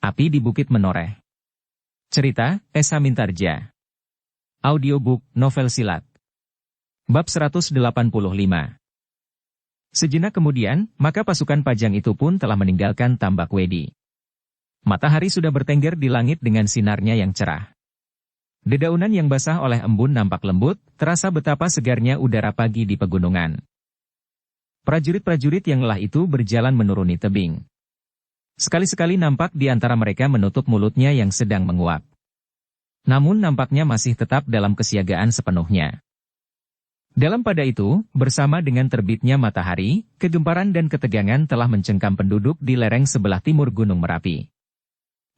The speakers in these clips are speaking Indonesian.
Api di Bukit Menoreh. Cerita, Esa Mintarja. Audiobook, novel silat. Bab 185. Sejenak kemudian, maka pasukan Pajang itu pun telah meninggalkan Tambak Wedi. Matahari sudah bertengger di langit dengan sinarnya yang cerah. Dedaunan yang basah oleh embun nampak lembut, terasa betapa segarnya udara pagi di pegunungan. Prajurit-prajurit yang lelah itu berjalan menuruni tebing. Sekali-sekali nampak di antara mereka menutup mulutnya yang sedang menguap. Namun nampaknya masih tetap dalam kesiagaan sepenuhnya. Dalam pada itu, bersama dengan terbitnya matahari, kegemparan dan ketegangan telah mencengkam penduduk di lereng sebelah timur Gunung Merapi.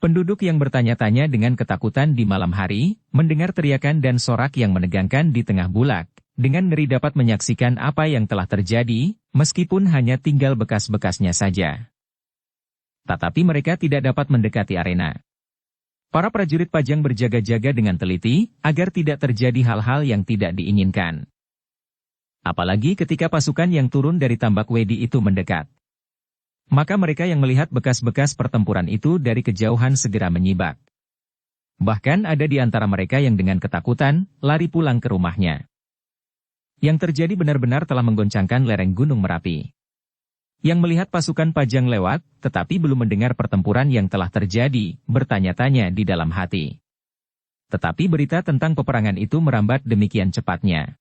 Penduduk yang bertanya-tanya dengan ketakutan di malam hari, mendengar teriakan dan sorak yang menegangkan di tengah bulak, dengan ngeri dapat menyaksikan apa yang telah terjadi, meskipun hanya tinggal bekas-bekasnya saja. Tetapi mereka tidak dapat mendekati arena. Para prajurit Pajang berjaga-jaga dengan teliti, agar tidak terjadi hal-hal yang tidak diinginkan. Apalagi ketika pasukan yang turun dari Tambak Wedi itu mendekat. Maka mereka yang melihat bekas-bekas pertempuran itu dari kejauhan segera menyibak. Bahkan ada di antara mereka yang dengan ketakutan, lari pulang ke rumahnya. Yang terjadi benar-benar telah menggoncangkan lereng Gunung Merapi. Yang melihat pasukan Pajang lewat, tetapi belum mendengar pertempuran yang telah terjadi, bertanya-tanya di dalam hati. Tetapi berita tentang peperangan itu merambat demikian cepatnya.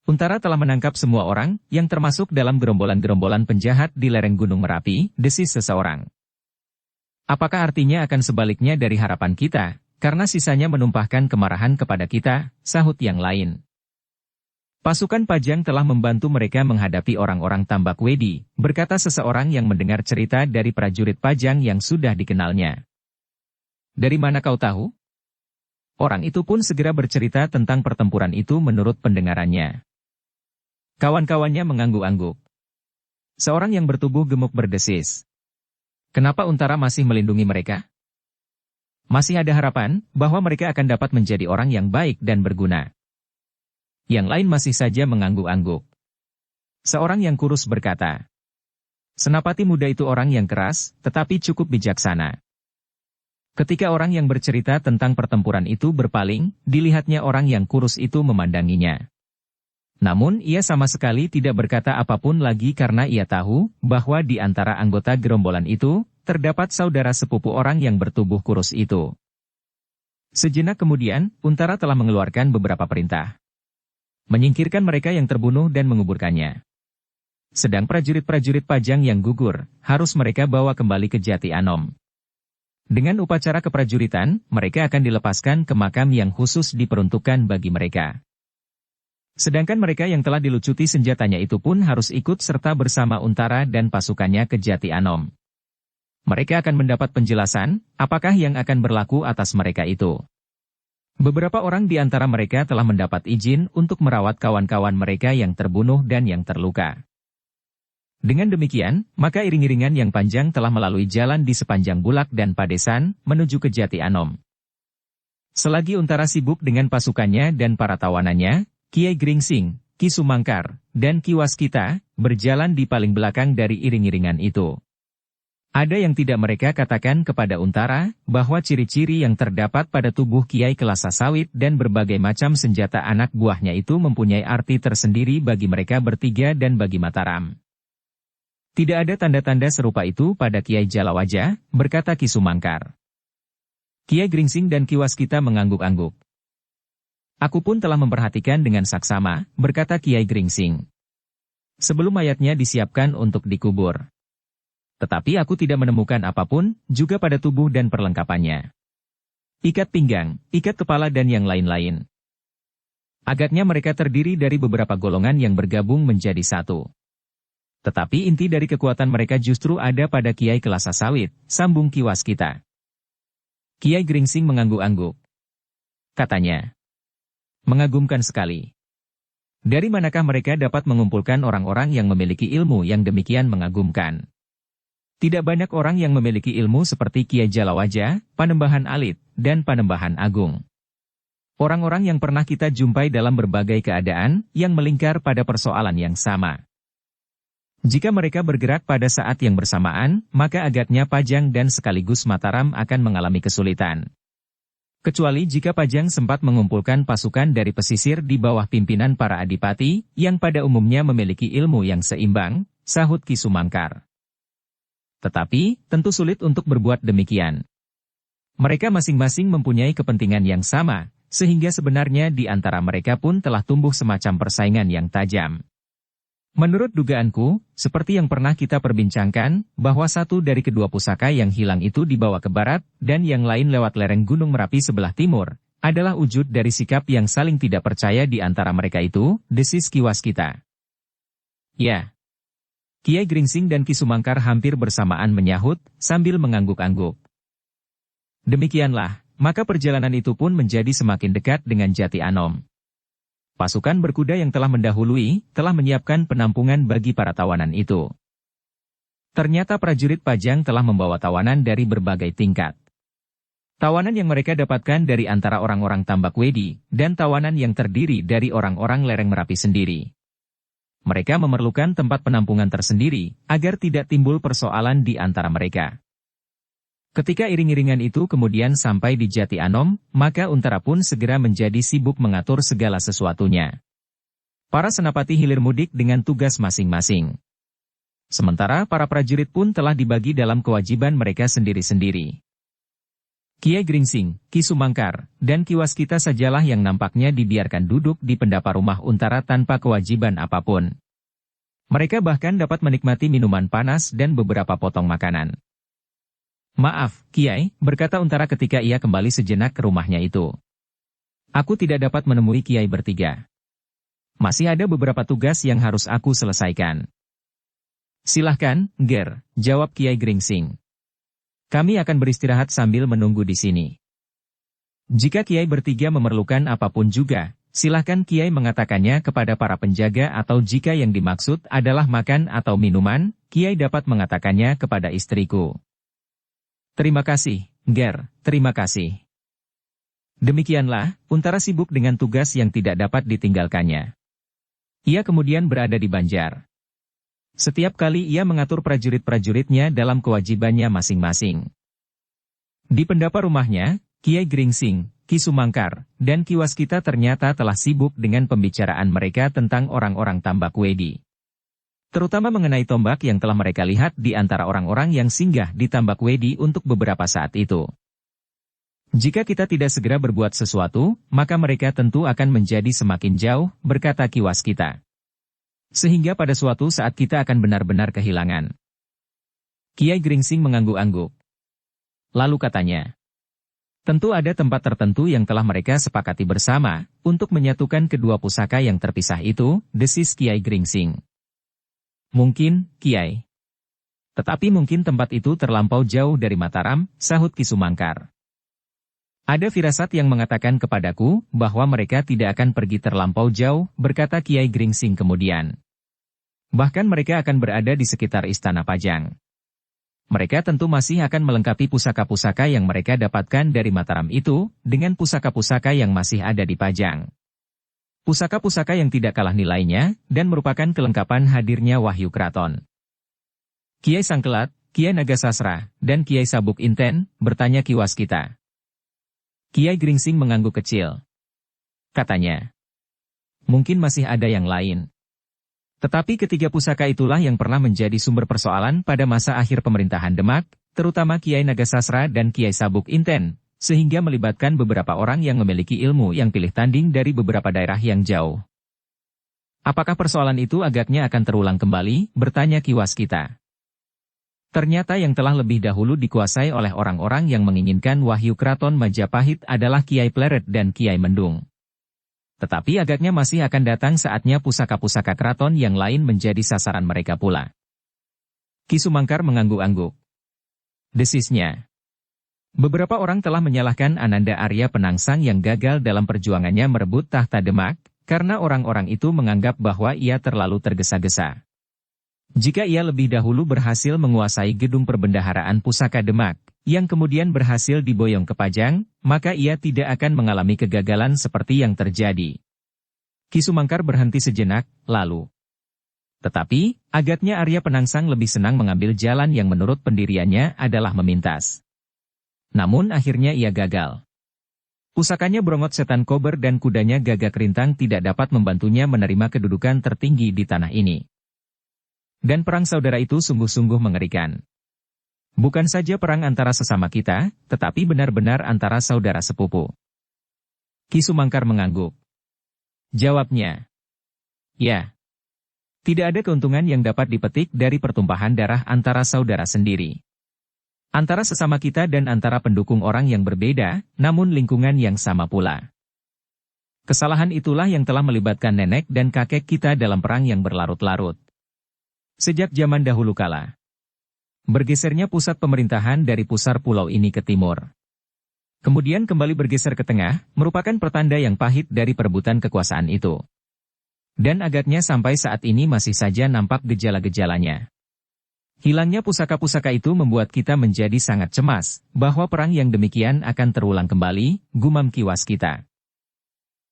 Untara telah menangkap semua orang, yang termasuk dalam gerombolan-gerombolan penjahat di lereng Gunung Merapi, desis seseorang. Apakah artinya akan sebaliknya dari harapan kita, karena sisanya menumpahkan kemarahan kepada kita, sahut yang lain. Pasukan Pajang telah membantu mereka menghadapi orang-orang Tambak Wedi, berkata seseorang yang mendengar cerita dari prajurit Pajang yang sudah dikenalnya. Dari mana kau tahu? Orang itu pun segera bercerita tentang pertempuran itu menurut pendengarannya. Kawan-kawannya mengangguk-angguk. Seorang yang bertubuh gemuk berdesis. Kenapa Untara masih melindungi mereka? Masih ada harapan bahwa mereka akan dapat menjadi orang yang baik dan berguna. Yang lain masih saja mengangguk-angguk. Seorang yang kurus berkata, Senapati muda itu orang yang keras, tetapi cukup bijaksana. Ketika orang yang bercerita tentang pertempuran itu berpaling, dilihatnya orang yang kurus itu memandanginya. Namun ia sama sekali tidak berkata apapun lagi karena ia tahu bahwa di antara anggota gerombolan itu, terdapat saudara sepupu orang yang bertubuh kurus itu. Sejenak kemudian, Untara telah mengeluarkan beberapa perintah. Menyingkirkan mereka yang terbunuh dan menguburkannya. Sedang prajurit-prajurit Pajang yang gugur, harus mereka bawa kembali ke Jati Anom. Dengan upacara keprajuritan, mereka akan dilepaskan ke makam yang khusus diperuntukkan bagi mereka. Sedangkan mereka yang telah dilucuti senjatanya itu pun harus ikut serta bersama Untara dan pasukannya ke Jati Anom. Mereka akan mendapat penjelasan, apakah yang akan berlaku atas mereka itu. Beberapa orang di antara mereka telah mendapat izin untuk merawat kawan-kawan mereka yang terbunuh dan yang terluka. Dengan demikian, maka iring-iringan yang panjang telah melalui jalan di sepanjang Bulak dan Padesan, menuju ke Jati Anom. Selagi Untara sibuk dengan pasukannya dan para tawanannya, Kiai Gringsing, Ki Sumangkar, dan Ki Waskita, berjalan di paling belakang dari iring-iringan itu. Ada yang tidak mereka katakan kepada Untara, bahwa ciri-ciri yang terdapat pada tubuh Kiai Kelasa Sawit dan berbagai macam senjata anak buahnya itu mempunyai arti tersendiri bagi mereka bertiga dan bagi Mataram. Tidak ada tanda-tanda serupa itu pada Kiai Jalawaja, berkata Ki Sumangkar. Kiai Gringsing dan Ki Waskita mengangguk-angguk. Aku pun telah memperhatikan dengan saksama, berkata Kiai Gringsing. Sebelum mayatnya disiapkan untuk dikubur. Tetapi aku tidak menemukan apapun, juga pada tubuh dan perlengkapannya. Ikat pinggang, ikat kepala dan yang lain-lain. Agaknya mereka terdiri dari beberapa golongan yang bergabung menjadi satu. Tetapi inti dari kekuatan mereka justru ada pada Kiai Kelasa Sawit, sambung Ki Waskita. Kiai Gringsing mengangguk-angguk. Katanya. Mengagumkan sekali. Dari manakah mereka dapat mengumpulkan orang-orang yang memiliki ilmu yang demikian mengagumkan? Tidak banyak orang yang memiliki ilmu seperti Kiai Jalawaja, Panembahan Alit, dan Panembahan Agung. Orang-orang yang pernah kita jumpai dalam berbagai keadaan, yang melingkar pada persoalan yang sama. Jika mereka bergerak pada saat yang bersamaan, maka agaknya Pajang dan sekaligus Mataram akan mengalami kesulitan. Kecuali jika Pajang sempat mengumpulkan pasukan dari pesisir di bawah pimpinan para adipati, yang pada umumnya memiliki ilmu yang seimbang, sahut Ki Sumangkar. Tetapi, tentu sulit untuk berbuat demikian. Mereka masing-masing mempunyai kepentingan yang sama, sehingga sebenarnya di antara mereka pun telah tumbuh semacam persaingan yang tajam. Menurut dugaanku, seperti yang pernah kita perbincangkan, bahwa satu dari kedua pusaka yang hilang itu dibawa ke barat, dan yang lain lewat lereng Gunung Merapi sebelah timur, adalah wujud dari sikap yang saling tidak percaya di antara mereka itu, desis Ki Waskita. Ya. Kiai Gringsing dan Ki Sumangkar hampir bersamaan menyahut, sambil mengangguk-angguk. Demikianlah, maka perjalanan itu pun menjadi semakin dekat dengan Jati Anom. Pasukan berkuda yang telah mendahului, telah menyiapkan penampungan bagi para tawanan itu. Ternyata prajurit Pajang telah membawa tawanan dari berbagai tingkat. Tawanan yang mereka dapatkan dari antara orang-orang Tambak Wedi, dan tawanan yang terdiri dari orang-orang lereng Merapi sendiri. Mereka memerlukan tempat penampungan tersendiri, agar tidak timbul persoalan di antara mereka. Ketika iring-iringan itu kemudian sampai di Jati Anom, maka Untara pun segera menjadi sibuk mengatur segala sesuatunya. Para senapati hilir mudik dengan tugas masing-masing. Sementara para prajurit pun telah dibagi dalam kewajiban mereka sendiri-sendiri. Kiai Gringsing, Ki Sumangkar, dan Ki Waskita sajalah yang nampaknya dibiarkan duduk di pendapa rumah Untara tanpa kewajiban apapun. Mereka bahkan dapat menikmati minuman panas dan beberapa potong makanan. Maaf, Kiai, berkata Untara ketika ia kembali sejenak ke rumahnya itu. Aku tidak dapat menemui Kiai bertiga. Masih ada beberapa tugas yang harus aku selesaikan. Silahkan, Ger, jawab Kiai Gringsing. Kami akan beristirahat sambil menunggu di sini. Jika Kiai bertiga memerlukan apapun juga, silahkan Kiai mengatakannya kepada para penjaga atau jika yang dimaksud adalah makan atau minuman, Kiai dapat mengatakannya kepada istriku. Terima kasih, Ger, terima kasih. Demikianlah, Untara sibuk dengan tugas yang tidak dapat ditinggalkannya. Ia kemudian berada di Banjar. Setiap kali ia mengatur prajurit-prajuritnya dalam kewajibannya masing-masing. Di pendapa rumahnya, Kiai Gringsing, Ki Sumangkar, dan Ki Waskita ternyata telah sibuk dengan pembicaraan mereka tentang orang-orang Tambak Wedi. Terutama mengenai tombak yang telah mereka lihat di antara orang-orang yang singgah di Tambak Wedi untuk beberapa saat itu. Jika kita tidak segera berbuat sesuatu, maka mereka tentu akan menjadi semakin jauh, berkata Ki Waskita. Sehingga pada suatu saat kita akan benar-benar kehilangan. Kiai Gringsing mengangguk-angguk. Lalu katanya, tentu ada tempat tertentu yang telah mereka sepakati bersama, untuk menyatukan kedua pusaka yang terpisah itu, desis Kiai Gringsing. Mungkin, Kiai. Tetapi mungkin tempat itu terlampau jauh dari Mataram, sahut Ki Sumangkar. Ada firasat yang mengatakan kepadaku, bahwa mereka tidak akan pergi terlampau jauh, berkata Kiai Gringsing kemudian. Bahkan mereka akan berada di sekitar Istana Pajang. Mereka tentu masih akan melengkapi pusaka-pusaka yang mereka dapatkan dari Mataram itu, dengan pusaka-pusaka yang masih ada di Pajang. Pusaka-pusaka yang tidak kalah nilainya, dan merupakan kelengkapan hadirnya Wahyu Kraton. Kiai Sangkelat, Kiai Nagasasra, dan Kiai Sabuk Inten, bertanya Ki Waskita. Kiai Gringsing mengangguk kecil. Katanya, mungkin masih ada yang lain. Tetapi ketiga pusaka itulah yang pernah menjadi sumber persoalan pada masa akhir pemerintahan Demak, terutama Kiai Nagasasra dan Kiai Sabuk Inten, sehingga melibatkan beberapa orang yang memiliki ilmu yang pilih tanding dari beberapa daerah yang jauh. Apakah persoalan itu agaknya akan terulang kembali, bertanya Ki Waskita. Ternyata yang telah lebih dahulu dikuasai oleh orang-orang yang menginginkan Wahyu Kraton Majapahit adalah Kiai Pleret dan Kiai Mendung. Tetapi agaknya masih akan datang saatnya pusaka-pusaka kraton yang lain menjadi sasaran mereka pula. Ki Sumangkar mengangguk-angguk. Desisnya. Beberapa orang telah menyalahkan Ananda Arya Penangsang yang gagal dalam perjuangannya merebut tahta Demak, karena orang-orang itu menganggap bahwa ia terlalu tergesa-gesa. Jika ia lebih dahulu berhasil menguasai gedung perbendaharaan pusaka Demak, yang kemudian berhasil diboyong ke Pajang, maka ia tidak akan mengalami kegagalan seperti yang terjadi. Ki Sumangkar berhenti sejenak, lalu. Tetapi, agaknya Arya Penangsang lebih senang mengambil jalan yang menurut pendiriannya adalah memintas. Namun akhirnya ia gagal. Pusakanya Brongot Setan Kober dan kudanya Gagak Rintang tidak dapat membantunya menerima kedudukan tertinggi di tanah ini. Dan perang saudara itu sungguh-sungguh mengerikan. Bukan saja perang antara sesama kita, tetapi benar-benar antara saudara sepupu. Ki Sumangkar mengangguk. Jawabnya, ya. Tidak ada keuntungan yang dapat dipetik dari pertumpahan darah antara saudara sendiri. Antara sesama kita dan antara pendukung orang yang berbeda, namun lingkungan yang sama pula. Kesalahan itulah yang telah melibatkan nenek dan kakek kita dalam perang yang berlarut-larut. Sejak zaman dahulu kala. Bergesernya pusat pemerintahan dari pusar pulau ini ke timur. Kemudian kembali bergeser ke tengah, merupakan pertanda yang pahit dari perebutan kekuasaan itu. Dan agaknya sampai saat ini masih saja nampak gejala-gejalanya. Hilangnya pusaka-pusaka itu membuat kita menjadi sangat cemas, bahwa perang yang demikian akan terulang kembali, gumam Ki Waskita.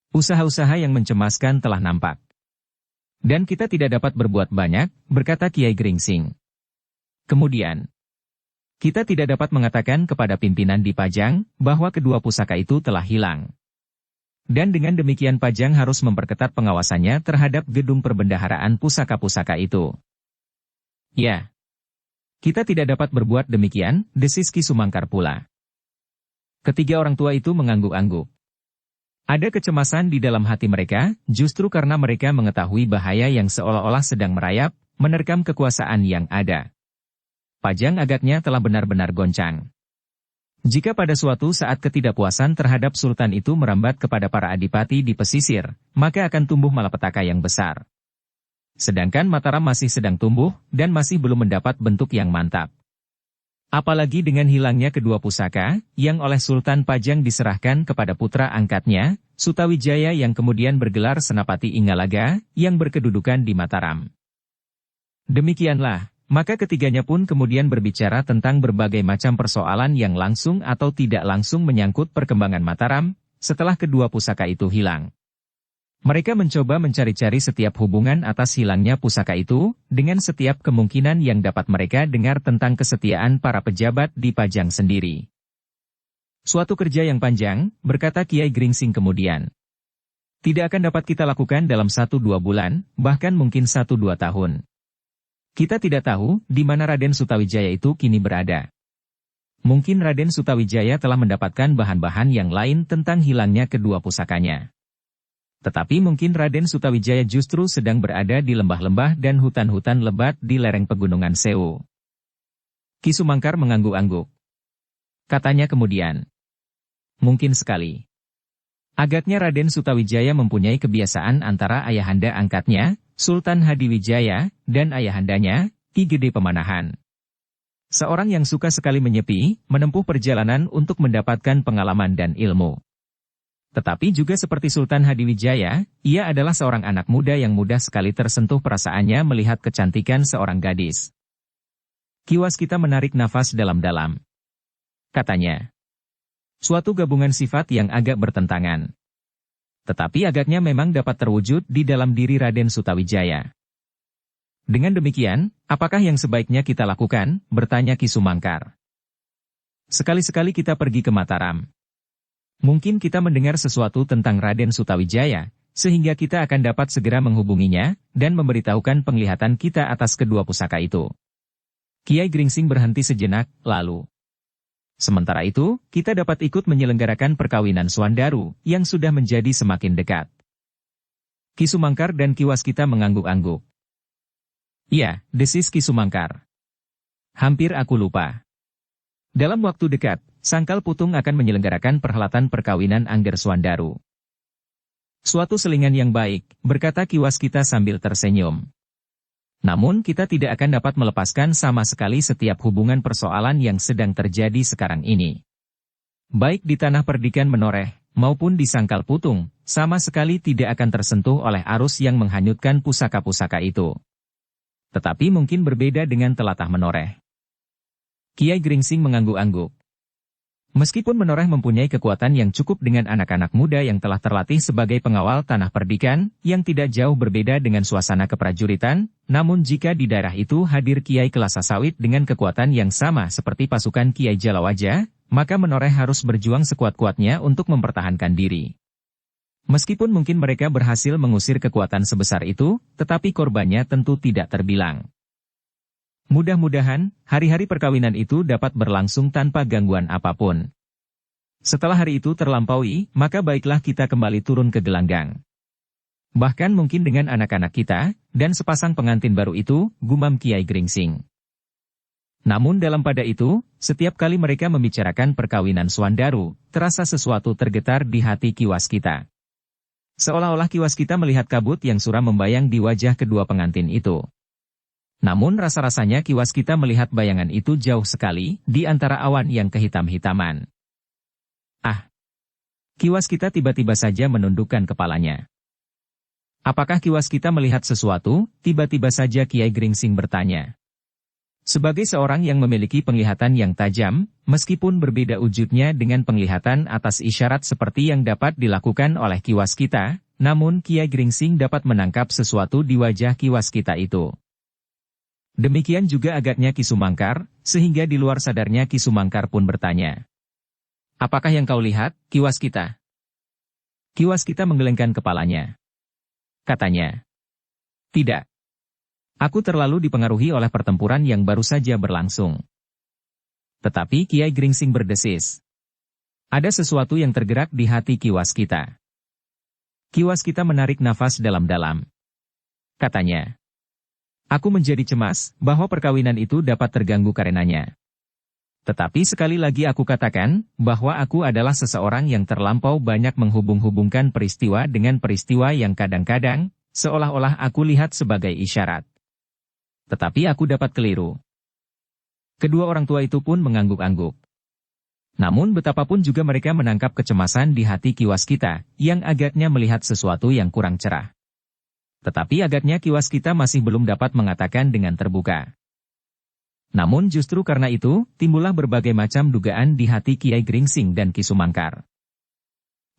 Usaha-usaha yang mencemaskan telah nampak. Dan kita tidak dapat berbuat banyak, berkata Kiai Gringsing. Kemudian, kita tidak dapat mengatakan kepada pimpinan di Pajang, bahwa kedua pusaka itu telah hilang. Dan dengan demikian Pajang harus memperketat pengawasannya terhadap gedung perbendaharaan pusaka-pusaka itu. Ya. Kita tidak dapat berbuat demikian, desis Ki Sumangkar pula. Ketiga orang tua itu mengangguk-angguk. Ada kecemasan di dalam hati mereka, justru karena mereka mengetahui bahaya yang seolah-olah sedang merayap, menerkam kekuasaan yang ada. Pajang agaknya telah benar-benar goncang. Jika pada suatu saat ketidakpuasan terhadap sultan itu merambat kepada para adipati di pesisir, maka akan tumbuh malapetaka yang besar. Sedangkan Mataram masih sedang tumbuh, dan masih belum mendapat bentuk yang mantap. Apalagi dengan hilangnya kedua pusaka, yang oleh Sultan Pajang diserahkan kepada putra angkatnya, Sutawijaya yang kemudian bergelar Senapati Ingalaga, yang berkedudukan di Mataram. Demikianlah. Maka ketiganya pun kemudian berbicara tentang berbagai macam persoalan yang langsung atau tidak langsung menyangkut perkembangan Mataram, setelah kedua pusaka itu hilang. Mereka mencoba mencari-cari setiap hubungan atas hilangnya pusaka itu, dengan setiap kemungkinan yang dapat mereka dengar tentang kesetiaan para pejabat di Pajang sendiri. Suatu kerja yang panjang, berkata Kiai Gringsing kemudian. Tidak akan dapat kita lakukan dalam 1-2 bulan, bahkan mungkin 1-2 tahun. Kita tidak tahu di mana Raden Sutawijaya itu kini berada. Mungkin Raden Sutawijaya telah mendapatkan bahan-bahan yang lain tentang hilangnya kedua pusakanya. Tetapi mungkin Raden Sutawijaya justru sedang berada di lembah-lembah dan hutan-hutan lebat di lereng pegunungan Sewu. Ki Sumangkar mengangguk-angguk. Katanya kemudian, mungkin sekali. Agaknya Raden Sutawijaya mempunyai kebiasaan antara ayahanda angkatnya, Sultan Hadiwijaya, dan ayahandanya, Ki Gede Pemanahan. Seorang yang suka sekali menyepi, menempuh perjalanan untuk mendapatkan pengalaman dan ilmu. Tetapi juga seperti Sultan Hadiwijaya, ia adalah seorang anak muda yang mudah sekali tersentuh perasaannya melihat kecantikan seorang gadis. Ki Waskita menarik nafas dalam-dalam. Katanya, suatu gabungan sifat yang agak bertentangan. Tetapi agaknya memang dapat terwujud di dalam diri Raden Sutawijaya. Dengan demikian, apakah yang sebaiknya kita lakukan? Bertanya Ki Sumangkar. Sekali-sekali kita pergi ke Mataram. Mungkin kita mendengar sesuatu tentang Raden Sutawijaya, sehingga kita akan dapat segera menghubunginya, dan memberitahukan penglihatan kita atas kedua pusaka itu. Kiai Gringsing berhenti sejenak, lalu. Sementara itu, kita dapat ikut menyelenggarakan perkawinan Swandaru, yang sudah menjadi semakin dekat. Ki Sumangkar dan Ki Waskita mengangguk-angguk. Iya, desis Ki Sumangkar. Hampir aku lupa. Dalam waktu dekat, Sangkal Putung akan menyelenggarakan perhelatan perkawinan Angger Swandaru. Suatu selingan yang baik, berkata Ki Waskita sambil tersenyum. Namun kita tidak akan dapat melepaskan sama sekali setiap hubungan persoalan yang sedang terjadi sekarang ini. Baik di Tanah Perdikan Menoreh, maupun di Sangkal Putung, sama sekali tidak akan tersentuh oleh arus yang menghanyutkan pusaka-pusaka itu. Tetapi mungkin berbeda dengan Telatah Menoreh. Kiai Gringsing mengangguk-angguk. Meskipun Menoreh mempunyai kekuatan yang cukup dengan anak-anak muda yang telah terlatih sebagai pengawal tanah perdikan, yang tidak jauh berbeda dengan suasana keprajuritan, namun jika di daerah itu hadir Kiai Kelasa Sawit dengan kekuatan yang sama seperti pasukan Kiai Jalawaja, maka Menoreh harus berjuang sekuat-kuatnya untuk mempertahankan diri. Meskipun mungkin mereka berhasil mengusir kekuatan sebesar itu, tetapi korbannya tentu tidak terbilang. Mudah-mudahan, hari-hari perkawinan itu dapat berlangsung tanpa gangguan apapun. Setelah hari itu terlampaui, maka baiklah kita kembali turun ke gelanggang. Bahkan mungkin dengan anak-anak kita, dan sepasang pengantin baru itu, gumam Kiai Gringsing. Namun dalam pada itu, setiap kali mereka membicarakan perkawinan Suandaru, terasa sesuatu tergetar di hati Ki Waskita. Seolah-olah Ki Waskita melihat kabut yang suram membayang di wajah kedua pengantin itu. Namun rasa-rasanya Ki Waskita melihat bayangan itu jauh sekali, di antara awan yang kehitam-hitaman. Ah! Ki Waskita tiba-tiba saja menundukkan kepalanya. Apakah Ki Waskita melihat sesuatu? Tiba-tiba saja Kiai Gringsing bertanya. Sebagai seorang yang memiliki penglihatan yang tajam, meskipun berbeda wujudnya dengan penglihatan atas isyarat seperti yang dapat dilakukan oleh Ki Waskita, namun Kiai Gringsing dapat menangkap sesuatu di wajah Ki Waskita itu. Demikian juga agaknya Ki Sumangkar, sehingga di luar sadarnya Ki Sumangkar pun bertanya. Apakah yang kau lihat, Ki Waskita? Ki Waskita menggelengkan kepalanya. Katanya. Tidak. Aku terlalu dipengaruhi oleh pertempuran yang baru saja berlangsung. Tetapi Kiai Gringsing berdesis. Ada sesuatu yang tergerak di hati Ki Waskita. Ki Waskita menarik nafas dalam-dalam. Katanya. Aku menjadi cemas bahwa perkawinan itu dapat terganggu karenanya. Tetapi sekali lagi aku katakan bahwa aku adalah seseorang yang terlampau banyak menghubung-hubungkan peristiwa dengan peristiwa yang kadang-kadang seolah-olah aku lihat sebagai isyarat. Tetapi aku dapat keliru. Kedua orang tua itu pun mengangguk-angguk. Namun betapapun juga mereka menangkap kecemasan di hati Ki Waskita yang agaknya melihat sesuatu yang kurang cerah. Tetapi agaknya Ki Waskita masih belum dapat mengatakan dengan terbuka. Namun justru karena itu, timbullah berbagai macam dugaan di hati Kiai Gringsing dan Ki Sumangkar.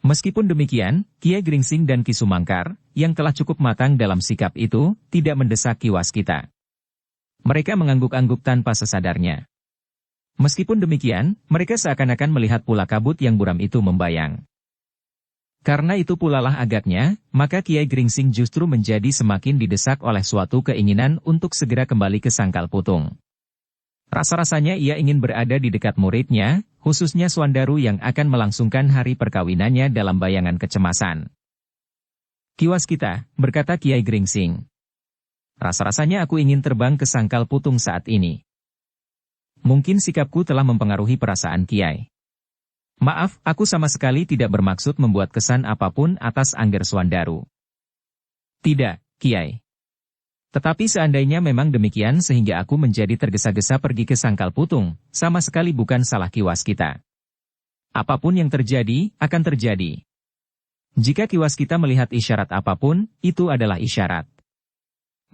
Meskipun demikian, Kiai Gringsing dan Ki Sumangkar, yang telah cukup matang dalam sikap itu, tidak mendesak Ki Waskita. Mereka mengangguk-angguk tanpa sesadarnya. Meskipun demikian, mereka seakan-akan melihat pula kabut yang buram itu membayang. Karena itu pula lah agaknya, maka Kiai Gringsing justru menjadi semakin didesak oleh suatu keinginan untuk segera kembali ke Sangkal Putung. Rasa-rasanya ia ingin berada di dekat muridnya, khususnya Suandaru yang akan melangsungkan hari perkawinannya dalam bayangan kecemasan. Ki Waskita, berkata Kiai Gringsing. Rasa-rasanya aku ingin terbang ke Sangkal Putung saat ini. Mungkin sikapku telah mempengaruhi perasaan Kiai. Maaf, aku sama sekali tidak bermaksud membuat kesan apapun atas Angger Suandaru. Tidak, Kiai. Tetapi seandainya memang demikian sehingga aku menjadi tergesa-gesa pergi ke Sangkal Putung, sama sekali bukan salah Ki Waskita. Apapun yang terjadi, akan terjadi. Jika Ki Waskita melihat isyarat apapun, itu adalah isyarat.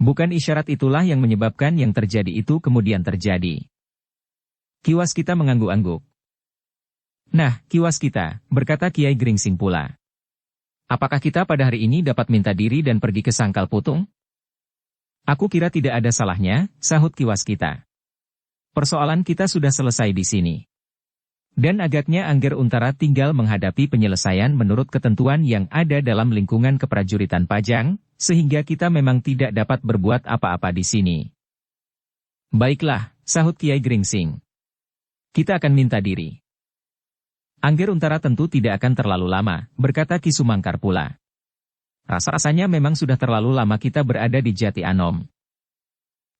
Bukan isyarat itulah yang menyebabkan yang terjadi itu kemudian terjadi. Ki Waskita mengangguk-angguk. Nah, Ki Waskita, berkata Kiai Gringsing pula. Apakah kita pada hari ini dapat minta diri dan pergi ke Sangkal Putung? Aku kira tidak ada salahnya, sahut Ki Waskita. Persoalan kita sudah selesai di sini. Dan agaknya Angger Untara tinggal menghadapi penyelesaian menurut ketentuan yang ada dalam lingkungan keprajuritan Pajang, sehingga kita memang tidak dapat berbuat apa-apa di sini. Baiklah, sahut Kiai Gringsing. Kita akan minta diri. Angger Untara tentu tidak akan terlalu lama, berkata Ki Sumangkar pula. Rasa-rasanya memang sudah terlalu lama kita berada di Jati Anom.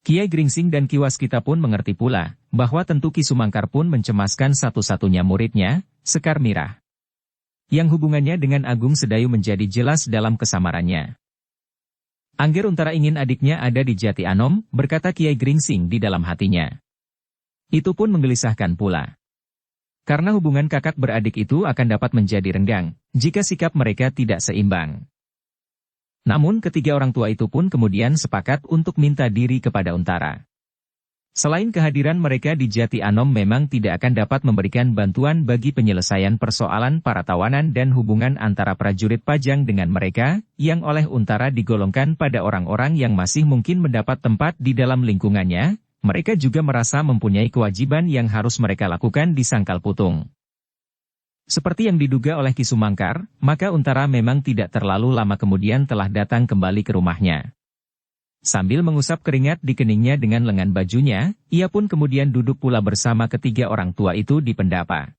Kiai Gringsing dan Ki Waskita pun mengerti pula, bahwa tentu Ki Sumangkar pun mencemaskan satu-satunya muridnya, Sekar Mirah. Yang hubungannya dengan Agung Sedayu menjadi jelas dalam kesamarannya. Angger Untara ingin adiknya ada di Jati Anom, berkata Kiai Gringsing di dalam hatinya. Itu pun menggelisahkan pula. Karena hubungan kakak beradik itu akan dapat menjadi renggang, jika sikap mereka tidak seimbang. Namun ketiga orang tua itu pun kemudian sepakat untuk minta diri kepada Untara. Selain kehadiran mereka di Jati Anom memang tidak akan dapat memberikan bantuan bagi penyelesaian persoalan para tawanan dan hubungan antara prajurit Pajang dengan mereka, yang oleh Untara digolongkan pada orang-orang yang masih mungkin mendapat tempat di dalam lingkungannya. Mereka juga merasa mempunyai kewajiban yang harus mereka lakukan di Sangkal Putung. Seperti yang diduga oleh Ki Sumangkar, maka Untara memang tidak terlalu lama kemudian telah datang kembali ke rumahnya. Sambil mengusap keringat di keningnya dengan lengan bajunya, ia pun kemudian duduk pula bersama ketiga orang tua itu di pendapa.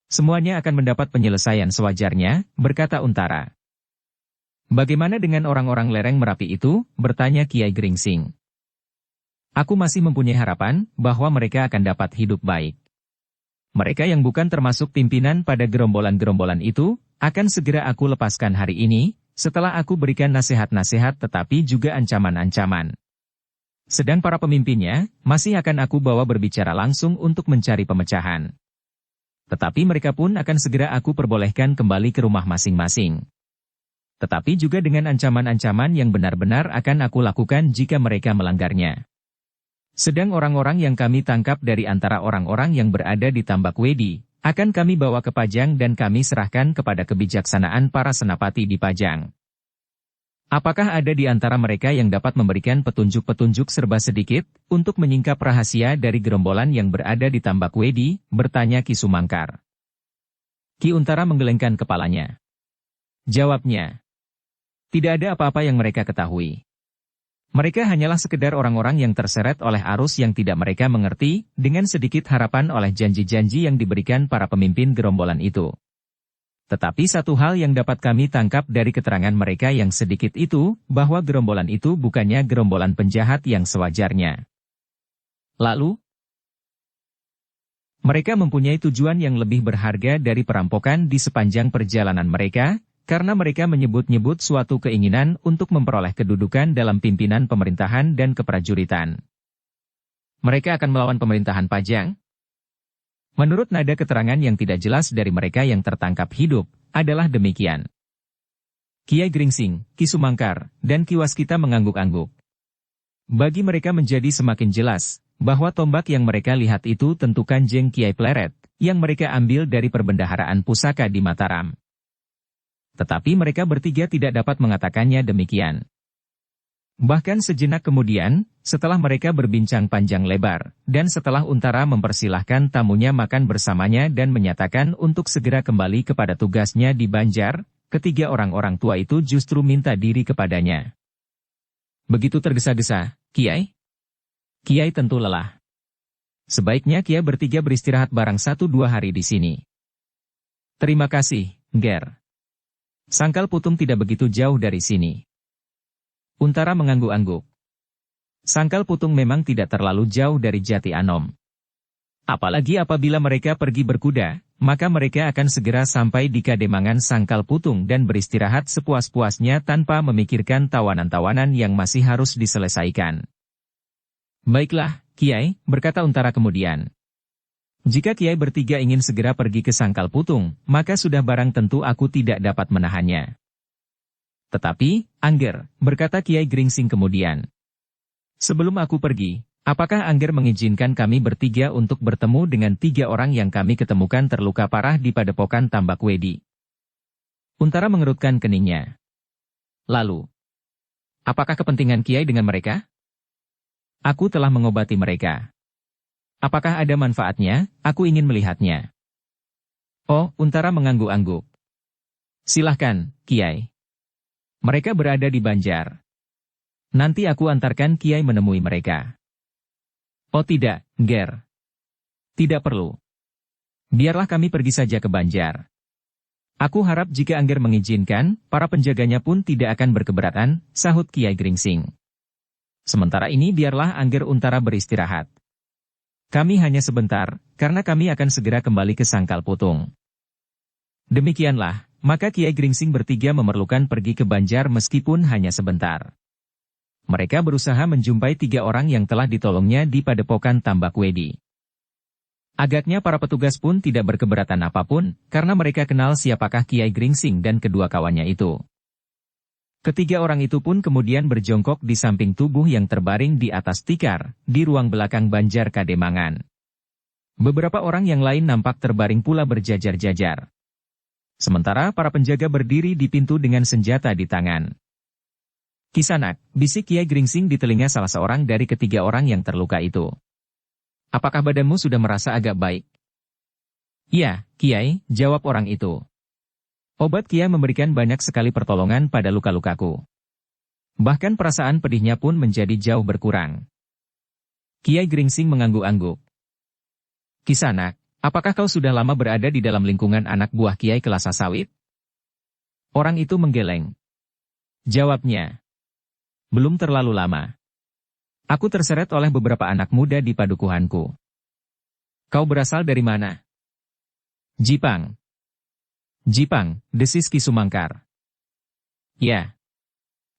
Semuanya akan mendapat penyelesaian sewajarnya, berkata Untara. Bagaimana dengan orang-orang lereng Merapi itu? Bertanya Kiai Gringsing. Aku masih mempunyai harapan bahwa mereka akan dapat hidup baik. Mereka yang bukan termasuk pimpinan pada gerombolan-gerombolan itu, akan segera aku lepaskan hari ini, setelah aku berikan nasihat-nasihat tetapi juga ancaman-ancaman. Sedang para pemimpinnya, masih akan aku bawa berbicara langsung untuk mencari pemecahan. Tetapi mereka pun akan segera aku perbolehkan kembali ke rumah masing-masing. Tetapi juga dengan ancaman-ancaman yang benar-benar akan aku lakukan jika mereka melanggarnya. Sedang orang-orang yang kami tangkap dari antara orang-orang yang berada di Tambak Wedi, akan kami bawa ke Pajang dan kami serahkan kepada kebijaksanaan para senapati di Pajang. Apakah ada di antara mereka yang dapat memberikan petunjuk-petunjuk serba sedikit, untuk menyingkap rahasia dari gerombolan yang berada di Tambak Wedi? Bertanya Ki Sumangkar. Ki Untara menggelengkan kepalanya. Jawabnya, tidak ada apa-apa yang mereka ketahui. Mereka hanyalah sekedar orang-orang yang terseret oleh arus yang tidak mereka mengerti, dengan sedikit harapan oleh janji-janji yang diberikan para pemimpin gerombolan itu. Tetapi satu hal yang dapat kami tangkap dari keterangan mereka yang sedikit itu, bahwa gerombolan itu bukannya gerombolan penjahat yang sewajarnya. Lalu, mereka mempunyai tujuan yang lebih berharga dari perampokan di sepanjang perjalanan mereka, karena mereka menyebut-nyebut suatu keinginan untuk memperoleh kedudukan dalam pimpinan pemerintahan dan keprajuritan. Mereka akan melawan pemerintahan Pajang? Menurut nada keterangan yang tidak jelas dari mereka yang tertangkap hidup, adalah demikian. Kiai Gringsing, Ki Sumangkar, dan Ki Waskita mengangguk-angguk. Bagi mereka menjadi semakin jelas, bahwa tombak yang mereka lihat itu tentu Kanjeng Kiai Pleret, yang mereka ambil dari perbendaharaan pusaka di Mataram. Tetapi mereka bertiga tidak dapat mengatakannya demikian. Bahkan sejenak kemudian, setelah mereka berbincang panjang lebar, dan setelah Untara mempersilahkan tamunya makan bersamanya dan menyatakan untuk segera kembali kepada tugasnya di Banjar, ketiga orang-orang tua itu justru minta diri kepadanya. Begitu tergesa-gesa, Kiai? Kiai tentu lelah. Sebaiknya Kiai bertiga beristirahat barang 1-2 hari di sini. Terima kasih, Ger. Sangkal Putung tidak begitu jauh dari sini. Untara mengangguk-angguk. Sangkal Putung memang tidak terlalu jauh dari Jati Anom. Apalagi apabila mereka pergi berkuda, maka mereka akan segera sampai di Kademangan Sangkal Putung dan beristirahat sepuas-puasnya tanpa memikirkan tawanan-tawanan yang masih harus diselesaikan. Baiklah, Kiai, berkata Untara kemudian. Jika Kiai bertiga ingin segera pergi ke Sangkal Putung, maka sudah barang tentu aku tidak dapat menahannya. Tetapi, Angger, berkata Kiai Gringsing kemudian. Sebelum aku pergi, apakah Angger mengizinkan kami bertiga untuk bertemu dengan 3 orang yang kami ketemukan terluka parah di Padepokan Tambak Wedi? Untara mengerutkan keningnya. Lalu, apakah kepentingan Kiai dengan mereka? Aku telah mengobati mereka. Apakah ada manfaatnya? Aku ingin melihatnya. Oh, Untara mengangguk-angguk. Silahkan, Kiai. Mereka berada di Banjar. Nanti aku antarkan Kiai menemui mereka. Oh tidak, Ger. Tidak perlu. Biarlah kami pergi saja ke Banjar. Aku harap jika Angger mengizinkan, para penjaganya pun tidak akan berkeberatan, sahut Kiai Gringsing. Sementara ini biarlah Angger Untara beristirahat. Kami hanya sebentar, karena kami akan segera kembali ke Sangkal Putung. Demikianlah, maka Kiai Gringsing bertiga memerlukan pergi ke Banjar meskipun hanya sebentar. Mereka berusaha menjumpai 3 orang yang telah ditolongnya di Padepokan Tambak Wedi. Agaknya para petugas pun tidak berkeberatan apapun, karena mereka kenal siapakah Kiai Gringsing dan kedua kawannya itu. Ketiga orang itu pun kemudian berjongkok di samping tubuh yang terbaring di atas tikar, di ruang belakang Banjar Kademangan. Beberapa orang yang lain nampak terbaring pula berjajar-jajar. Sementara para penjaga berdiri di pintu dengan senjata di tangan. "Kisanak," bisik Kiai Gringsing di telinga salah seorang dari ketiga orang yang terluka itu. "Apakah badanmu sudah merasa agak baik?" "Iya, Kiai," jawab orang itu. "Obat Kiai memberikan banyak sekali pertolongan pada luka-lukaku. Bahkan perasaan pedihnya pun menjadi jauh berkurang." Kiai Gringsing mengangguk-angguk. "Kisanak, apakah kau sudah lama berada di dalam lingkungan anak buah Kiai Kelasa Sawit?" Orang itu menggeleng. Jawabnya, "Belum terlalu lama. Aku terseret oleh beberapa anak muda di padukuhanku." "Kau berasal dari mana?" "Jipang." "Jipang," desis Ki Sumangkar. "Ya.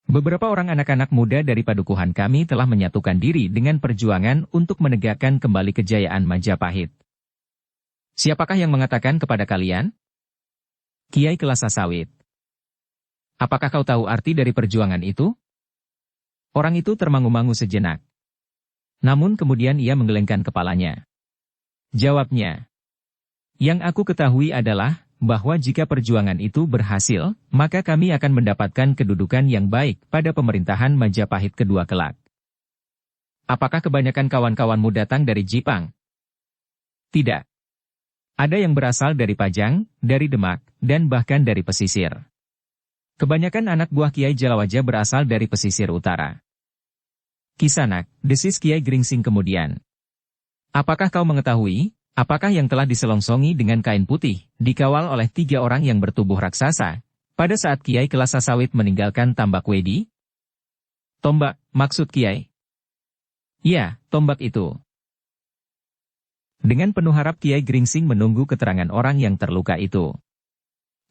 Beberapa orang anak-anak muda dari padukuhan kami telah menyatukan diri dengan perjuangan untuk menegakkan kembali kejayaan Majapahit." "Siapakah yang mengatakan kepada kalian?" "Kiai Kelasa Sawit." "Apakah kau tahu arti dari perjuangan itu?" Orang itu termangu-mangu sejenak. Namun kemudian ia menggelengkan kepalanya. Jawabnya, "Yang aku ketahui adalah, bahwa jika perjuangan itu berhasil, maka kami akan mendapatkan kedudukan yang baik pada pemerintahan Majapahit kedua kelak." "Apakah kebanyakan kawan-kawanmu datang dari Jipang?" "Tidak. Ada yang berasal dari Pajang, dari Demak, dan bahkan dari pesisir. Kebanyakan anak buah Kiai Jalawaja berasal dari pesisir utara." "Kisanak," desis Kiai Gringsing kemudian. "Apakah kau mengetahui, apakah yang telah diselongsongi dengan kain putih, dikawal oleh 3 orang yang bertubuh raksasa, pada saat Kiai Kelasa Sawit meninggalkan Tambak Wedi?" "Tombak, maksud Kiai?" "Iya, tombak itu." Dengan penuh harap Kiai Gringsing menunggu keterangan orang yang terluka itu.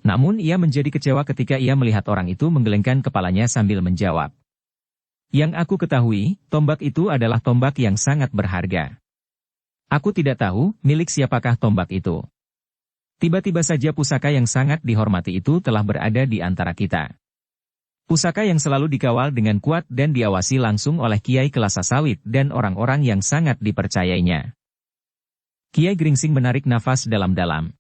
Namun ia menjadi kecewa ketika ia melihat orang itu menggelengkan kepalanya sambil menjawab, "Yang aku ketahui, tombak itu adalah tombak yang sangat berharga. Aku tidak tahu, milik siapakah tombak itu. Tiba-tiba saja pusaka yang sangat dihormati itu telah berada di antara kita. Pusaka yang selalu dikawal dengan kuat dan diawasi langsung oleh Kiai Kelasa Sawit dan orang-orang yang sangat dipercayainya." Kiai Gringsing menarik nafas dalam-dalam.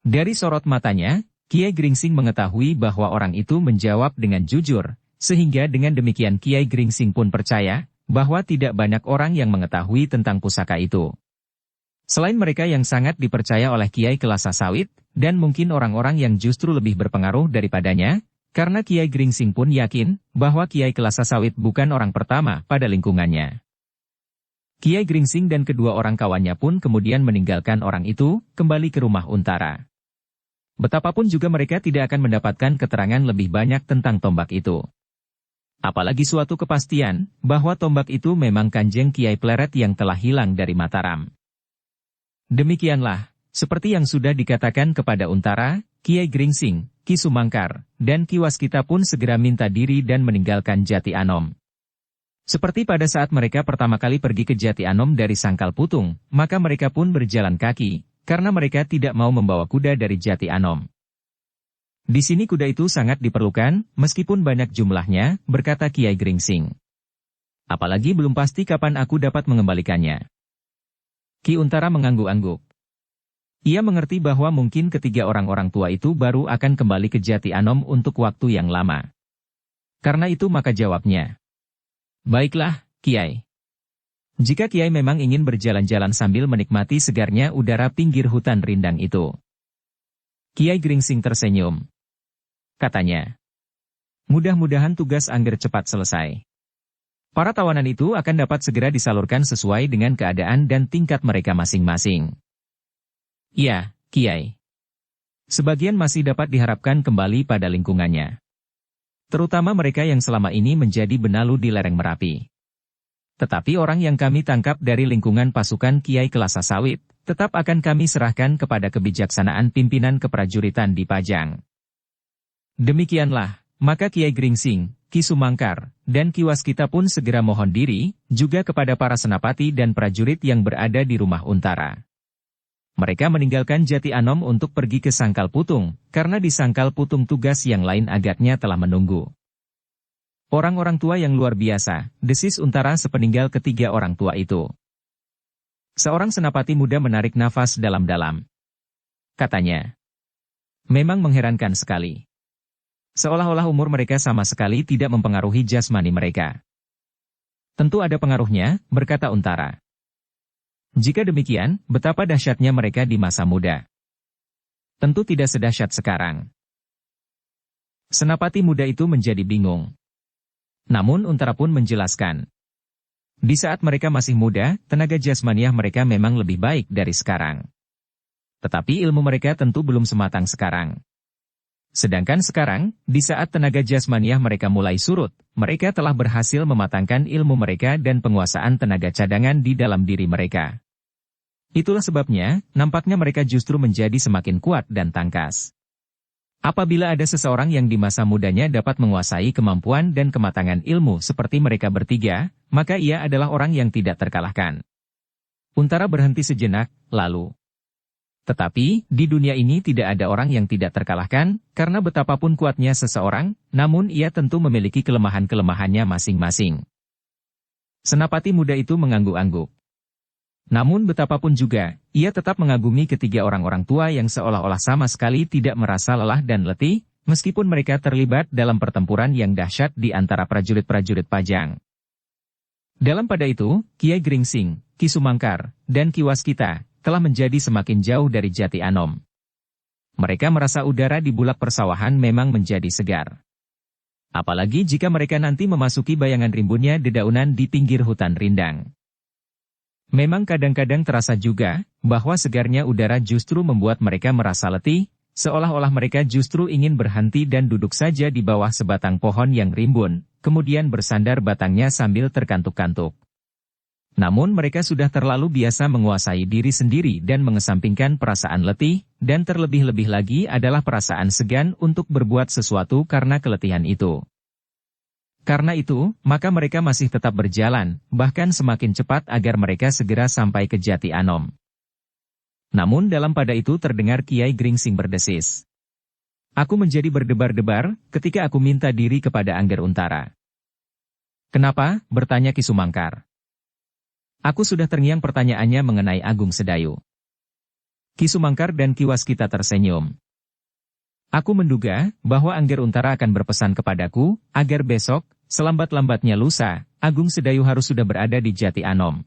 Dari sorot matanya, Kiai Gringsing mengetahui bahwa orang itu menjawab dengan jujur, sehingga dengan demikian Kiai Gringsing pun percaya, bahwa tidak banyak orang yang mengetahui tentang pusaka itu. Selain mereka yang sangat dipercaya oleh Kiai Kelasa Sawit, dan mungkin orang-orang yang justru lebih berpengaruh daripadanya, karena Kiai Gringsing pun yakin, bahwa Kiai Kelasa Sawit bukan orang pertama pada lingkungannya. Kiai Gringsing dan kedua orang kawannya pun kemudian meninggalkan orang itu, kembali ke rumah Untara. Betapapun juga mereka tidak akan mendapatkan keterangan lebih banyak tentang tombak itu. Apalagi suatu kepastian, bahwa tombak itu memang Kanjeng Kiai Pleret yang telah hilang dari Mataram. Demikianlah, seperti yang sudah dikatakan kepada Untara, Kiai Gringsing, Ki Sumangkar, dan Ki Waskita pun segera minta diri dan meninggalkan Jati Anom. Seperti pada saat mereka pertama kali pergi ke Jati Anom dari Sangkal Putung, maka mereka pun berjalan kaki, karena mereka tidak mau membawa kuda dari Jati Anom. "Di sini kuda itu sangat diperlukan, meskipun banyak jumlahnya," berkata Kiai Gringsing. "Apalagi belum pasti kapan aku dapat mengembalikannya." Ki Untara mengangguk-angguk. Ia mengerti bahwa mungkin ketiga orang-orang tua itu baru akan kembali ke Jati Anom untuk waktu yang lama. Karena itu maka jawabnya, "Baiklah, Kiai. Jika Kiai memang ingin berjalan-jalan sambil menikmati segarnya udara pinggir hutan rindang itu." Kiai Gringsing tersenyum. Katanya, "Mudah-mudahan tugas Angger cepat selesai. Para tawanan itu akan dapat segera disalurkan sesuai dengan keadaan dan tingkat mereka masing-masing." "Ya, Kiai. Sebagian masih dapat diharapkan kembali pada lingkungannya. Terutama mereka yang selama ini menjadi benalu di lereng Merapi. Tetapi orang yang kami tangkap dari lingkungan pasukan Kiai Kelasa Sawit, tetap akan kami serahkan kepada kebijaksanaan pimpinan keprajuritan di Pajang." Demikianlah, maka Kiai Gringsing, Ki Sumangkar, dan Ki Waskita pun segera mohon diri, juga kepada para senapati dan prajurit yang berada di rumah Untara. Mereka meninggalkan Jati Anom untuk pergi ke Sangkal Putung, karena di Sangkal Putung tugas yang lain agaknya telah menunggu. Orang-orang tua yang luar biasa, desis Untara sepeninggal ketiga orang tua itu. Seorang senapati muda menarik nafas dalam-dalam. Katanya, memang mengherankan sekali. Seolah-olah umur mereka sama sekali tidak mempengaruhi jasmani mereka. Tentu ada pengaruhnya, berkata Untara. Jika demikian, betapa dahsyatnya mereka di masa muda. Tentu tidak sedahsyat sekarang. Senapati muda itu menjadi bingung. Namun Untara pun menjelaskan. Di saat mereka masih muda, tenaga jasmaniah mereka memang lebih baik dari sekarang. Tetapi ilmu mereka tentu belum sematang sekarang. Sedangkan sekarang, di saat tenaga jasmaniah mereka mulai surut, mereka telah berhasil mematangkan ilmu mereka dan penguasaan tenaga cadangan di dalam diri mereka. Itulah sebabnya, nampaknya mereka justru menjadi semakin kuat dan tangkas. Apabila ada seseorang yang di masa mudanya dapat menguasai kemampuan dan kematangan ilmu seperti mereka bertiga, maka ia adalah orang yang tidak terkalahkan. Untara berhenti sejenak, lalu. Tetapi, di dunia ini tidak ada orang yang tidak terkalahkan, karena betapapun kuatnya seseorang, namun ia tentu memiliki kelemahan-kelemahannya masing-masing. Senapati muda itu mengangguk-angguk. Namun betapapun juga, ia tetap mengagumi ketiga orang-orang tua yang seolah-olah sama sekali tidak merasa lelah dan letih, meskipun mereka terlibat dalam pertempuran yang dahsyat di antara prajurit-prajurit Pajang. Dalam pada itu, Kiai Gringsing, Ki Sumangkar, dan Ki Waskita telah menjadi semakin jauh dari Jati Anom. Mereka merasa udara di bulak persawahan memang menjadi segar. Apalagi jika mereka nanti memasuki bayangan rimbunnya dedaunan di pinggir hutan rindang. Memang kadang-kadang terasa juga, bahwa segarnya udara justru membuat mereka merasa letih, seolah-olah mereka justru ingin berhenti dan duduk saja di bawah sebatang pohon yang rimbun, kemudian bersandar batangnya sambil terkantuk-kantuk. Namun mereka sudah terlalu biasa menguasai diri sendiri dan mengesampingkan perasaan letih, dan terlebih-lebih lagi adalah perasaan segan untuk berbuat sesuatu karena keletihan itu. Karena itu, maka mereka masih tetap berjalan, bahkan semakin cepat agar mereka segera sampai ke Jati Anom. Namun dalam pada itu terdengar Kiai Gringsing berdesis. Aku menjadi berdebar-debar, ketika aku minta diri kepada Angger Untara. Kenapa? Bertanya Ki Sumangkar. Aku sudah terngiang pertanyaannya mengenai Agung Sedayu. Ki Sumangkar dan Ki Waskita tersenyum. Aku menduga, bahwa Angger Untara akan berpesan kepadaku, agar besok, selambat-lambatnya lusa, Agung Sedayu harus sudah berada di Jati Anom.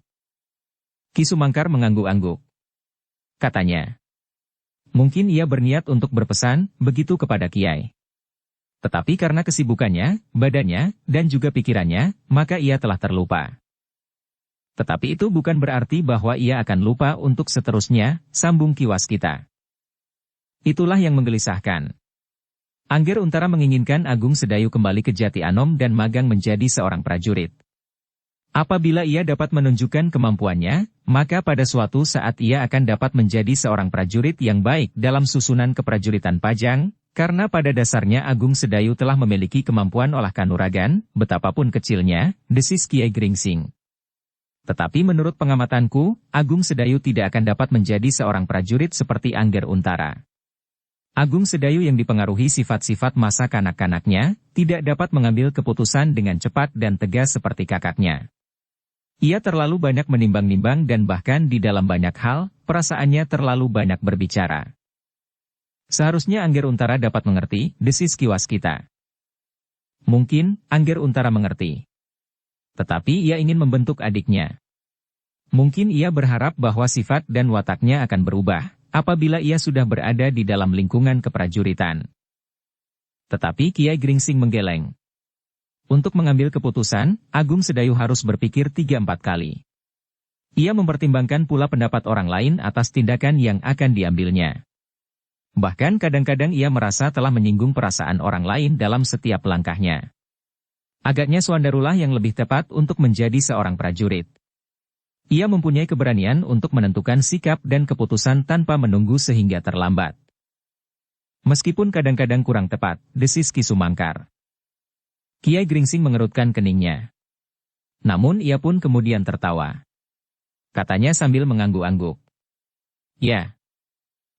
Ki Sumangkar mengangguk-angguk. Katanya, mungkin ia berniat untuk berpesan, begitu kepada Kiai. Tetapi karena kesibukannya, badannya, dan juga pikirannya, maka ia telah terlupa. Tetapi itu bukan berarti bahwa ia akan lupa untuk seterusnya, sambung Ki Waskita. Itulah yang menggelisahkan. Angger Untara menginginkan Agung Sedayu kembali ke Jati Anom dan magang menjadi seorang prajurit. Apabila ia dapat menunjukkan kemampuannya, maka pada suatu saat ia akan dapat menjadi seorang prajurit yang baik dalam susunan keprajuritan Pajang, karena pada dasarnya Agung Sedayu telah memiliki kemampuan olah kanuragan, betapapun kecilnya, desis Kiai Gringsing. Tetapi menurut pengamatanku, Agung Sedayu tidak akan dapat menjadi seorang prajurit seperti Angger Untara. Agung Sedayu yang dipengaruhi sifat-sifat masa kanak-kanaknya, tidak dapat mengambil keputusan dengan cepat dan tegas seperti kakaknya. Ia terlalu banyak menimbang-nimbang dan bahkan di dalam banyak hal, perasaannya terlalu banyak berbicara. Seharusnya Angger Untara dapat mengerti, desis Ki Waskita. Mungkin, Angger Untara mengerti. Tetapi ia ingin membentuk adiknya. Mungkin ia berharap bahwa sifat dan wataknya akan berubah, apabila ia sudah berada di dalam lingkungan keprajuritan. Tetapi Kiai Gringsing menggeleng. Untuk mengambil keputusan, Agung Sedayu harus berpikir 3-4 kali. Ia mempertimbangkan pula pendapat orang lain atas tindakan yang akan diambilnya. Bahkan kadang-kadang ia merasa telah menyinggung perasaan orang lain dalam setiap langkahnya. Agaknya Swandarulah yang lebih tepat untuk menjadi seorang prajurit. Ia mempunyai keberanian untuk menentukan sikap dan keputusan tanpa menunggu sehingga terlambat. Meskipun kadang-kadang kurang tepat, desis Ki Sumangkar. Kiai Gringsing mengerutkan keningnya. Namun ia pun kemudian tertawa. Katanya sambil mengangguk-angguk. Ya.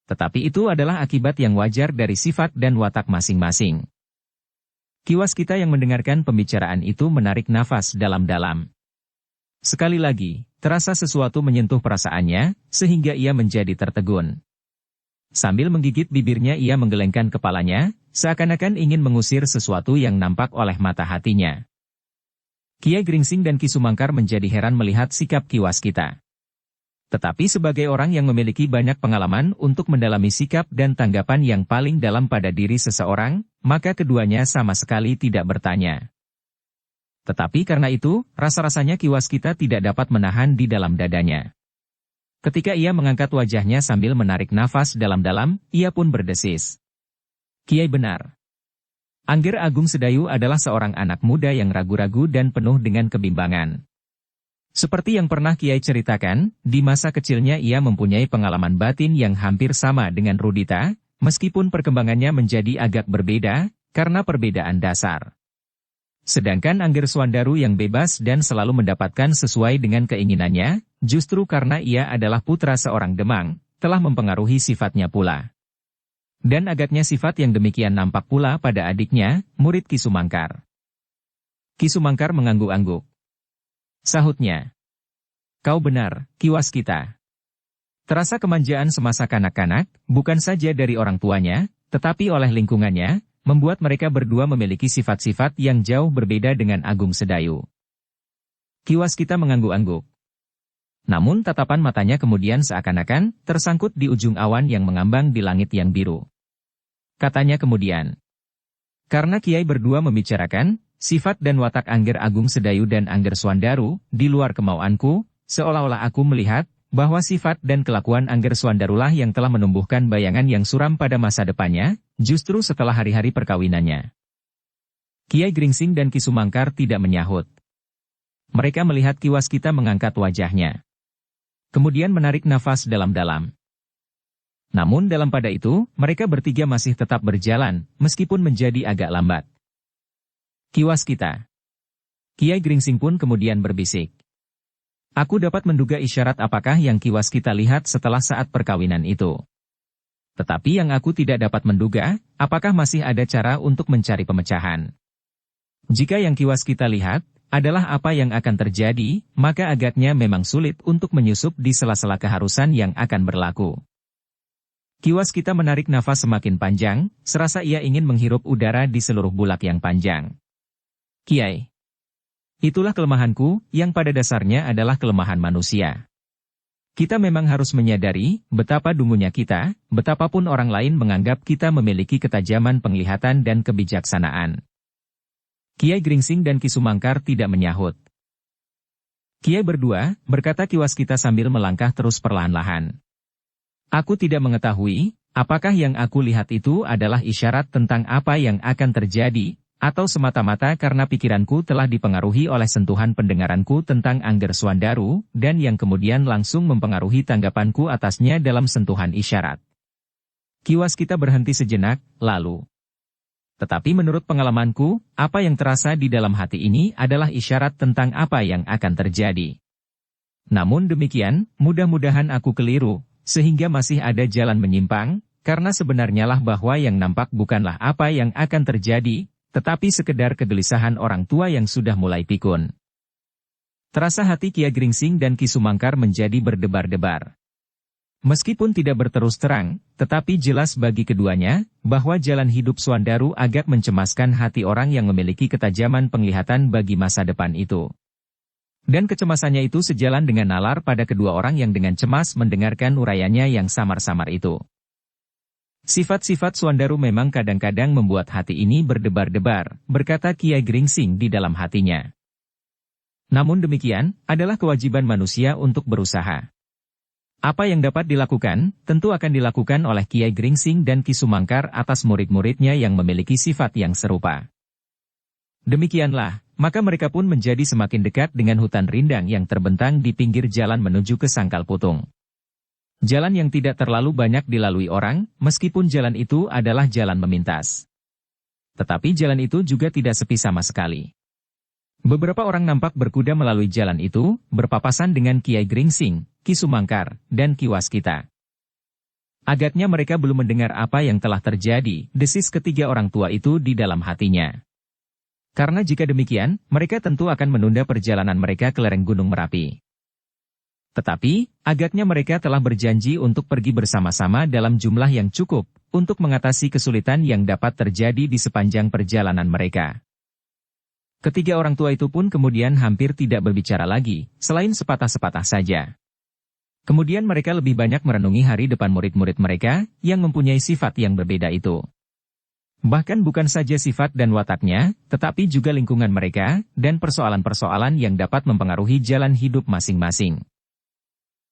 Tetapi itu adalah akibat yang wajar dari sifat dan watak masing-masing. Kiwas kita yang mendengarkan pembicaraan itu menarik nafas dalam-dalam. Sekali lagi, terasa sesuatu menyentuh perasaannya, sehingga ia menjadi tertegun. Sambil menggigit bibirnya ia menggelengkan kepalanya, seakan-akan ingin mengusir sesuatu yang nampak oleh mata hatinya. Kiai Gringsing dan Ki Sumangkar menjadi heran melihat sikap Kiwas kita. Tetapi sebagai orang yang memiliki banyak pengalaman untuk mendalami sikap dan tanggapan yang paling dalam pada diri seseorang, maka keduanya sama sekali tidak bertanya. Tetapi karena itu, rasa-rasanya Kiwas kita tidak dapat menahan di dalam dadanya. Ketika ia mengangkat wajahnya sambil menarik nafas dalam-dalam, ia pun berdesis. Kiai benar. Angger Agung Sedayu adalah seorang anak muda yang ragu-ragu dan penuh dengan kebimbangan. Seperti yang pernah Kiai ceritakan, di masa kecilnya ia mempunyai pengalaman batin yang hampir sama dengan Rudita, meskipun perkembangannya menjadi agak berbeda, karena perbedaan dasar. Sedangkan Angger Swandaru yang bebas dan selalu mendapatkan sesuai dengan keinginannya, justru karena ia adalah putra seorang Demang, telah mempengaruhi sifatnya pula. Dan agaknya sifat yang demikian nampak pula pada adiknya, murid Ki Sumangkar. Ki Sumangkar mengangguk-angguk. Sahutnya. Kau benar, Kiwas kita. Terasa kemanjaan semasa kanak-kanak, bukan saja dari orang tuanya, tetapi oleh lingkungannya, membuat mereka berdua memiliki sifat-sifat yang jauh berbeda dengan Agung Sedayu. Kiwas kita mengangguk-angguk. Namun tatapan matanya kemudian seakan-akan tersangkut di ujung awan yang mengambang di langit yang biru. Katanya kemudian, karena Kiai berdua membicarakan sifat dan watak Angger Agung Sedayu dan Angger Swandaru, di luar kemauanku, seolah-olah aku melihat bahwa sifat dan kelakuan Angger Swandarulah yang telah menumbuhkan bayangan yang suram pada masa depannya, justru setelah hari-hari perkawinannya. Kiai Gringsing dan Ki Sumangkar tidak menyahut. Mereka melihat Kiwas kita mengangkat wajahnya. Kemudian menarik nafas dalam-dalam. Namun dalam pada itu, mereka bertiga masih tetap berjalan, meskipun menjadi agak lambat. Kiwas kita. Kiai Gringsing pun kemudian berbisik. Aku dapat menduga isyarat apakah yang Kiwas kita lihat setelah saat perkawinan itu. Tetapi yang aku tidak dapat menduga, apakah masih ada cara untuk mencari pemecahan. Jika yang Kiwas kita lihat adalah apa yang akan terjadi, maka agaknya memang sulit untuk menyusup di sela-sela keharusan yang akan berlaku. Kiwas kita menarik nafas semakin panjang, serasa ia ingin menghirup udara di seluruh bulak yang panjang. Kiai. Itulah kelemahanku, yang pada dasarnya adalah kelemahan manusia. Kita memang harus menyadari betapa dungunya kita, betapapun orang lain menganggap kita memiliki ketajaman penglihatan dan kebijaksanaan. Kiai Gringsing dan Ki Sumangkar tidak menyahut. Kiai berdua, berkata Kiwas kita sambil melangkah terus perlahan-lahan. Aku tidak mengetahui, apakah yang aku lihat itu adalah isyarat tentang apa yang akan terjadi, atau semata-mata karena pikiranku telah dipengaruhi oleh sentuhan pendengaranku tentang Angger Swandaru, dan yang kemudian langsung mempengaruhi tanggapanku atasnya dalam sentuhan isyarat. Kiwas kita berhenti sejenak, lalu. Tetapi menurut pengalamanku, apa yang terasa di dalam hati ini adalah isyarat tentang apa yang akan terjadi. Namun demikian, mudah-mudahan aku keliru, sehingga masih ada jalan menyimpang, karena sebenarnya lah bahwa yang nampak bukanlah apa yang akan terjadi, tetapi sekedar kegelisahan orang tua yang sudah mulai pikun. Terasa hati Kiai Gringsing dan Ki Sumangkar menjadi berdebar-debar. Meskipun tidak berterus terang, tetapi jelas bagi keduanya, bahwa jalan hidup Swandaru agak mencemaskan hati orang yang memiliki ketajaman penglihatan bagi masa depan itu. Dan kecemasannya itu sejalan dengan nalar pada kedua orang yang dengan cemas mendengarkan uraiannya yang samar-samar itu. Sifat-sifat Swandaru memang kadang-kadang membuat hati ini berdebar-debar, berkata Kiai Gringsing di dalam hatinya. Namun demikian, adalah kewajiban manusia untuk berusaha. Apa yang dapat dilakukan, tentu akan dilakukan oleh Kiai Gringsing dan Ki Sumangkar atas murid-muridnya yang memiliki sifat yang serupa. Demikianlah, maka mereka pun menjadi semakin dekat dengan hutan rindang yang terbentang di pinggir jalan menuju ke Sangkal Putung. Jalan yang tidak terlalu banyak dilalui orang, meskipun jalan itu adalah jalan memintas. Tetapi jalan itu juga tidak sepi sama sekali. Beberapa orang nampak berkuda melalui jalan itu, berpapasan dengan Kiai Gringsing, Ki Sumangkar, dan Kiwas kita. Agaknya mereka belum mendengar apa yang telah terjadi, desis ketiga orang tua itu di dalam hatinya. Karena jika demikian, mereka tentu akan menunda perjalanan mereka ke lereng Gunung Merapi. Tetapi, agaknya mereka telah berjanji untuk pergi bersama-sama dalam jumlah yang cukup, untuk mengatasi kesulitan yang dapat terjadi di sepanjang perjalanan mereka. Ketiga orang tua itu pun kemudian hampir tidak berbicara lagi, selain sepatah-sepatah saja. Kemudian mereka lebih banyak merenungi hari depan murid-murid mereka, yang mempunyai sifat yang berbeda itu. Bahkan bukan saja sifat dan wataknya, tetapi juga lingkungan mereka, dan persoalan-persoalan yang dapat mempengaruhi jalan hidup masing-masing.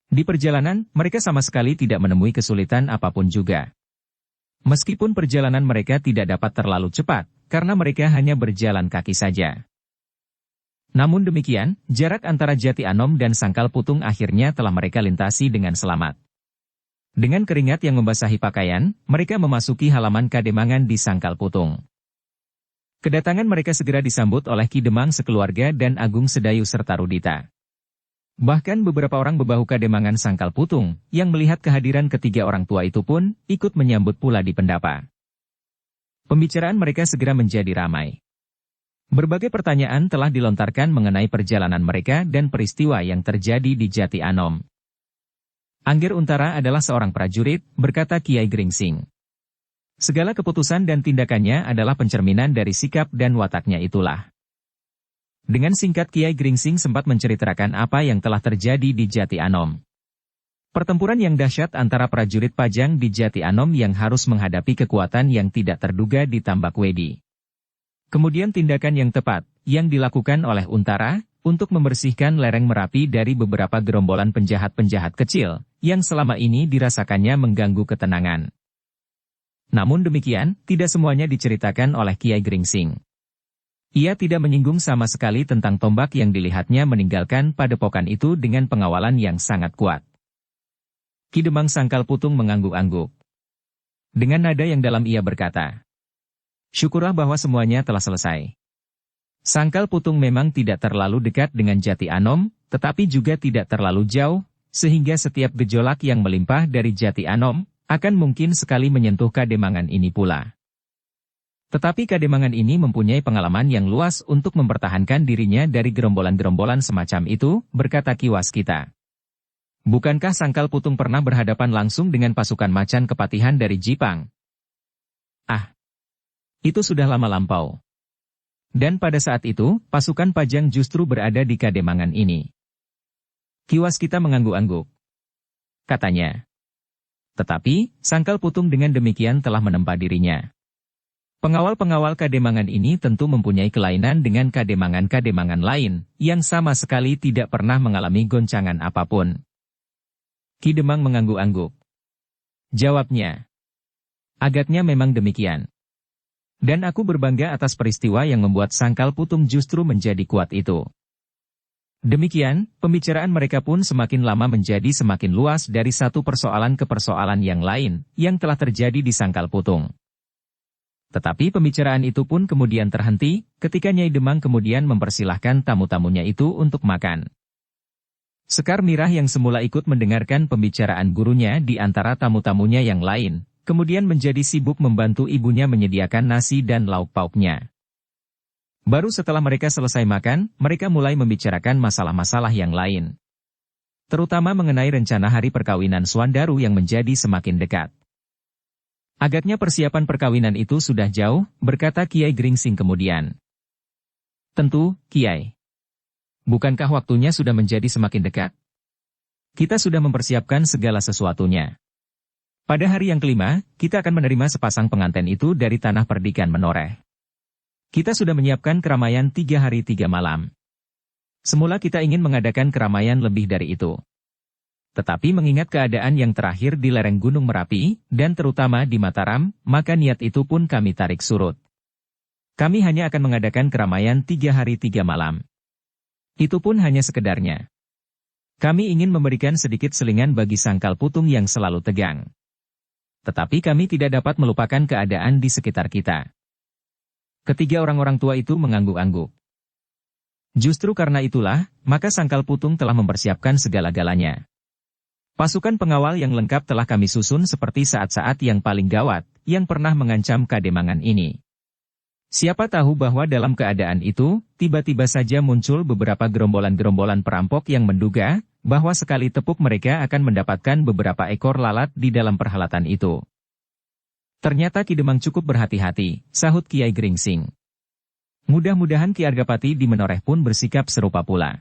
Di perjalanan, mereka sama sekali tidak menemui kesulitan apapun juga. Meskipun perjalanan mereka tidak dapat terlalu cepat, karena mereka hanya berjalan kaki saja. Namun demikian, jarak antara Jati Anom dan Sangkal Putung akhirnya telah mereka lintasi dengan selamat. Dengan keringat yang membasahi pakaian, mereka memasuki halaman Kademangan di Sangkal Putung. Kedatangan mereka segera disambut oleh Ki Demang sekeluarga dan Agung Sedayu serta Rudita. Bahkan beberapa orang bebahu Kademangan Sangkal Putung, yang melihat kehadiran ketiga orang tua itu pun, ikut menyambut pula di pendapa. Pembicaraan mereka segera menjadi ramai. Berbagai pertanyaan telah dilontarkan mengenai perjalanan mereka dan peristiwa yang terjadi di Jati Anom. Angger Untara adalah seorang prajurit, berkata Kiai Gringsing. Segala keputusan dan tindakannya adalah pencerminan dari sikap dan wataknya itulah. Dengan singkat Kiai Gringsing sempat menceritakan apa yang telah terjadi di Jati Anom. Pertempuran yang dahsyat antara prajurit Pajang di Jati Anom yang harus menghadapi kekuatan yang tidak terduga di Tambak Wedi. Kemudian tindakan yang tepat, yang dilakukan oleh Untara, untuk membersihkan lereng Merapi dari beberapa gerombolan penjahat-penjahat kecil, yang selama ini dirasakannya mengganggu ketenangan. Namun demikian, tidak semuanya diceritakan oleh Kiai Gringsing. Ia tidak menyinggung sama sekali tentang tombak yang dilihatnya meninggalkan padepokan itu dengan pengawalan yang sangat kuat. Ki Demang Sangkal Putung mengangguk-angguk. Dengan nada yang dalam ia berkata, "Syukurlah bahwa semuanya telah selesai. Sangkal Putung memang tidak terlalu dekat dengan Jati Anom, tetapi juga tidak terlalu jauh, sehingga setiap gejolak yang melimpah dari Jati Anom, akan mungkin sekali menyentuh Kademangan ini pula. Tetapi Kademangan ini mempunyai pengalaman yang luas untuk mempertahankan dirinya dari gerombolan-gerombolan semacam itu, berkata Ki Waskita. Bukankah Sangkal Putung pernah berhadapan langsung dengan pasukan macan kepatihan dari Jipang? Ah, itu sudah lama lampau. Dan pada saat itu, pasukan Pajang justru berada di Kademangan ini. Ki Waskita mengangguk-angguk. Katanya. Tetapi, Sangkal Putung dengan demikian telah menempa dirinya. Pengawal-pengawal Kademangan ini tentu mempunyai kelainan dengan Kademangan-Kademangan lain, yang sama sekali tidak pernah mengalami goncangan apapun. Ki Demang mengangguk-angguk. Jawabnya. Agaknya memang demikian. Dan aku berbangga atas peristiwa yang membuat Sangkal Putung justru menjadi kuat itu. Demikian, pembicaraan mereka pun semakin lama menjadi semakin luas dari satu persoalan ke persoalan yang lain, yang telah terjadi di Sangkal Putung. Tetapi pembicaraan itu pun kemudian terhenti, ketika Nyai Demang kemudian mempersilahkan tamu-tamunya itu untuk makan. Sekar Mirah yang semula ikut mendengarkan pembicaraan gurunya di antara tamu-tamunya yang lain, kemudian menjadi sibuk membantu ibunya menyediakan nasi dan lauk pauknya. Baru setelah mereka selesai makan, mereka mulai membicarakan masalah-masalah yang lain. Terutama mengenai rencana hari perkawinan Swandaru yang menjadi semakin dekat. Agaknya persiapan perkawinan itu sudah jauh, berkata Kiai Gringsing kemudian. Tentu, Kiai. Bukankah waktunya sudah menjadi semakin dekat? Kita sudah mempersiapkan segala sesuatunya. Pada hari yang kelima, kita akan menerima sepasang pengantin itu dari tanah perdikan Menoreh. Kita sudah menyiapkan keramaian 3 hari 3 malam. Semula kita ingin mengadakan keramaian lebih dari itu. Tetapi mengingat keadaan yang terakhir di lereng Gunung Merapi, dan terutama di Mataram, maka niat itu pun kami tarik surut. Kami hanya akan mengadakan keramaian 3 hari 3 malam. Itu pun hanya sekedarnya. Kami ingin memberikan sedikit selingan bagi Sangkal Putung yang selalu tegang. Tetapi kami tidak dapat melupakan keadaan di sekitar kita. Ketiga orang-orang tua itu mengangguk-angguk. Justru karena itulah, maka Sangkal Putung telah mempersiapkan segala-galanya. Pasukan pengawal yang lengkap telah kami susun seperti saat-saat yang paling gawat, yang pernah mengancam Kademangan ini. Siapa tahu bahwa dalam keadaan itu, tiba-tiba saja muncul beberapa gerombolan-gerombolan perampok yang menduga bahwa sekali tepuk mereka akan mendapatkan beberapa ekor lalat di dalam perhelatan itu. Ternyata Ki Demang cukup berhati-hati, sahut Kiai Gringsing. Mudah-mudahan Ki Argapati di Menoreh pun bersikap serupa pula.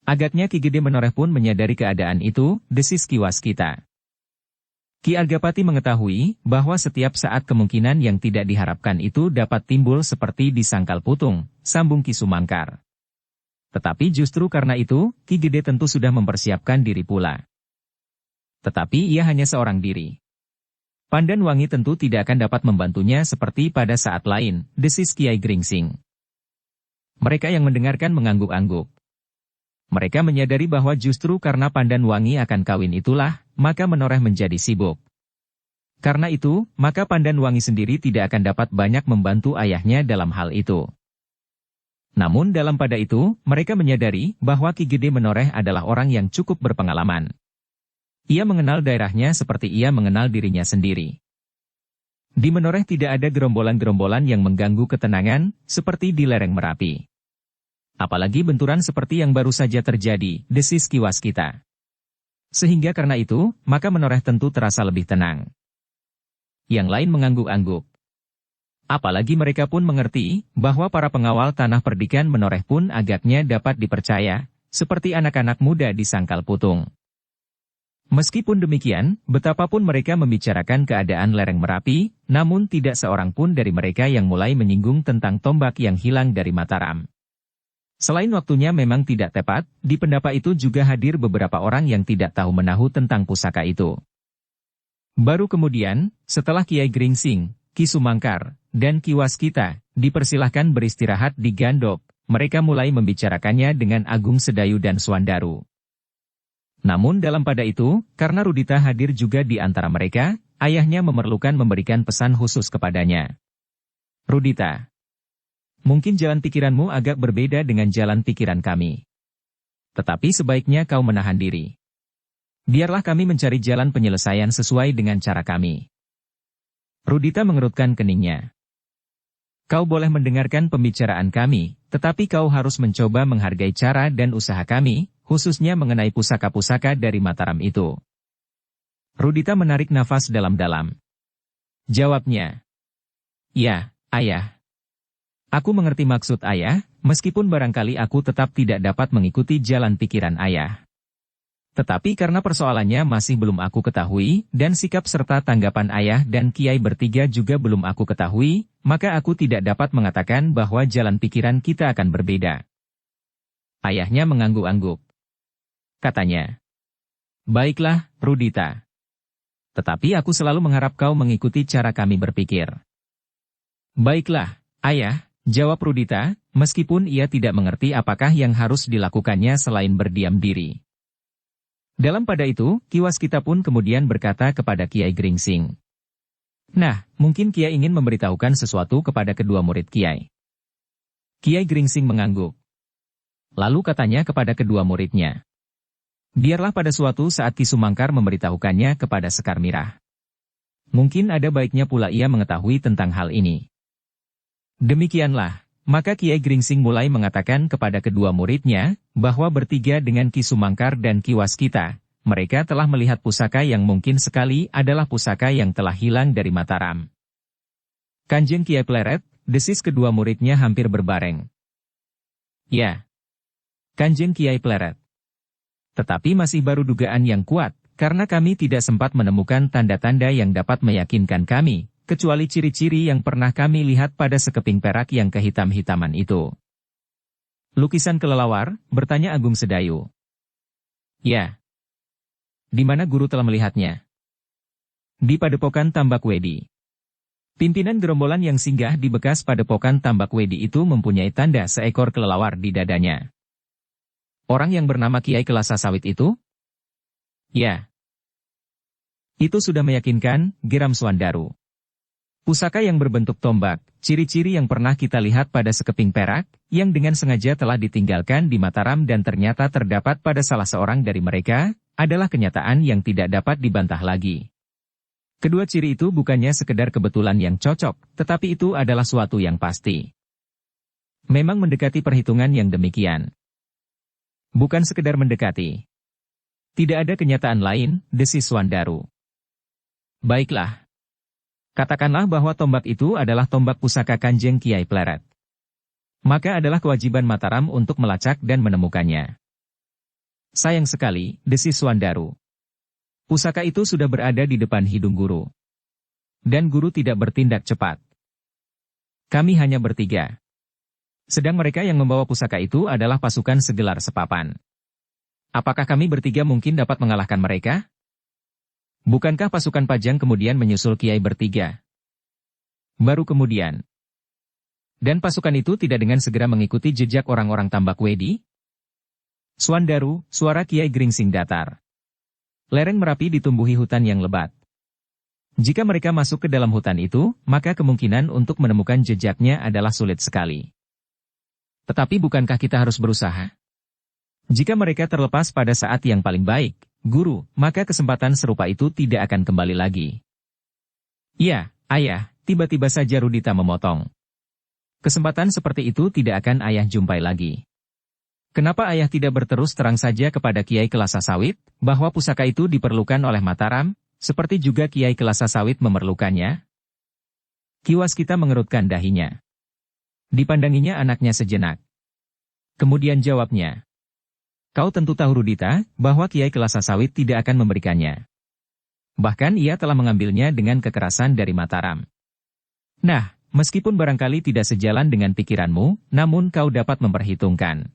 Agaknya Ki Gede Menoreh pun menyadari keadaan itu, desis Ki Waskita. Ki Argapati mengetahui bahwa setiap saat kemungkinan yang tidak diharapkan itu dapat timbul seperti di Sangkal Putung, sambung Ki Sumangkar. Tetapi justru karena itu, Ki Gede tentu sudah mempersiapkan diri pula. Tetapi ia hanya seorang diri. Pandan Wangi tentu tidak akan dapat membantunya seperti pada saat lain, desis Kiai Gringsing. Mereka yang mendengarkan mengangguk-angguk. Mereka menyadari bahwa justru karena Pandan Wangi akan kawin itulah, maka Menoreh menjadi sibuk. Karena itu, maka Pandan Wangi sendiri tidak akan dapat banyak membantu ayahnya dalam hal itu. Namun dalam pada itu, mereka menyadari bahwa Ki Gede Menoreh adalah orang yang cukup berpengalaman. Ia mengenal daerahnya seperti ia mengenal dirinya sendiri. Di Menoreh tidak ada gerombolan-gerombolan yang mengganggu ketenangan, seperti di lereng Merapi. Apalagi benturan seperti yang baru saja terjadi, desis Ki Waskita. Sehingga karena itu, maka Menoreh tentu terasa lebih tenang. Yang lain mengangguk-angguk. Apalagi mereka pun mengerti, bahwa para pengawal tanah perdikan Menoreh pun agaknya dapat dipercaya, seperti anak-anak muda di Sangkal Putung. Meskipun demikian, betapapun mereka membicarakan keadaan lereng Merapi, namun tidak seorang pun dari mereka yang mulai menyinggung tentang tombak yang hilang dari Mataram. Selain waktunya memang tidak tepat, di pendapa itu juga hadir beberapa orang yang tidak tahu menahu tentang pusaka itu. Baru kemudian, setelah Kiai Gringsing, Ki Sumangkar, dan Ki Waskita dipersilahkan beristirahat di Gandok, mereka mulai membicarakannya dengan Agung Sedayu dan Swandaru. Namun dalam pada itu, karena Rudita hadir juga di antara mereka, ayahnya memerlukan memberikan pesan khusus kepadanya. Rudita, mungkin jalan pikiranmu agak berbeda dengan jalan pikiran kami. Tetapi sebaiknya kau menahan diri. Biarlah kami mencari jalan penyelesaian sesuai dengan cara kami. Rudita mengerutkan keningnya. Kau boleh mendengarkan pembicaraan kami, tetapi kau harus mencoba menghargai cara dan usaha kami, khususnya mengenai pusaka-pusaka dari Mataram itu. Rudita menarik nafas dalam-dalam. Jawabnya. Ya, ayah. Aku mengerti maksud ayah, meskipun barangkali aku tetap tidak dapat mengikuti jalan pikiran ayah. Tetapi karena persoalannya masih belum aku ketahui, dan sikap serta tanggapan ayah dan Kiai bertiga juga belum aku ketahui, maka aku tidak dapat mengatakan bahwa jalan pikiran kita akan berbeda. Ayahnya mengangguk-angguk. Katanya. Baiklah, Rudita. Tetapi aku selalu mengharap kau mengikuti cara kami berpikir. Baiklah, ayah, jawab Rudita, meskipun ia tidak mengerti apakah yang harus dilakukannya selain berdiam diri. Dalam pada itu, Ki Waskita pun kemudian berkata kepada Kiai Gringsing. Nah, mungkin Kiai ingin memberitahukan sesuatu kepada kedua murid Kiai. Kiai Gringsing mengangguk. Lalu katanya kepada kedua muridnya. Biarlah pada suatu saat Ki Sumangkar memberitahukannya kepada Sekar Mirah. Mungkin ada baiknya pula ia mengetahui tentang hal ini. Demikianlah, maka Kiai Gringsing mulai mengatakan kepada kedua muridnya, bahwa bertiga dengan Ki Sumangkar dan Ki Waskita, mereka telah melihat pusaka yang mungkin sekali adalah pusaka yang telah hilang dari Mataram. Kanjeng Kiai Pleret, desis kedua muridnya hampir berbareng. Ya. Kanjeng Kiai Pleret. Tetapi masih baru dugaan yang kuat, karena kami tidak sempat menemukan tanda-tanda yang dapat meyakinkan kami, kecuali ciri-ciri yang pernah kami lihat pada sekeping perak yang kehitam-hitaman itu. Lukisan kelelawar, bertanya Agung Sedayu. Ya. Di mana guru telah melihatnya? Di Padepokan Tambak Wedi. Pimpinan gerombolan yang singgah di bekas Padepokan Tambak Wedi itu mempunyai tanda seekor kelelawar di dadanya. Orang yang bernama Kiai Kelasa Sawit itu? Ya. Itu sudah meyakinkan, geram Swandaru. Pusaka yang berbentuk tombak, ciri-ciri yang pernah kita lihat pada sekeping perak, yang dengan sengaja telah ditinggalkan di Mataram dan ternyata terdapat pada salah seorang dari mereka, adalah kenyataan yang tidak dapat dibantah lagi. Kedua ciri itu bukannya sekedar kebetulan yang cocok, tetapi itu adalah suatu yang pasti. Memang mendekati perhitungan yang demikian. Bukan sekedar mendekati. Tidak ada kenyataan lain, desis Swandaru. Baiklah. Katakanlah bahwa tombak itu adalah tombak pusaka Kanjeng Kiai Pleret. Maka adalah kewajiban Mataram untuk melacak dan menemukannya. Sayang sekali, desis Swandaru. Pusaka itu sudah berada di depan hidung guru. Dan guru tidak bertindak cepat. Kami hanya bertiga. Sedang mereka yang membawa pusaka itu adalah pasukan segelar sepapan. Apakah kami bertiga mungkin dapat mengalahkan mereka? Bukankah pasukan Pajang kemudian menyusul Kiai bertiga? Baru kemudian. Dan pasukan itu tidak dengan segera mengikuti jejak orang-orang Tambak Wedi? Swandaru, suara Kiai geringsing datar. Lereng Merapi ditumbuhi hutan yang lebat. Jika mereka masuk ke dalam hutan itu, maka kemungkinan untuk menemukan jejaknya adalah sulit sekali. Tetapi bukankah kita harus berusaha? Jika mereka terlepas pada saat yang paling baik, guru, maka kesempatan serupa itu tidak akan kembali lagi. Ya, ayah, tiba-tiba saja Rudita memotong. Kesempatan seperti itu tidak akan ayah jumpai lagi. Kenapa ayah tidak berterus terang saja kepada Kiai Kelasa Sawit, bahwa pusaka itu diperlukan oleh Mataram, seperti juga Kiai Kelasa Sawit memerlukannya? Kiwas kita mengerutkan dahinya. Dipandanginya anaknya sejenak. Kemudian jawabnya. Kau tentu tahu Rudita, bahwa Kiai Kelasa Sawit tidak akan memberikannya. Bahkan ia telah mengambilnya dengan kekerasan dari Mataram. Nah, meskipun barangkali tidak sejalan dengan pikiranmu, namun kau dapat memperhitungkan.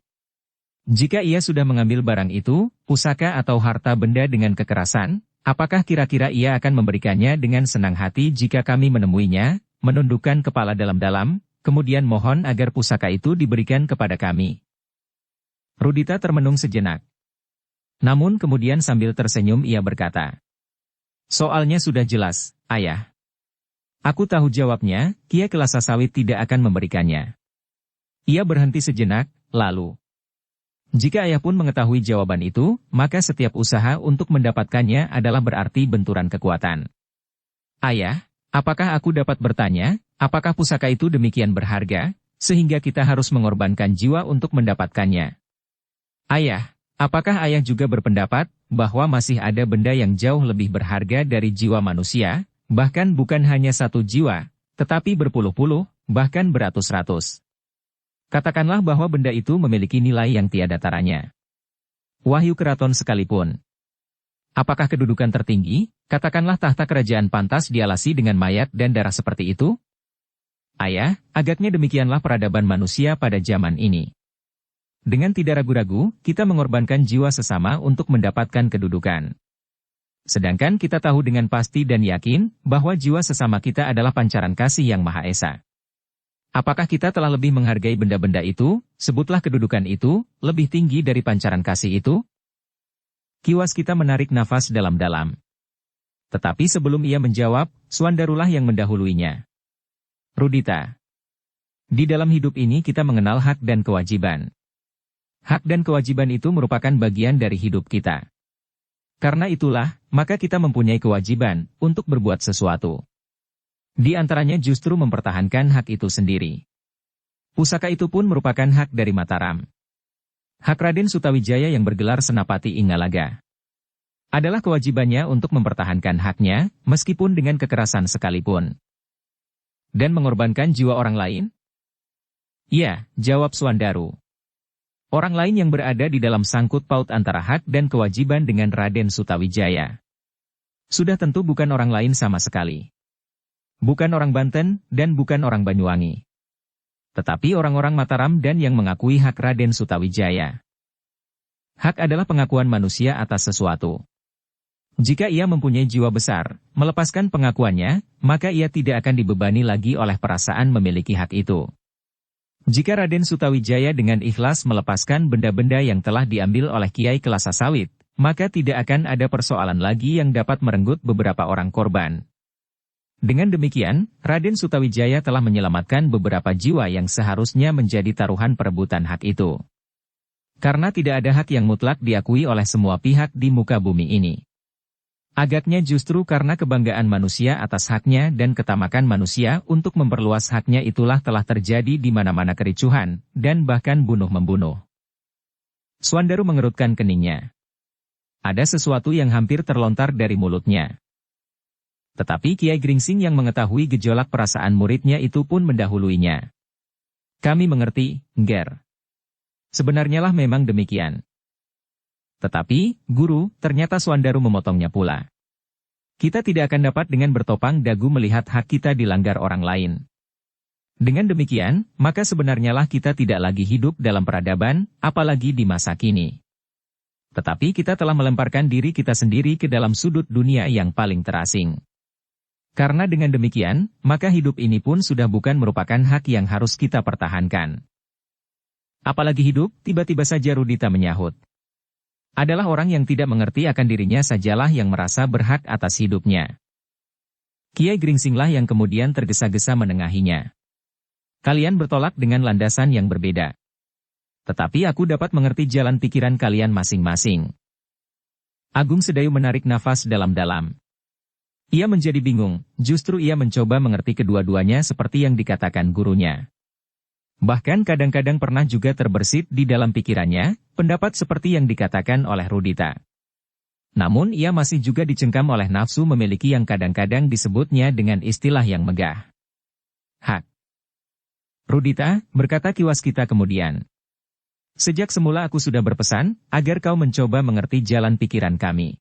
Jika ia sudah mengambil barang itu, pusaka atau harta benda dengan kekerasan, apakah kira-kira ia akan memberikannya dengan senang hati jika kami menemuinya, menundukkan kepala dalam-dalam, kemudian mohon agar pusaka itu diberikan kepada kami? Rudita termenung sejenak. Namun kemudian sambil tersenyum ia berkata, soalnya sudah jelas, ayah. Aku tahu jawabnya, Kiai Kelasa Sawit tidak akan memberikannya. Ia berhenti sejenak, lalu. Jika ayah pun mengetahui jawaban itu, maka setiap usaha untuk mendapatkannya adalah berarti benturan kekuatan. Ayah, apakah aku dapat bertanya, apakah pusaka itu demikian berharga, sehingga kita harus mengorbankan jiwa untuk mendapatkannya? Ayah, apakah ayah juga berpendapat, bahwa masih ada benda yang jauh lebih berharga dari jiwa manusia, bahkan bukan hanya satu jiwa, tetapi berpuluh-puluh, bahkan beratus-ratus? Katakanlah bahwa benda itu memiliki nilai yang tiada taranya. Wahyu keraton sekalipun. Apakah kedudukan tertinggi, katakanlah tahta kerajaan pantas dialasi dengan mayat dan darah seperti itu? Ayah, agaknya demikianlah peradaban manusia pada zaman ini. Dengan tidak ragu-ragu, kita mengorbankan jiwa sesama untuk mendapatkan kedudukan. Sedangkan kita tahu dengan pasti dan yakin, bahwa jiwa sesama kita adalah pancaran kasih yang Maha Esa. Apakah kita telah lebih menghargai benda-benda itu, sebutlah kedudukan itu, lebih tinggi dari pancaran kasih itu? Kiwas kita menarik nafas dalam-dalam. Tetapi sebelum ia menjawab, Swandarulah yang mendahuluinya. Rudita. Di dalam hidup ini kita mengenal hak dan kewajiban. Hak dan kewajiban itu merupakan bagian dari hidup kita. Karena itulah, maka kita mempunyai kewajiban untuk berbuat sesuatu. Di antaranya justru mempertahankan hak itu sendiri. Pusaka itu pun merupakan hak dari Mataram. Hak Raden Sutawijaya yang bergelar Senapati Inggalaga. Adalah kewajibannya untuk mempertahankan haknya, meskipun dengan kekerasan sekalipun. Dan mengorbankan jiwa orang lain? Ya, jawab Swandaru. Orang lain yang berada di dalam sangkut paut antara hak dan kewajiban dengan Raden Sutawijaya. Sudah tentu bukan orang lain sama sekali. Bukan orang Banten, dan bukan orang Banyuwangi. Tetapi orang-orang Mataram dan yang mengakui hak Raden Sutawijaya. Hak adalah pengakuan manusia atas sesuatu. Jika ia mempunyai jiwa besar, melepaskan pengakuannya, maka ia tidak akan dibebani lagi oleh perasaan memiliki hak itu. Jika Raden Sutawijaya dengan ikhlas melepaskan benda-benda yang telah diambil oleh Kiai Kelasa Sawit, maka tidak akan ada persoalan lagi yang dapat merenggut beberapa orang korban. Dengan demikian, Raden Sutawijaya telah menyelamatkan beberapa jiwa yang seharusnya menjadi taruhan perebutan hak itu. Karena tidak ada hak yang mutlak diakui oleh semua pihak di muka bumi ini. Agaknya justru karena kebanggaan manusia atas haknya dan ketamakan manusia untuk memperluas haknya itulah telah terjadi di mana-mana kericuhan, dan bahkan bunuh-membunuh. Swandaru mengerutkan keningnya. Ada sesuatu yang hampir terlontar dari mulutnya. Tetapi Kiai Gringsing yang mengetahui gejolak perasaan muridnya itu pun mendahuluinya. Kami mengerti, Ngger. Sebenarnya lah memang demikian. Tetapi, Guru, ternyata Swandaru memotongnya pula. Kita tidak akan dapat dengan bertopang dagu melihat hak kita dilanggar orang lain. Dengan demikian, maka sebenarnya lah kita tidak lagi hidup dalam peradaban, apalagi di masa kini. Tetapi kita telah melemparkan diri kita sendiri ke dalam sudut dunia yang paling terasing. Karena dengan demikian, maka hidup ini pun sudah bukan merupakan hak yang harus kita pertahankan. Apalagi hidup, tiba-tiba saja Rudita menyahut. Adalah orang yang tidak mengerti akan dirinya sajalah yang merasa berhak atas hidupnya. Kiai Gringsinglah yang kemudian tergesa-gesa menengahinya. Kalian bertolak dengan landasan yang berbeda. Tetapi aku dapat mengerti jalan pikiran kalian masing-masing. Agung Sedayu menarik nafas dalam-dalam. Ia menjadi bingung, justru ia mencoba mengerti kedua-duanya seperti yang dikatakan gurunya. Bahkan kadang-kadang pernah juga terbersit di dalam pikirannya, pendapat seperti yang dikatakan oleh Rudita. Namun ia masih juga dicengkam oleh nafsu memiliki yang kadang-kadang disebutnya dengan istilah yang megah. Hak. Rudita, berkata Ki Waskita kemudian. Sejak semula aku sudah berpesan, agar kau mencoba mengerti jalan pikiran kami.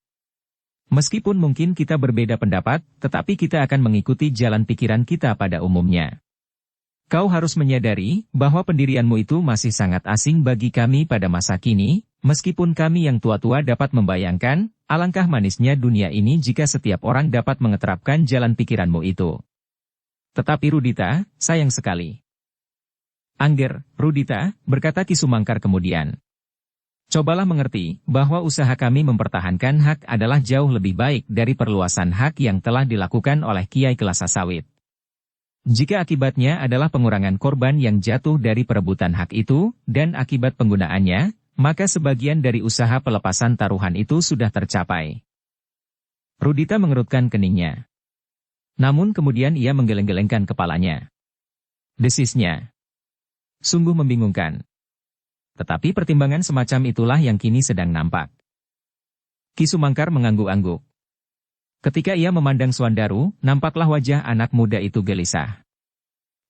Meskipun mungkin kita berbeda pendapat, tetapi kita akan mengikuti jalan pikiran kita pada umumnya. Kau harus menyadari bahwa pendirianmu itu masih sangat asing bagi kami pada masa kini, meskipun kami yang tua-tua dapat membayangkan, alangkah manisnya dunia ini jika setiap orang dapat mengeterapkan jalan pikiranmu itu. Tetapi Rudita, sayang sekali. Angger, Rudita, berkata Ki Sumangkar kemudian. Cobalah mengerti bahwa usaha kami mempertahankan hak adalah jauh lebih baik dari perluasan hak yang telah dilakukan oleh Kiai Kelasa Sawit. Jika akibatnya adalah pengurangan korban yang jatuh dari perebutan hak itu, dan akibat penggunaannya, maka sebagian dari usaha pelepasan taruhan itu sudah tercapai. Rudita mengerutkan keningnya. Namun kemudian ia menggeleng-gelengkan kepalanya. Desisnya. Sungguh membingungkan. Tetapi pertimbangan semacam itulah yang kini sedang nampak. Ki Sumangkar mengangguk-angguk. Ketika ia memandang Swandaru, nampaklah wajah anak muda itu gelisah.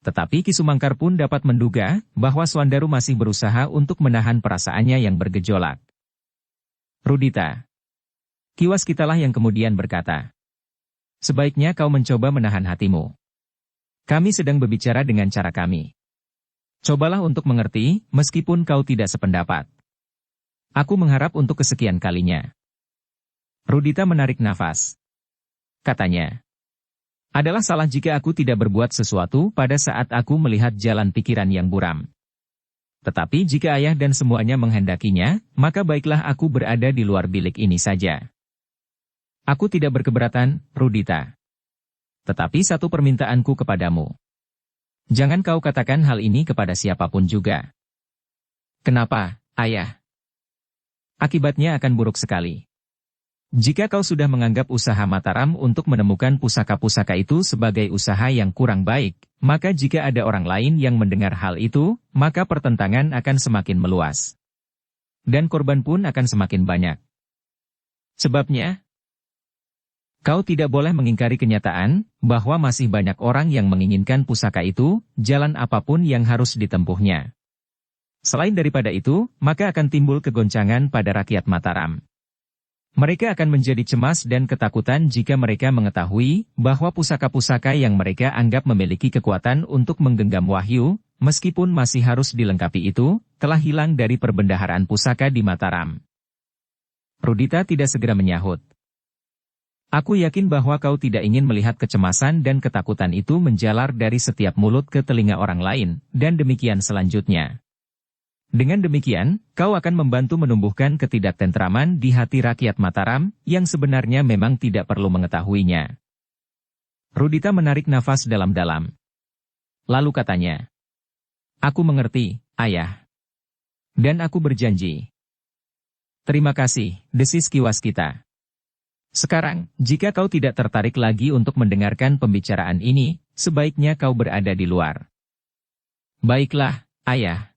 Tetapi Ki Sumangkar pun dapat menduga bahwa Swandaru masih berusaha untuk menahan perasaannya yang bergejolak. Rudita. Ki Waskitalah yang kemudian berkata. Sebaiknya kau mencoba menahan hatimu. Kami sedang berbicara dengan cara kami. Cobalah untuk mengerti, meskipun kau tidak sependapat. Aku mengharap untuk kesekian kalinya. Rudita menarik nafas. Katanya, adalah salah jika aku tidak berbuat sesuatu pada saat aku melihat jalan pikiran yang buram. Tetapi jika ayah dan semuanya menghendakinya, maka baiklah aku berada di luar bilik ini saja. Aku tidak berkeberatan, Rudita. Tetapi satu permintaanku kepadamu. Jangan kau katakan hal ini kepada siapapun juga. Kenapa, ayah? Akibatnya akan buruk sekali. Jika kau sudah menganggap usaha Mataram untuk menemukan pusaka-pusaka itu sebagai usaha yang kurang baik, maka jika ada orang lain yang mendengar hal itu, maka pertentangan akan semakin meluas. Dan korban pun akan semakin banyak. Sebabnya, kau tidak boleh mengingkari kenyataan bahwa masih banyak orang yang menginginkan pusaka itu, jalan apapun yang harus ditempuhnya. Selain daripada itu, maka akan timbul kegoncangan pada rakyat Mataram. Mereka akan menjadi cemas dan ketakutan jika mereka mengetahui bahwa pusaka-pusaka yang mereka anggap memiliki kekuatan untuk menggenggam wahyu, meskipun masih harus dilengkapi itu, telah hilang dari perbendaharaan pusaka di Mataram. Rudita tidak segera menyahut. Aku yakin bahwa kau tidak ingin melihat kecemasan dan ketakutan itu menjalar dari setiap mulut ke telinga orang lain, dan demikian selanjutnya. Dengan demikian, kau akan membantu menumbuhkan ketidaktentraman di hati rakyat Mataram, yang sebenarnya memang tidak perlu mengetahuinya. Rudita menarik nafas dalam-dalam. Lalu katanya, aku mengerti, ayah. Dan aku berjanji. Terima kasih, desis Ki Waskita. Sekarang, jika kau tidak tertarik lagi untuk mendengarkan pembicaraan ini, sebaiknya kau berada di luar. Baiklah, ayah.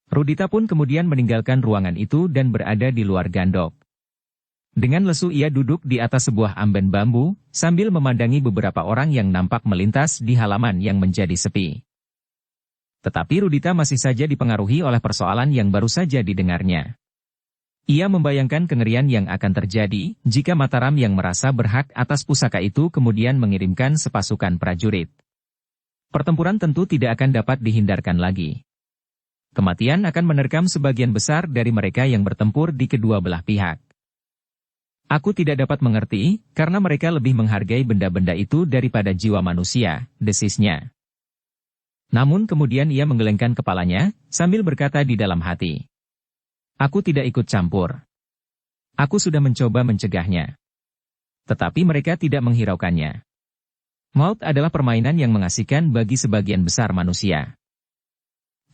Rudita pun kemudian meninggalkan ruangan itu dan berada di luar gandok. Dengan lesu ia duduk di atas sebuah amben bambu, sambil memandangi beberapa orang yang nampak melintas di halaman yang menjadi sepi. Tetapi Rudita masih saja dipengaruhi oleh persoalan yang baru saja didengarnya. Ia membayangkan kengerian yang akan terjadi jika Mataram yang merasa berhak atas pusaka itu kemudian mengirimkan sepasukan prajurit. Pertempuran tentu tidak akan dapat dihindarkan lagi. Kematian akan menerkam sebagian besar dari mereka yang bertempur di kedua belah pihak. Aku tidak dapat mengerti, karena mereka lebih menghargai benda-benda itu daripada jiwa manusia, desisnya. Namun kemudian ia menggelengkan kepalanya, sambil berkata di dalam hati. Aku tidak ikut campur. Aku sudah mencoba mencegahnya. Tetapi mereka tidak menghiraukannya. Maut adalah permainan yang mengasihkan bagi sebagian besar manusia.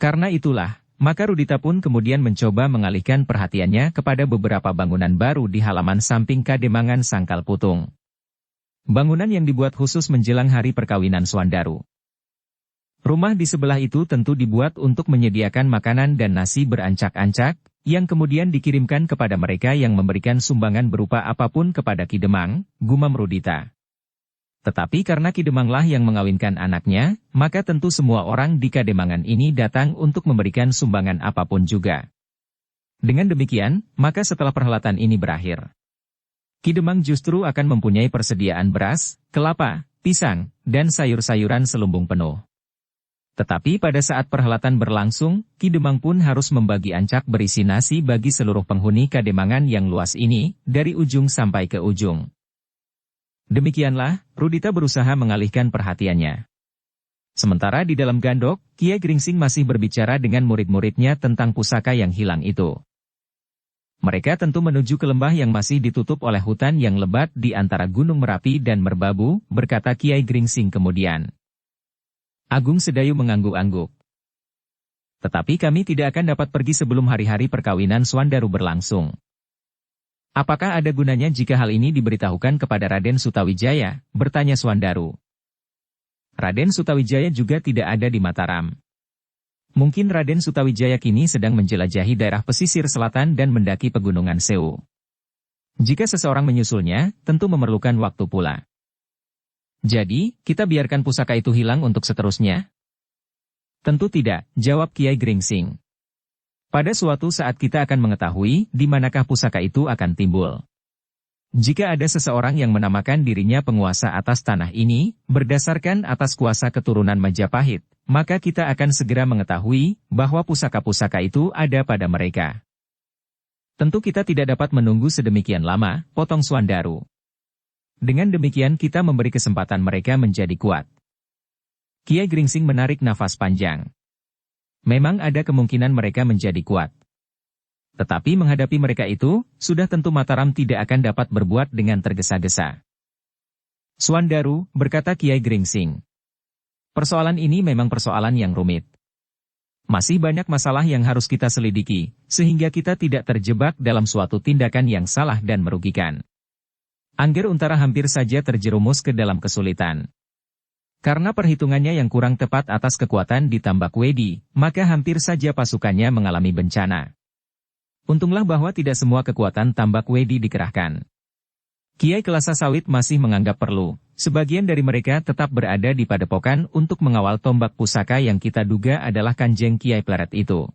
Karena itulah, maka Rudita pun kemudian mencoba mengalihkan perhatiannya kepada beberapa bangunan baru di halaman samping Kademangan Sangkal Putung. Bangunan yang dibuat khusus menjelang hari perkawinan Swandaru. Rumah di sebelah itu tentu dibuat untuk menyediakan makanan dan nasi berancak-ancak, yang kemudian dikirimkan kepada mereka yang memberikan sumbangan berupa apapun kepada Ki Demang, gumam Rudita. Tetapi karena Ki Demanglah yang mengawinkan anaknya, maka tentu semua orang di Kademangan ini datang untuk memberikan sumbangan apapun juga. Dengan demikian, maka setelah perhelatan ini berakhir, Ki Demang justru akan mempunyai persediaan beras, kelapa, pisang, dan sayur-sayuran selumbung penuh. Tetapi pada saat perhelatan berlangsung, Ki Demang pun harus membagi ancak berisi nasi bagi seluruh penghuni Kademangan yang luas ini, dari ujung sampai ke ujung. Demikianlah, Rudita berusaha mengalihkan perhatiannya. Sementara di dalam gandok, Kiai Gringsing masih berbicara dengan murid-muridnya tentang pusaka yang hilang itu. Mereka tentu menuju ke lembah yang masih ditutup oleh hutan yang lebat di antara Gunung Merapi dan Merbabu, berkata Kiai Gringsing kemudian. Agung Sedayu mengangguk-angguk. Tetapi kami tidak akan dapat pergi sebelum hari-hari perkawinan Swandaru berlangsung. Apakah ada gunanya jika hal ini diberitahukan kepada Raden Sutawijaya? Bertanya Swandaru. Raden Sutawijaya juga tidak ada di Mataram. Mungkin Raden Sutawijaya kini sedang menjelajahi daerah pesisir selatan dan mendaki pegunungan Sewu. Jika seseorang menyusulnya, tentu memerlukan waktu pula. Jadi, kita biarkan pusaka itu hilang untuk seterusnya? Tentu tidak, jawab Kiai Gringsing. Pada suatu saat kita akan mengetahui di manakah pusaka itu akan timbul. Jika ada seseorang yang menamakan dirinya penguasa atas tanah ini, berdasarkan atas kuasa keturunan Majapahit, maka kita akan segera mengetahui bahwa pusaka-pusaka itu ada pada mereka. Tentu kita tidak dapat menunggu sedemikian lama, potong Swandaru. Dengan demikian kita memberi kesempatan mereka menjadi kuat. Kiai Gringsing menarik nafas panjang. Memang ada kemungkinan mereka menjadi kuat. Tetapi menghadapi mereka itu, sudah tentu Mataram tidak akan dapat berbuat dengan tergesa-gesa. Swandaru, berkata Kiai Gringsing. Persoalan ini memang persoalan yang rumit. Masih banyak masalah yang harus kita selidiki, sehingga kita tidak terjebak dalam suatu tindakan yang salah dan merugikan. Angger Untara hampir saja terjerumus ke dalam kesulitan. Karena perhitungannya yang kurang tepat atas kekuatan di Tambak Wedi, maka hampir saja pasukannya mengalami bencana. Untunglah bahwa tidak semua kekuatan Tambak Wedi dikerahkan. Kiai Kelasa Sawit masih menganggap perlu, sebagian dari mereka tetap berada di padepokan untuk mengawal tombak pusaka yang kita duga adalah Kanjeng Kiai Pleret itu.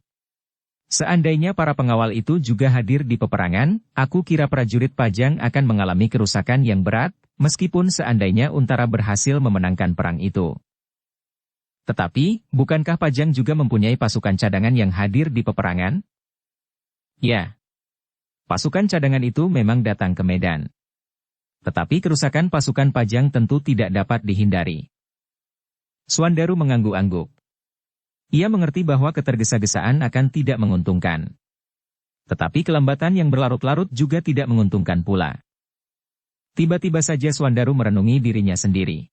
Seandainya para pengawal itu juga hadir di peperangan, aku kira prajurit Pajang akan mengalami kerusakan yang berat, meskipun seandainya Untara berhasil memenangkan perang itu. Tetapi, bukankah Pajang juga mempunyai pasukan cadangan yang hadir di peperangan? Ya. Pasukan cadangan itu memang datang ke medan. Tetapi kerusakan pasukan Pajang tentu tidak dapat dihindari. Swandaru mengangguk-angguk. Ia mengerti bahwa ketergesa-gesaan akan tidak menguntungkan. Tetapi kelambatan yang berlarut-larut juga tidak menguntungkan pula. Tiba-tiba saja Swandaru merenungi dirinya sendiri.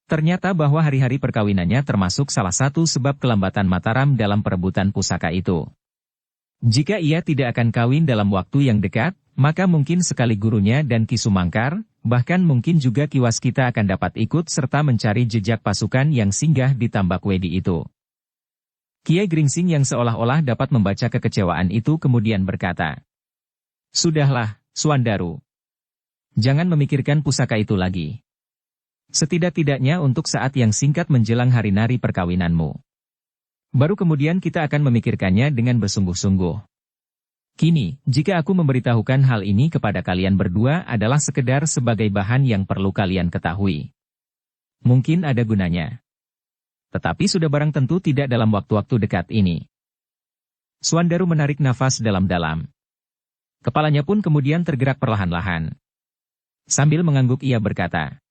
Ternyata bahwa hari-hari perkawinannya termasuk salah satu sebab kelambatan Mataram dalam perebutan pusaka itu. Jika ia tidak akan kawin dalam waktu yang dekat, maka mungkin sekali gurunya dan Ki Sumangkar, bahkan mungkin juga Ki Waskita akan dapat ikut serta mencari jejak pasukan yang singgah di Tambak Wedi itu. Kiai Gringsing yang seolah-olah dapat membaca kekecewaan itu kemudian berkata, "Sudahlah, Suandaru. Jangan memikirkan pusaka itu lagi. Setidak-tidaknya untuk saat yang singkat menjelang hari nari perkawinanmu. Baru kemudian kita akan memikirkannya dengan bersungguh-sungguh. Kini, jika aku memberitahukan hal ini kepada kalian berdua adalah sekedar sebagai bahan yang perlu kalian ketahui. Mungkin ada gunanya. Tetapi sudah barang tentu tidak dalam waktu-waktu dekat ini." Suandaru menarik nafas dalam-dalam. Kepalanya pun kemudian tergerak perlahan-lahan. Sambil mengangguk ia berkata,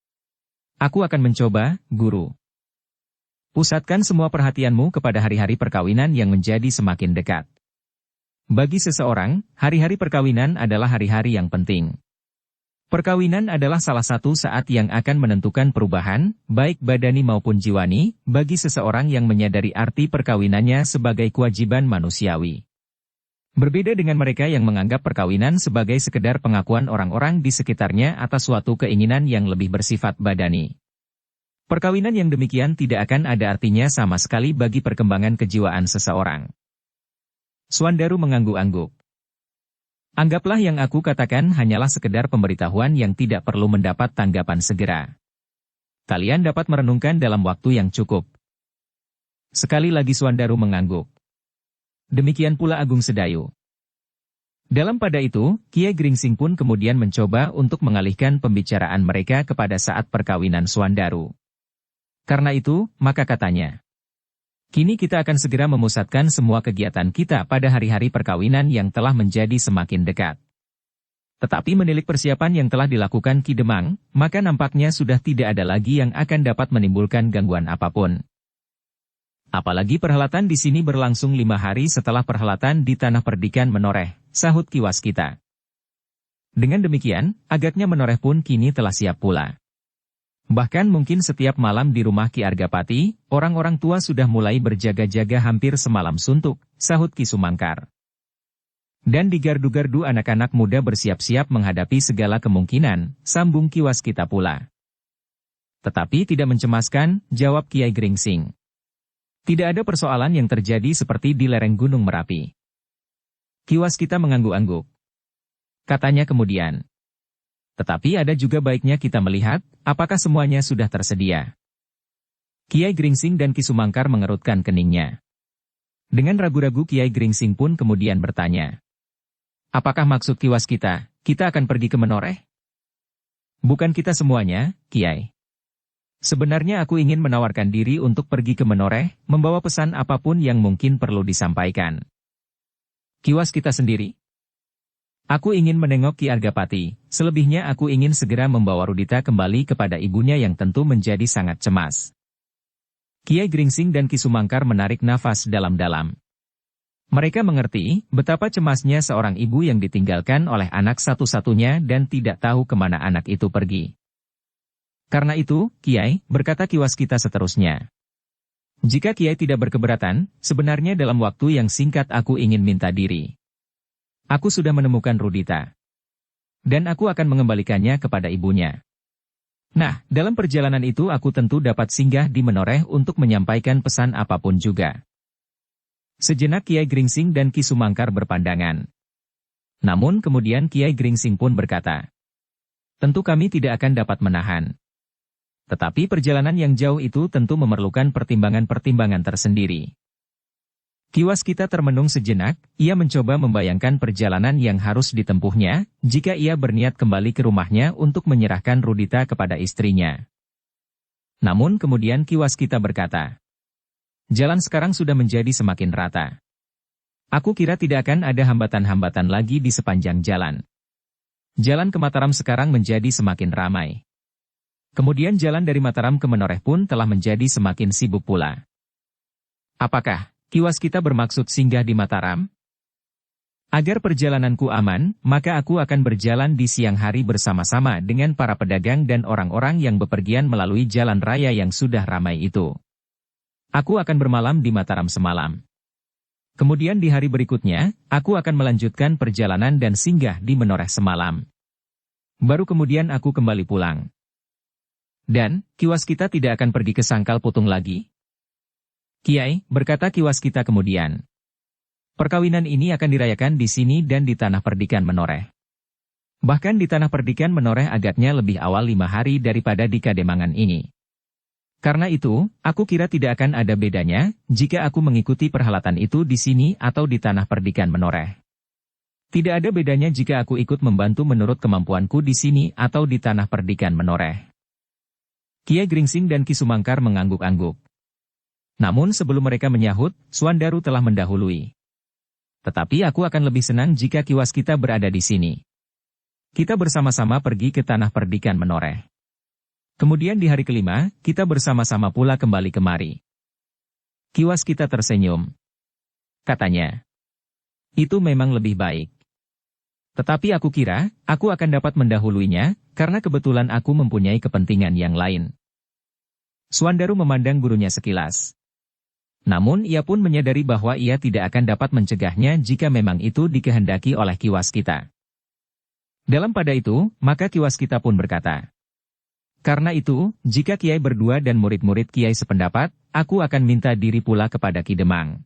"Aku akan mencoba, Guru. Pusatkan semua perhatianmu kepada hari-hari perkawinan yang menjadi semakin dekat. Bagi seseorang, hari-hari perkawinan adalah hari-hari yang penting. Perkawinan adalah salah satu saat yang akan menentukan perubahan, baik badani maupun jiwani, bagi seseorang yang menyadari arti perkawinannya sebagai kewajiban manusiawi. Berbeda dengan mereka yang menganggap perkawinan sebagai sekedar pengakuan orang-orang di sekitarnya atas suatu keinginan yang lebih bersifat badani. Perkawinan yang demikian tidak akan ada artinya sama sekali bagi perkembangan kejiwaan seseorang." Suandaru mengangguk-angguk. "Anggaplah yang aku katakan hanyalah sekedar pemberitahuan yang tidak perlu mendapat tanggapan segera. Kalian dapat merenungkan dalam waktu yang cukup." Sekali lagi Suandaru mengangguk. Demikian pula Agung Sedayu. Dalam pada itu, Kiai Gringsing pun kemudian mencoba untuk mengalihkan pembicaraan mereka kepada saat perkawinan Suandaru. Karena itu, maka katanya, "Kini kita akan segera memusatkan semua kegiatan kita pada hari-hari perkawinan yang telah menjadi semakin dekat. Tetapi menilik persiapan yang telah dilakukan Ki Demang, maka nampaknya sudah tidak ada lagi yang akan dapat menimbulkan gangguan apapun. Apalagi perhelatan di sini berlangsung 5 hari setelah perhelatan di Tanah Perdikan Menoreh," sahut Ki Waskita. Dengan demikian, agaknya Menoreh pun kini telah siap pula. Bahkan mungkin setiap malam di rumah Ki Argapati, orang-orang tua sudah mulai berjaga-jaga hampir semalam suntuk, sahut Ki Sumangkar. Dan di gardu-gardu anak-anak muda bersiap-siap menghadapi segala kemungkinan, sambung Ki Waskita pula. "Tetapi tidak mencemaskan," jawab Kiai Gringsing. "Tidak ada persoalan yang terjadi seperti di lereng Gunung Merapi." Ki Waskita mengangguk-angguk. Katanya kemudian, "Tetapi ada juga baiknya kita melihat, apakah semuanya sudah tersedia." Kiai Gringsing dan Ki Sumangkar mengerutkan keningnya. Dengan ragu-ragu Kiai Gringsing pun kemudian bertanya, "Apakah maksud Ki Waskita, kita akan pergi ke Menoreh?" "Bukan kita semuanya, Kiai. Sebenarnya aku ingin menawarkan diri untuk pergi ke Menoreh, membawa pesan apapun yang mungkin perlu disampaikan." "Ki Waskita sendiri?" "Aku ingin menengok Ki Argapati, selebihnya aku ingin segera membawa Rudita kembali kepada ibunya yang tentu menjadi sangat cemas." Kiai Gringsing dan Ki Sumangkar menarik nafas dalam-dalam. Mereka mengerti betapa cemasnya seorang ibu yang ditinggalkan oleh anak satu-satunya dan tidak tahu kemana anak itu pergi. "Karena itu, Kiai," berkata Ki Waskita seterusnya, "jika Kiai tidak berkeberatan, sebenarnya dalam waktu yang singkat aku ingin minta diri. Aku sudah menemukan Rudita. Dan aku akan mengembalikannya kepada ibunya. Nah, dalam perjalanan itu aku tentu dapat singgah di Menoreh untuk menyampaikan pesan apapun juga." Sejenak Kiai Gringsing dan Ki Sumangkar berpandangan. Namun kemudian Kiai Gringsing pun berkata, "Tentu kami tidak akan dapat menahan. Tetapi perjalanan yang jauh itu tentu memerlukan pertimbangan-pertimbangan tersendiri." Ki Waskita termenung sejenak, ia mencoba membayangkan perjalanan yang harus ditempuhnya, jika ia berniat kembali ke rumahnya untuk menyerahkan Rudita kepada istrinya. Namun kemudian Ki Waskita berkata, "Jalan sekarang sudah menjadi semakin rata. Aku kira tidak akan ada hambatan-hambatan lagi di sepanjang jalan. Jalan ke Mataram sekarang menjadi semakin ramai. Kemudian jalan dari Mataram ke Menoreh pun telah menjadi semakin sibuk pula. Apakah Ki Waskita bermaksud singgah di Mataram? Agar perjalananku aman, maka aku akan berjalan di siang hari bersama-sama dengan para pedagang dan orang-orang yang bepergian melalui jalan raya yang sudah ramai itu. Aku akan bermalam di Mataram semalam. Kemudian di hari berikutnya, aku akan melanjutkan perjalanan dan singgah di Menoreh semalam. Baru kemudian aku kembali pulang. Dan, Ki Waskita tidak akan pergi ke Sangkal Putung lagi? Kiai, berkata Ki Waskita kemudian. Perkawinan ini akan dirayakan di sini dan di Tanah Perdikan Menoreh. Bahkan di Tanah Perdikan Menoreh agaknya lebih awal 5 hari daripada di Kademangan ini. Karena itu, aku kira tidak akan ada bedanya jika aku mengikuti perhelatan itu di sini atau di Tanah Perdikan Menoreh. Tidak ada bedanya jika aku ikut membantu menurut kemampuanku di sini atau di Tanah Perdikan Menoreh. Kiai Gringsing dan Ki Sumangkar mengangguk-angguk. Namun sebelum mereka menyahut, Suandaru telah mendahului. Tetapi aku akan lebih senang jika Ki Waskita berada di sini. Kita bersama-sama pergi ke Tanah Perdikan Menoreh. Kemudian di hari kelima, kita bersama-sama pula kembali kemari. Ki Waskita tersenyum. Katanya, itu memang lebih baik. Tetapi aku kira, aku akan dapat mendahuluinya, karena kebetulan aku mempunyai kepentingan yang lain. Suandaru memandang gurunya sekilas. Namun ia pun menyadari bahwa ia tidak akan dapat mencegahnya jika memang itu dikehendaki oleh Ki Waskita. Dalam pada itu, maka Ki Waskita pun berkata, karena itu, jika Kiai berdua dan murid-murid Kiai sependapat, aku akan minta diri pula kepada Ki Demang.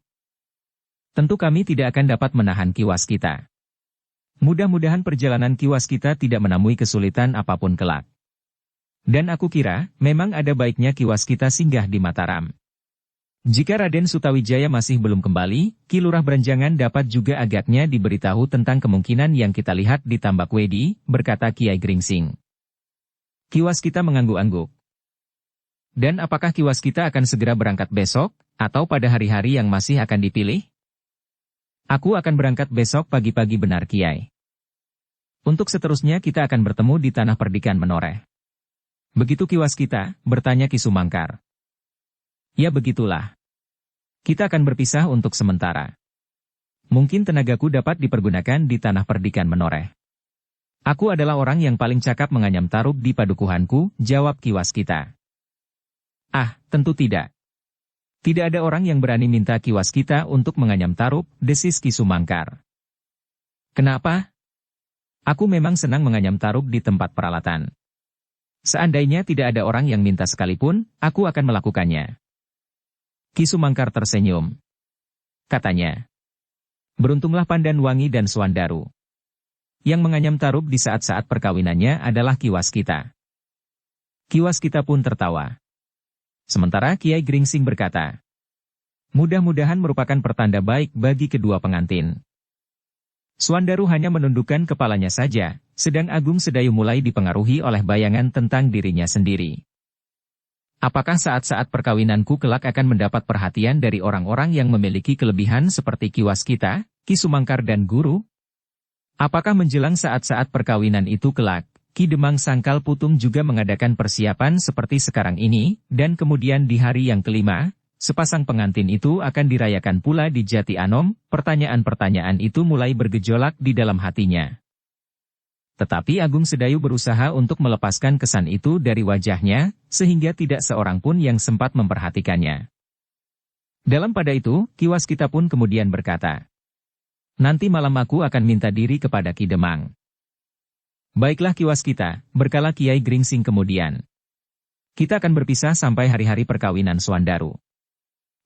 Tentu kami tidak akan dapat menahan Ki Waskita. Mudah-mudahan perjalanan Ki Waskita tidak menemui kesulitan apapun kelak. Dan aku kira, memang ada baiknya Ki Waskita singgah di Mataram. Jika Raden Sutawijaya masih belum kembali, Ki Lurah Berenjangan dapat juga agaknya diberitahu tentang kemungkinan yang kita lihat di Tambak Wedi, berkata Kiai Gringsing. Ki Waskita mengangguk-angguk. Dan apakah Ki Waskita akan segera berangkat besok, atau pada hari-hari yang masih akan dipilih? Aku akan berangkat besok pagi-pagi benar Kiai. Untuk seterusnya kita akan bertemu di Tanah Perdikan Menoreh. Begitu Ki Waskita, bertanya Ki Sumangkar. Ya begitulah. Kita akan berpisah untuk sementara. Mungkin tenagaku dapat dipergunakan di Tanah Perdikan Menoreh. Aku adalah orang yang paling cakap menganyam tarub di padukuhanku, jawab Ki Waskita. Ah, tentu tidak. Tidak ada orang yang berani minta Ki Waskita untuk menganyam tarub, desis Ki Sumangkar. Kenapa? Aku memang senang menganyam tarub di tempat peralatan. Seandainya tidak ada orang yang minta sekalipun, aku akan melakukannya. Ki Sumangkar tersenyum. Katanya, beruntunglah Pandanwangi dan Suandaru. Yang menganyam tarub di saat-saat perkawinannya adalah Ki Waskita. Ki Waskita pun tertawa. Sementara Kiai Gringsing berkata, mudah-mudahan merupakan pertanda baik bagi kedua pengantin. Suandaru hanya menundukkan kepalanya saja, sedang Agung Sedayu mulai dipengaruhi oleh bayangan tentang dirinya sendiri. Apakah saat-saat perkawinanku kelak akan mendapat perhatian dari orang-orang yang memiliki kelebihan seperti Ki Waskita, Ki Sumangkar dan Guru? Apakah menjelang saat-saat perkawinan itu kelak, Ki Demang Sangkal Putung juga mengadakan persiapan seperti sekarang ini, dan kemudian di hari yang kelima, sepasang pengantin itu akan dirayakan pula di Jati Anom? Pertanyaan-pertanyaan itu mulai bergejolak di dalam hatinya. Tetapi Agung Sedayu berusaha untuk melepaskan kesan itu dari wajahnya, sehingga tidak seorang pun yang sempat memperhatikannya. Dalam pada itu, Ki Waskita pun kemudian berkata, nanti malam aku akan minta diri kepada Ki Demang. Baiklah Ki Waskita, berkala Kiai Gringsing kemudian. Kita akan berpisah sampai hari-hari perkawinan Suandaru.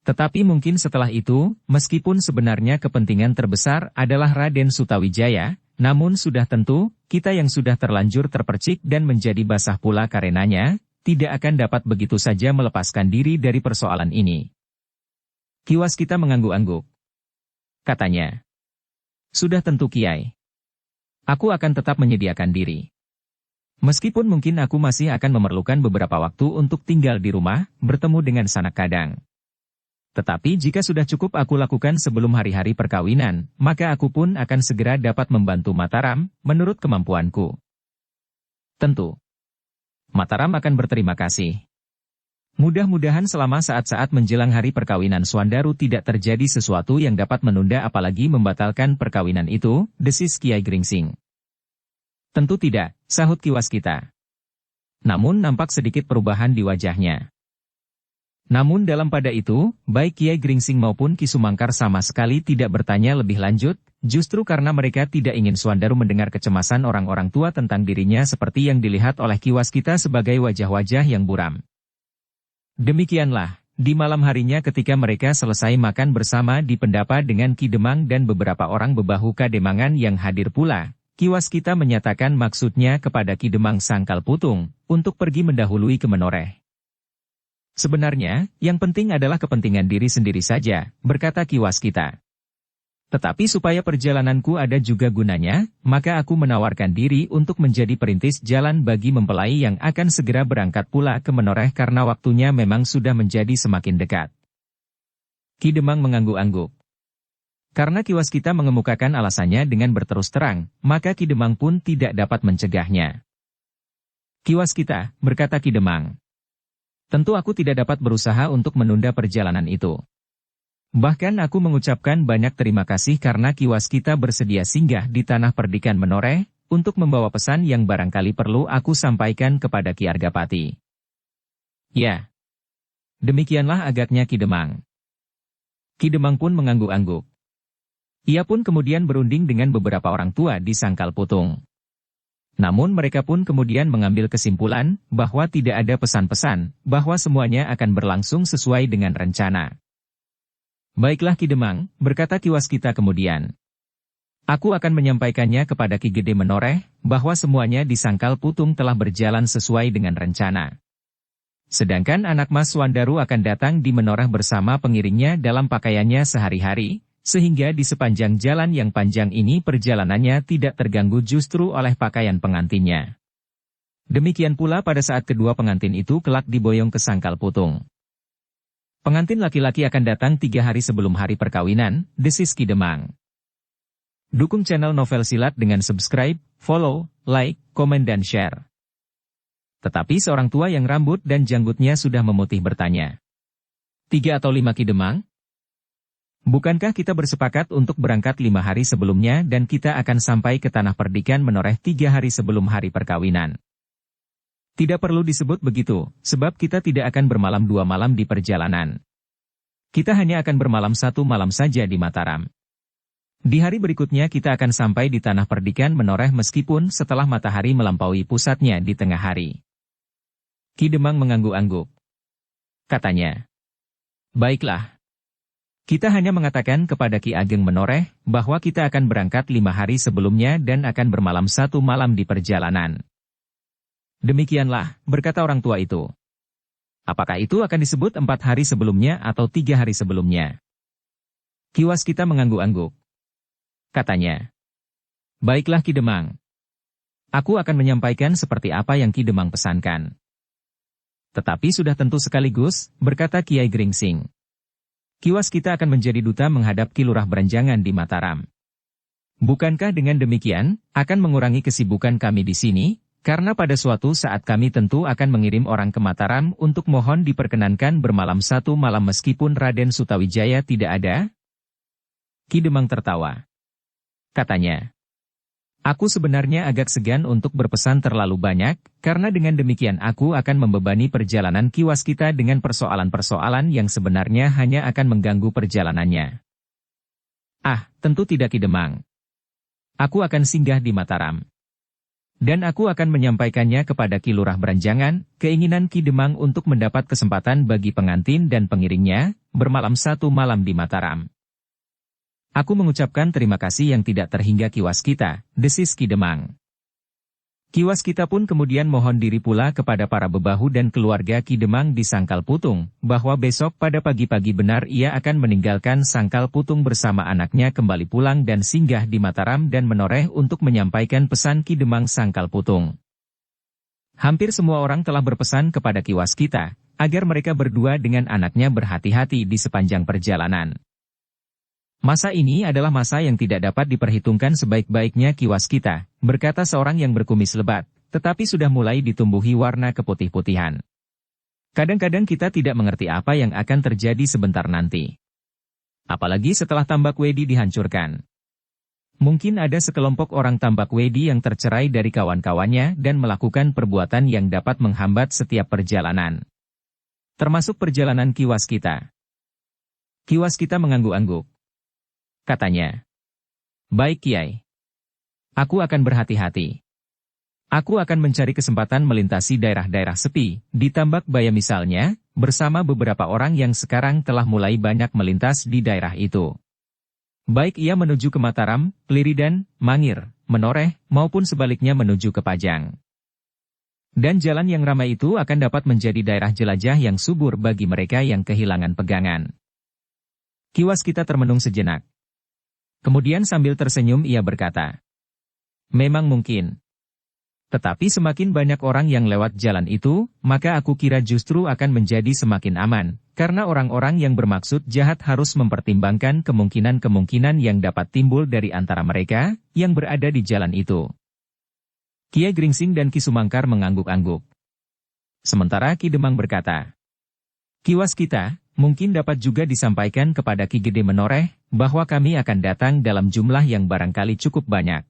Tetapi mungkin setelah itu, meskipun sebenarnya kepentingan terbesar adalah Raden Sutawijaya, namun sudah tentu, kita yang sudah terlanjur terpercik dan menjadi basah pula karenanya, tidak akan dapat begitu saja melepaskan diri dari persoalan ini. Ki Waskita mengangguk-angguk. Katanya, sudah tentu Kiai. Aku akan tetap menyediakan diri. Meskipun mungkin aku masih akan memerlukan beberapa waktu untuk tinggal di rumah, bertemu dengan sanak kadang. Tetapi jika sudah cukup aku lakukan sebelum hari-hari perkawinan, maka aku pun akan segera dapat membantu Mataram, menurut kemampuanku. Tentu. Mataram akan berterima kasih. Mudah-mudahan selama saat-saat menjelang hari perkawinan Suandaru tidak terjadi sesuatu yang dapat menunda apalagi membatalkan perkawinan itu, desis Kiai Gringsing. Tentu tidak, sahut Ki Waskita. Namun nampak sedikit perubahan di wajahnya. Namun dalam pada itu, baik Kiai Gringsing maupun Ki Sumangkar sama sekali tidak bertanya lebih lanjut, justru karena mereka tidak ingin Suandaru mendengar kecemasan orang-orang tua tentang dirinya seperti yang dilihat oleh Ki Waskita sebagai wajah-wajah yang buram. Demikianlah, di malam harinya ketika mereka selesai makan bersama di pendapa dengan Ki Demang dan beberapa orang bebahu Kademangan yang hadir pula, Ki Waskita menyatakan maksudnya kepada Ki Demang Sangkal Putung, untuk pergi mendahului ke Menoreh. Sebenarnya, yang penting adalah kepentingan diri sendiri saja, berkata Ki Waskita. Tetapi supaya perjalananku ada juga gunanya, maka aku menawarkan diri untuk menjadi perintis jalan bagi mempelai yang akan segera berangkat pula ke Menoreh karena waktunya memang sudah menjadi semakin dekat. Ki Demang mengangguk-angguk. Karena Ki Waskita mengemukakan alasannya dengan berterus terang, maka Ki Demang pun tidak dapat mencegahnya. Ki Waskita, berkata Ki Demang. Tentu aku tidak dapat berusaha untuk menunda perjalanan itu. Bahkan aku mengucapkan banyak terima kasih karena Ki Waskita bersedia singgah di tanah perdikan Menoreh, untuk membawa pesan yang barangkali perlu aku sampaikan kepada Ki Argapati. Ya. Demikianlah agaknya Ki Demang. Ki Demang pun mengangguk-angguk. Ia pun kemudian berunding dengan beberapa orang tua di Sangkal Putung. Namun mereka pun kemudian mengambil kesimpulan, bahwa tidak ada pesan-pesan, bahwa semuanya akan berlangsung sesuai dengan rencana. Baiklah Ki Demang, berkata Ki Waskita kemudian. Aku akan menyampaikannya kepada Ki Gede Menoreh, bahwa semuanya di Sangkal Putung telah berjalan sesuai dengan rencana. Sedangkan anak Mas Suandaru akan datang di Menoreh bersama pengiringnya dalam pakaiannya sehari-hari, sehingga di sepanjang jalan yang panjang ini perjalanannya tidak terganggu justru oleh pakaian pengantinnya. Demikian pula pada saat kedua pengantin itu kelak diboyong ke Sangkal Putung. Pengantin laki-laki akan datang 3 hari sebelum hari perkawinan, desis Ki Demang. Dukung channel Novel Silat dengan subscribe, follow, like, komen dan share. Tetapi seorang tua yang rambut dan janggutnya sudah memutih bertanya. 3 atau 5 Ki Demang? Bukankah kita bersepakat untuk berangkat 5 hari sebelumnya dan kita akan sampai ke tanah perdikan Menoreh 3 hari sebelum hari perkawinan? Tidak perlu disebut begitu, sebab kita tidak akan bermalam 2 malam di perjalanan. Kita hanya akan bermalam 1 malam saja di Mataram. Di hari berikutnya kita akan sampai di tanah perdikan Menoreh meskipun setelah matahari melampaui pusatnya di tengah hari. Ki Demang mengangguk-angguk. Katanya, baiklah. Kita hanya mengatakan kepada Ki Ageng Menoreh, bahwa kita akan berangkat 5 hari sebelumnya dan akan bermalam 1 malam di perjalanan. Demikianlah, berkata orang tua itu. Apakah itu akan disebut 4 hari sebelumnya atau 3 hari sebelumnya? Ki Waskita mengangguk-angguk. Katanya, baiklah Ki Demang. Aku akan menyampaikan seperti apa yang Ki Demang pesankan. Tetapi sudah tentu sekaligus, berkata Kiai Gringsing. Ki Waskita akan menjadi duta menghadap Ki Lurah Beranjangan di Mataram. Bukankah dengan demikian, akan mengurangi kesibukan kami di sini, karena pada suatu saat kami tentu akan mengirim orang ke Mataram untuk mohon diperkenankan bermalam 1 malam meskipun Raden Sutawijaya tidak ada? Ki Demang tertawa. Katanya, aku sebenarnya agak segan untuk berpesan terlalu banyak, karena dengan demikian aku akan membebani perjalanan Ki Waskita dengan persoalan-persoalan yang sebenarnya hanya akan mengganggu perjalanannya. Ah, tentu tidak Ki Demang. Aku akan singgah di Mataram. Dan aku akan menyampaikannya kepada Ki Lurah Beranjangan, keinginan Ki Demang untuk mendapat kesempatan bagi pengantin dan pengiringnya, bermalam 1 malam di Mataram. Aku mengucapkan terima kasih yang tidak terhingga Ki Waskita, desis Ki Demang. Ki Waskita pun kemudian mohon diri pula kepada para bebahu dan keluarga Ki Demang di Sangkal Putung, bahwa besok pada pagi-pagi benar ia akan meninggalkan Sangkal Putung bersama anaknya kembali pulang dan singgah di Mataram dan Menoreh untuk menyampaikan pesan Ki Demang Sangkal Putung. Hampir semua orang telah berpesan kepada Ki Waskita, agar mereka berdua dengan anaknya berhati-hati di sepanjang perjalanan. Masa ini adalah masa yang tidak dapat diperhitungkan sebaik-baiknya Ki Waskita, berkata seorang yang berkumis lebat, tetapi sudah mulai ditumbuhi warna keputih-putihan. Kadang-kadang kita tidak mengerti apa yang akan terjadi sebentar nanti. Apalagi setelah Tambak Wedi dihancurkan. Mungkin ada sekelompok orang Tambak Wedi yang tercerai dari kawan-kawannya dan melakukan perbuatan yang dapat menghambat setiap perjalanan. Termasuk perjalanan Kiwas kita. Kiwas kita mengangguk-angguk. Katanya, baik Kiai. Aku akan berhati-hati. Aku akan mencari kesempatan melintasi daerah-daerah sepi, di Tambak Baya misalnya, bersama beberapa orang yang sekarang telah mulai banyak melintas di daerah itu. Baik ia menuju ke Mataram, Liridan, Mangir, Menoreh, maupun sebaliknya menuju ke Pajang. Dan jalan yang ramai itu akan dapat menjadi daerah jelajah yang subur bagi mereka yang kehilangan pegangan. Kiwas kita termenung sejenak. Kemudian sambil tersenyum ia berkata, memang mungkin. Tetapi semakin banyak orang yang lewat jalan itu, maka aku kira justru akan menjadi semakin aman, karena orang-orang yang bermaksud jahat harus mempertimbangkan kemungkinan-kemungkinan yang dapat timbul dari antara mereka, yang berada di jalan itu. Kiai Gringsing dan Ki Sumangkar mengangguk-angguk. Sementara Ki Demang berkata, Kiwas kita, mungkin dapat juga disampaikan kepada Ki Gede Menoreh, bahwa kami akan datang dalam jumlah yang barangkali cukup banyak.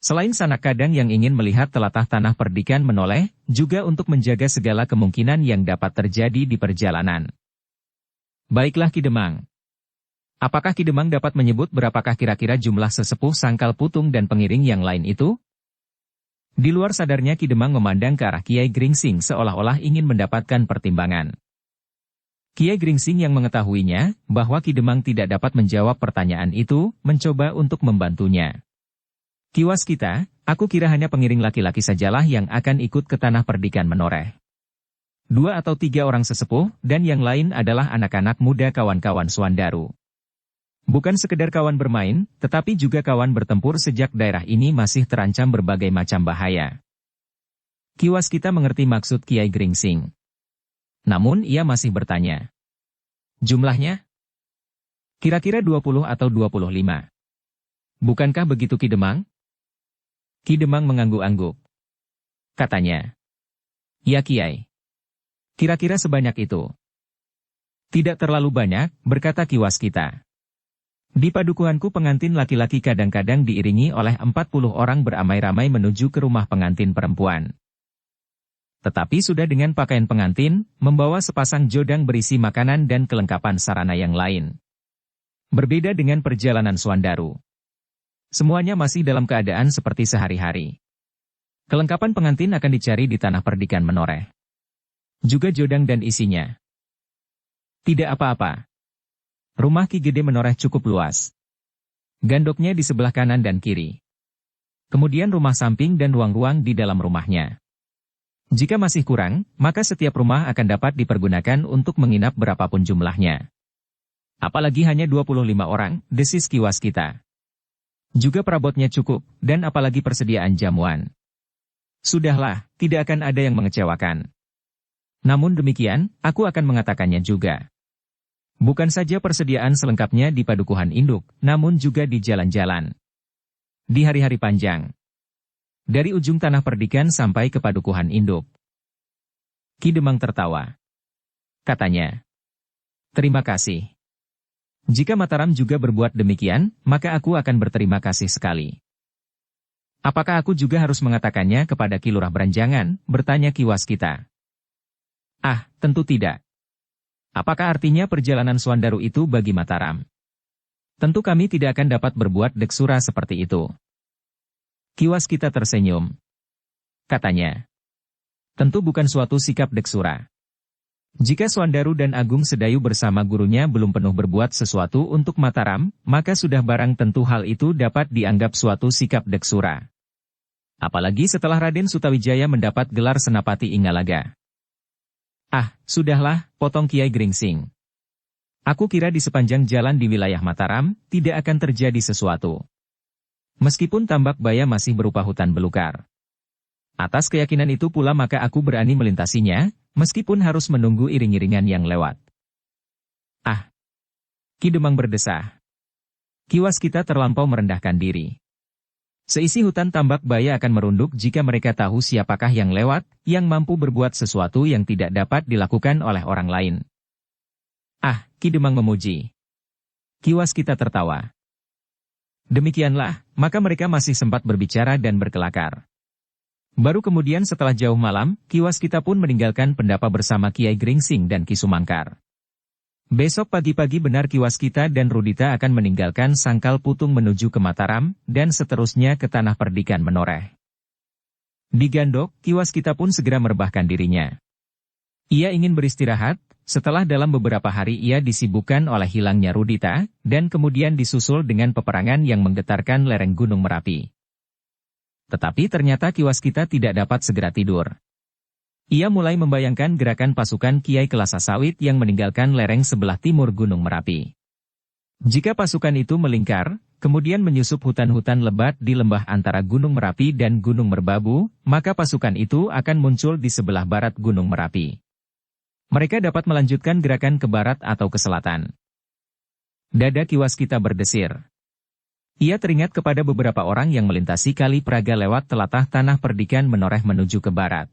Selain sanak kadang yang ingin melihat telatah tanah perdikan menoleh, juga untuk menjaga segala kemungkinan yang dapat terjadi di perjalanan. Baiklah Ki Demang. Apakah Ki Demang dapat menyebut berapakah kira-kira jumlah sesepuh Sangkal Putung dan pengiring yang lain itu? Di luar sadarnya Ki Demang memandang ke arah Kiai Gringsing seolah-olah ingin mendapatkan pertimbangan. Kiai Gringsing yang mengetahuinya, bahwa Ki Demang tidak dapat menjawab pertanyaan itu, mencoba untuk membantunya. Kiwas kita, aku kira hanya pengiring laki-laki sajalah yang akan ikut ke tanah perdikan Menoreh. 2 atau 3 orang sesepuh, dan yang lain adalah anak-anak muda kawan-kawan Suandaru. Bukan sekedar kawan bermain, tetapi juga kawan bertempur sejak daerah ini masih terancam berbagai macam bahaya. Kiwas kita mengerti maksud Kiai Gringsing. Namun ia masih bertanya. Jumlahnya? Kira-kira 20 atau 25. Bukankah begitu Ki Demang? Ki Demang mengangguk-angguk. Katanya, ya Kiai. Kira-kira sebanyak itu. Tidak terlalu banyak, berkata Kiwas kita. Di padukuhanku pengantin laki-laki kadang-kadang diiringi oleh 40 orang beramai-ramai menuju ke rumah pengantin perempuan. Tetapi sudah dengan pakaian pengantin, membawa sepasang jodang berisi makanan dan kelengkapan sarana yang lain. Berbeda dengan perjalanan Suandaru. Semuanya masih dalam keadaan seperti sehari-hari. Kelengkapan pengantin akan dicari di tanah perdikan Menoreh. Juga jodang dan isinya. Tidak apa-apa. Rumah Ki Gede Menoreh cukup luas. Gandoknya di sebelah kanan dan kiri. Kemudian rumah samping dan ruang-ruang di dalam rumahnya. Jika masih kurang, maka setiap rumah akan dapat dipergunakan untuk menginap berapapun jumlahnya. Apalagi hanya 25 orang, desis Kiwas kita. Juga perabotnya cukup, dan apalagi persediaan jamuan. Sudahlah, tidak akan ada yang mengecewakan. Namun demikian, aku akan mengatakannya juga. Bukan saja persediaan selengkapnya di padukuhan induk, namun juga di jalan-jalan. Di hari-hari panjang. Dari ujung tanah perdikan sampai ke padukuhan induk. Ki Demang tertawa. Katanya, terima kasih. Jika Mataram juga berbuat demikian, maka aku akan berterima kasih sekali. Apakah aku juga harus mengatakannya kepada Ki Lurah Beranjangan, bertanya Kiwas kita. Ah, tentu tidak. Apakah artinya perjalanan Suandaru itu bagi Mataram? Tentu kami tidak akan dapat berbuat deksura seperti itu. Kiwas kita tersenyum. Katanya, tentu bukan suatu sikap deksura. Jika Suandaru dan Agung Sedayu bersama gurunya belum penuh berbuat sesuatu untuk Mataram, maka sudah barang tentu hal itu dapat dianggap suatu sikap deksura. Apalagi setelah Raden Sutawijaya mendapat gelar Senapati Ingalaga. Ah, sudahlah, potong Kiai Gringsing. Aku kira di sepanjang jalan di wilayah Mataram, tidak akan terjadi sesuatu. Meskipun Tambak Baya masih berupa hutan belukar. Atas keyakinan itu pula maka aku berani melintasinya, meskipun harus menunggu iring-iringan yang lewat. Ah! Ki Demang berdesah. Kiwas kita terlampau merendahkan diri. Seisi hutan Tambak Baya akan merunduk jika mereka tahu siapakah yang lewat, yang mampu berbuat sesuatu yang tidak dapat dilakukan oleh orang lain. Ah! Ki Demang memuji. Kiwas kita tertawa. Demikianlah, maka mereka masih sempat berbicara dan berkelakar. Baru kemudian setelah jauh malam, Ki Waskita pun meninggalkan pendapa bersama Kiai Gringsing dan Ki Sumangkar. Besok pagi-pagi benar Ki Waskita dan Rudita akan meninggalkan Sangkal Putung menuju ke Mataram, dan seterusnya ke Tanah Perdikan Menoreh. Di Gandok, Ki Waskita pun segera merebahkan dirinya. Ia ingin beristirahat, setelah dalam beberapa hari ia disibukkan oleh hilangnya Rudita, dan kemudian disusul dengan peperangan yang menggetarkan lereng Gunung Merapi. Tetapi ternyata Ki Waskita tidak dapat segera tidur. Ia mulai membayangkan gerakan pasukan Kiai Kelasa Sawit yang meninggalkan lereng sebelah timur Gunung Merapi. Jika pasukan itu melingkar, kemudian menyusup hutan-hutan lebat di lembah antara Gunung Merapi dan Gunung Merbabu, maka pasukan itu akan muncul di sebelah barat Gunung Merapi. Mereka dapat melanjutkan gerakan ke barat atau ke selatan. Dada Ki Waskita berdesir. Ia teringat kepada beberapa orang yang melintasi Kali Praga lewat telatah Tanah Perdikan Menoreh menuju ke barat.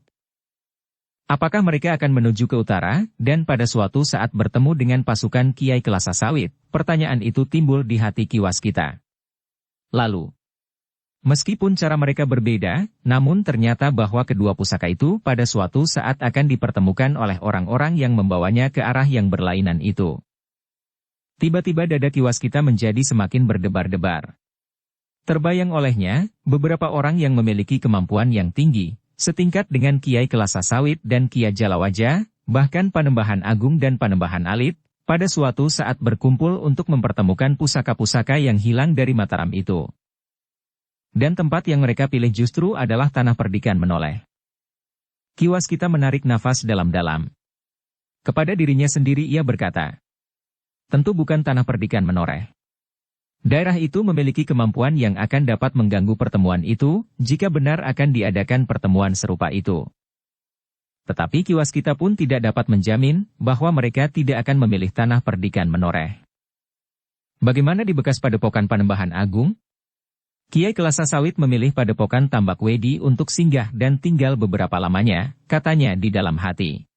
Apakah mereka akan menuju ke utara, dan pada suatu saat bertemu dengan pasukan Kiai Kelasa Sawit? Pertanyaan itu timbul di hati Ki Waskita. Lalu, meskipun cara mereka berbeda, namun ternyata bahwa kedua pusaka itu pada suatu saat akan dipertemukan oleh orang-orang yang membawanya ke arah yang berlainan itu. Tiba-tiba dada Ki Waskita menjadi semakin berdebar-debar. Terbayang olehnya, beberapa orang yang memiliki kemampuan yang tinggi, setingkat dengan Kiai Kelasa Sawit dan Kiai Jalawaja, bahkan Panembahan Agung dan Panembahan Alit, pada suatu saat berkumpul untuk mempertemukan pusaka-pusaka yang hilang dari Mataram itu. Dan tempat yang mereka pilih justru adalah Tanah Perdikan Menoreh. Ki Waskita menarik nafas dalam-dalam. Kepada dirinya sendiri ia berkata, tentu bukan Tanah Perdikan Menoreh. Daerah itu memiliki kemampuan yang akan dapat mengganggu pertemuan itu, jika benar akan diadakan pertemuan serupa itu. Tetapi Ki Waskita pun tidak dapat menjamin bahwa mereka tidak akan memilih Tanah Perdikan Menoreh. Bagaimana di bekas Padepokan Panembahan Agung? Kiai Kelasa Sawit memilih Padepokan Tambak Wedi untuk singgah dan tinggal beberapa lamanya, katanya di dalam hati.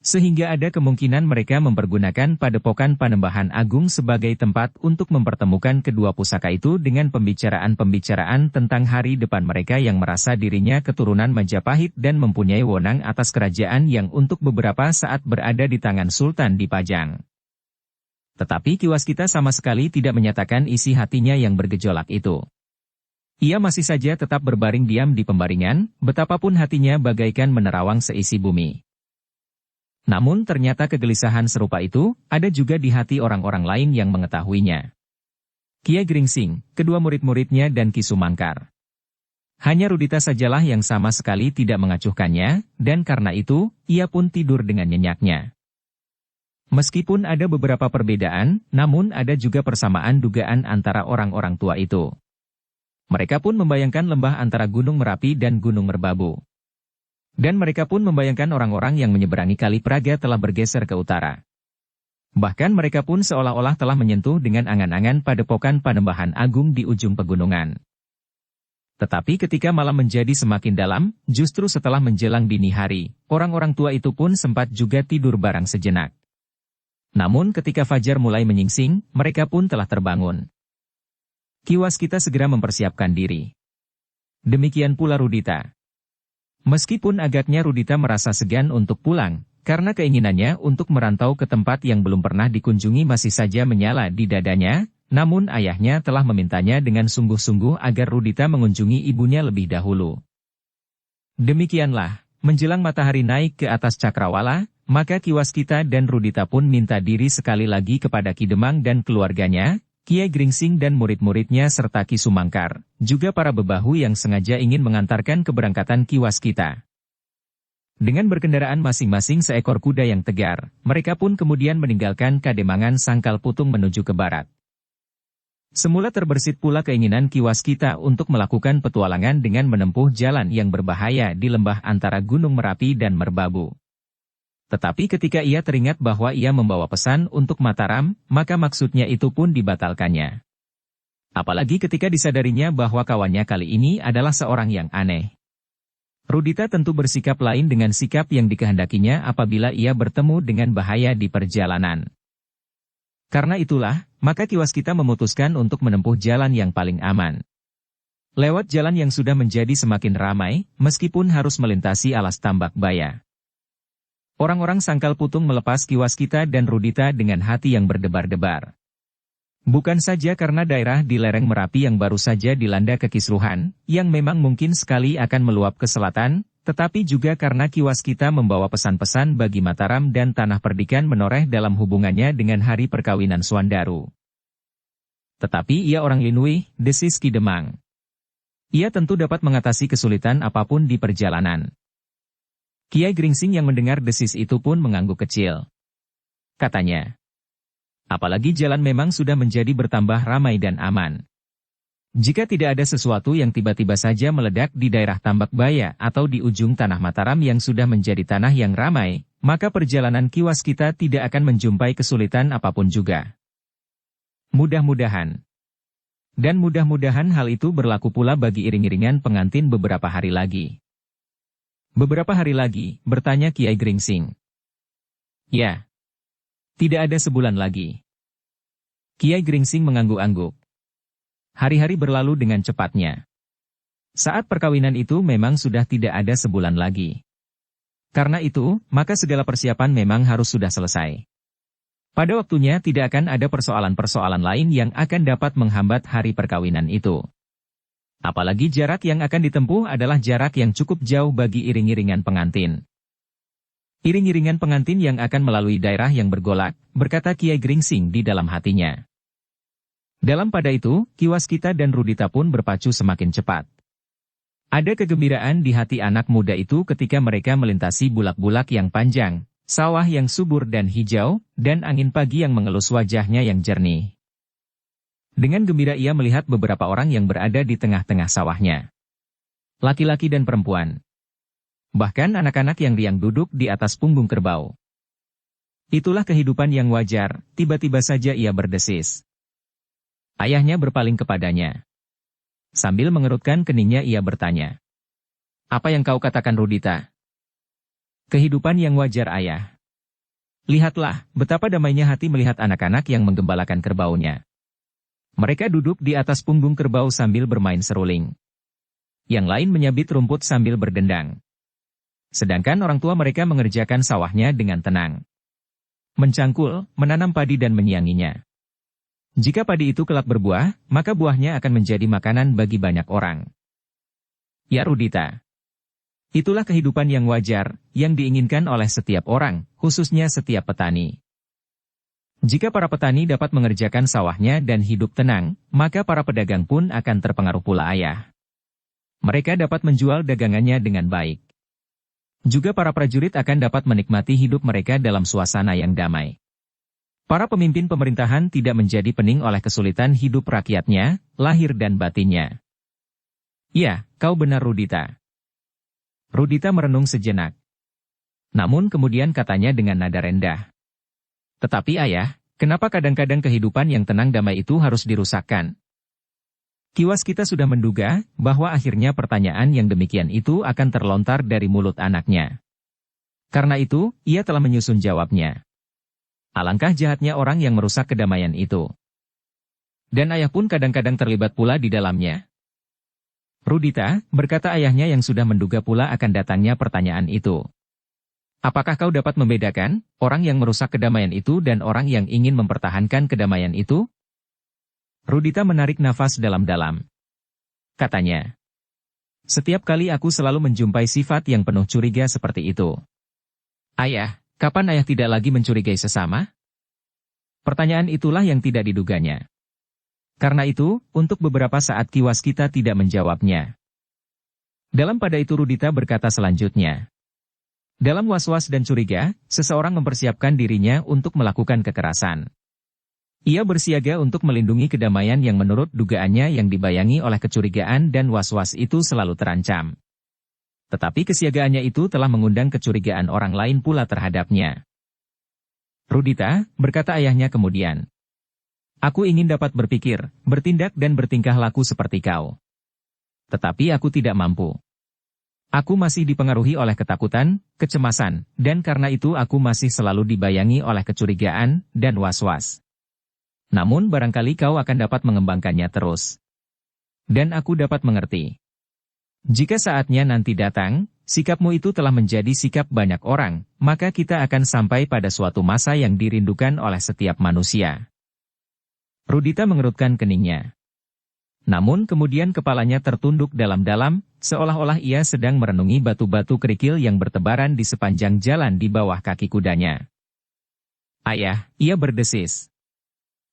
Sehingga ada kemungkinan mereka mempergunakan Padepokan Panembahan Agung sebagai tempat untuk mempertemukan kedua pusaka itu dengan pembicaraan-pembicaraan tentang hari depan mereka yang merasa dirinya keturunan Majapahit dan mempunyai wewenang atas kerajaan yang untuk beberapa saat berada di tangan Sultan Dipajang. Tetapi Ki Waskita sama sekali tidak menyatakan isi hatinya yang bergejolak itu. Ia masih saja tetap berbaring diam di pembaringan, betapapun hatinya bagaikan menerawang seisi bumi. Namun ternyata kegelisahan serupa itu ada juga di hati orang-orang lain yang mengetahuinya. Kiai Gringsing, kedua murid-muridnya dan Ki Sumangkar. Hanya Rudita sajalah yang sama sekali tidak mengacuhkannya, dan karena itu, ia pun tidur dengan nyenyaknya. Meskipun ada beberapa perbedaan, namun ada juga persamaan dugaan antara orang-orang tua itu. Mereka pun membayangkan lembah antara Gunung Merapi dan Gunung Merbabu. Dan mereka pun membayangkan orang-orang yang menyeberangi Kali Praga telah bergeser ke utara. Bahkan mereka pun seolah-olah telah menyentuh dengan angan-angan Padepokan Panembahan Agung di ujung pegunungan. Tetapi ketika malam menjadi semakin dalam, justru setelah menjelang dini hari, orang-orang tua itu pun sempat juga tidur barang sejenak. Namun ketika fajar mulai menyingsing, mereka pun telah terbangun. Ki Waskita segera mempersiapkan diri. Demikian pula Rudita. Meskipun agaknya Rudita merasa segan untuk pulang, karena keinginannya untuk merantau ke tempat yang belum pernah dikunjungi masih saja menyala di dadanya, namun ayahnya telah memintanya dengan sungguh-sungguh agar Rudita mengunjungi ibunya lebih dahulu. Demikianlah, menjelang matahari naik ke atas cakrawala, maka Ki Waskita dan Rudita pun minta diri sekali lagi kepada Ki Demang dan keluarganya, Kiai Gringsing dan murid-muridnya serta Ki Sumangkar, juga para bebahu yang sengaja ingin mengantarkan keberangkatan Ki Waskita. Dengan berkendaraan masing-masing seekor kuda yang tegar, mereka pun kemudian meninggalkan Kademangan Sangkal Putung menuju ke barat. Semula terbersit pula keinginan Ki Waskita untuk melakukan petualangan dengan menempuh jalan yang berbahaya di lembah antara Gunung Merapi dan Merbabu. Tetapi ketika ia teringat bahwa ia membawa pesan untuk Mataram, maka maksudnya itu pun dibatalkannya. Apalagi ketika disadarinya bahwa kawannya kali ini adalah seorang yang aneh. Rudita tentu bersikap lain dengan sikap yang dikehendakinya apabila ia bertemu dengan bahaya di perjalanan. Karena itulah, maka Ki Waskita memutuskan untuk menempuh jalan yang paling aman. Lewat jalan yang sudah menjadi semakin ramai, meskipun harus melintasi alas tambak baya. Orang-orang Sangkal Putung melepas Kiwaskita dan Rudita dengan hati yang berdebar-debar. Bukan saja karena daerah di lereng Merapi yang baru saja dilanda kekisruhan, yang memang mungkin sekali akan meluap ke selatan, tetapi juga karena Kiwaskita membawa pesan-pesan bagi Mataram dan Tanah Perdikan menoreh dalam hubungannya dengan hari perkawinan Suandaru. Tetapi ia orang Linui, desis Ki Demang. Ia tentu dapat mengatasi kesulitan apapun di perjalanan. Kiai Gringsing yang mendengar desis itu pun mengangguk kecil. Katanya, apalagi jalan memang sudah menjadi bertambah ramai dan aman. Jika tidak ada sesuatu yang tiba-tiba saja meledak di daerah Tambak Baya atau di ujung tanah Mataram yang sudah menjadi tanah yang ramai, maka perjalanan Kiwaskita tidak akan menjumpai kesulitan apapun juga. Mudah-mudahan. Dan mudah-mudahan hal itu berlaku pula bagi iring-iringan pengantin beberapa hari lagi. Beberapa hari lagi, bertanya Kiai Gringsing. Ya. Tidak ada sebulan lagi. Kiai Gringsing mengangguk-angguk. Hari-hari berlalu dengan cepatnya. Saat perkawinan itu memang sudah tidak ada sebulan lagi. Karena itu, maka segala persiapan memang harus sudah selesai. Pada waktunya tidak akan ada persoalan-persoalan lain yang akan dapat menghambat hari perkawinan itu. Apalagi jarak yang akan ditempuh adalah jarak yang cukup jauh bagi iring-iringan pengantin. Iring-iringan pengantin yang akan melalui daerah yang bergolak, berkata Kiai Gringsing di dalam hatinya. Dalam pada itu, Kiwaskita dan Rudita pun berpacu semakin cepat. Ada kegembiraan di hati anak muda itu ketika mereka melintasi bulak-bulak yang panjang, sawah yang subur dan hijau, dan angin pagi yang mengelus wajahnya yang jernih. Dengan gembira ia melihat beberapa orang yang berada di tengah-tengah sawahnya. Laki-laki dan perempuan. Bahkan anak-anak yang riang duduk di atas punggung kerbau. Itulah kehidupan yang wajar, tiba-tiba saja ia berdesis. Ayahnya berpaling kepadanya. Sambil mengerutkan keningnya ia bertanya. Apa yang kau katakan Rudita? Kehidupan yang wajar ayah. Lihatlah, betapa damainya hati melihat anak-anak yang menggembalakan kerbaunya. Mereka duduk di atas punggung kerbau sambil bermain seruling. Yang lain menyabit rumput sambil berdendang. Sedangkan orang tua mereka mengerjakan sawahnya dengan tenang. Mencangkul, menanam padi dan menyianginya. Jika padi itu kelak berbuah, maka buahnya akan menjadi makanan bagi banyak orang. Ya Rudita. Itulah kehidupan yang wajar, yang diinginkan oleh setiap orang, khususnya setiap petani. Jika para petani dapat mengerjakan sawahnya dan hidup tenang, maka para pedagang pun akan terpengaruh pula ayah. Mereka dapat menjual dagangannya dengan baik. Juga para prajurit akan dapat menikmati hidup mereka dalam suasana yang damai. Para pemimpin pemerintahan tidak menjadi pening oleh kesulitan hidup rakyatnya, lahir dan batinnya. Ya, kau benar Rudita. Rudita merenung sejenak. Namun kemudian katanya dengan nada rendah. Tetapi ayah, kenapa kadang-kadang kehidupan yang tenang damai itu harus dirusakkan? Kiwaskita sudah menduga bahwa akhirnya pertanyaan yang demikian itu akan terlontar dari mulut anaknya. Karena itu, ia telah menyusun jawabnya. Alangkah jahatnya orang yang merusak kedamaian itu. Dan ayah pun kadang-kadang terlibat pula di dalamnya. Rudita, berkata ayahnya yang sudah menduga pula akan datangnya pertanyaan itu. Apakah kau dapat membedakan orang yang merusak kedamaian itu dan orang yang ingin mempertahankan kedamaian itu? Rudita menarik nafas dalam-dalam. Katanya, setiap kali aku selalu menjumpai sifat yang penuh curiga seperti itu. Ayah, kapan ayah tidak lagi mencurigai sesama? Pertanyaan itulah yang tidak diduganya. Karena itu, untuk beberapa saat Kiwaskita tidak menjawabnya. Dalam pada itu Rudita berkata selanjutnya. Dalam was-was dan curiga, seseorang mempersiapkan dirinya untuk melakukan kekerasan. Ia bersiaga untuk melindungi kedamaian yang menurut dugaannya yang dibayangi oleh kecurigaan dan was-was itu selalu terancam. Tetapi kesiagaannya itu telah mengundang kecurigaan orang lain pula terhadapnya. Rudita, berkata ayahnya kemudian. Aku ingin dapat berpikir, bertindak dan bertingkah laku seperti kau. Tetapi aku tidak mampu. Aku masih dipengaruhi oleh ketakutan, kecemasan, dan karena itu aku masih selalu dibayangi oleh kecurigaan dan was-was. Namun barangkali kau akan dapat mengembangkannya terus. Dan aku dapat mengerti. Jika saatnya nanti datang, sikapmu itu telah menjadi sikap banyak orang, maka kita akan sampai pada suatu masa yang dirindukan oleh setiap manusia. Rudita mengerutkan keningnya. Namun kemudian kepalanya tertunduk dalam-dalam, seolah-olah ia sedang merenungi batu-batu kerikil yang bertebaran di sepanjang jalan di bawah kaki kudanya. Ayah, ia berdesis.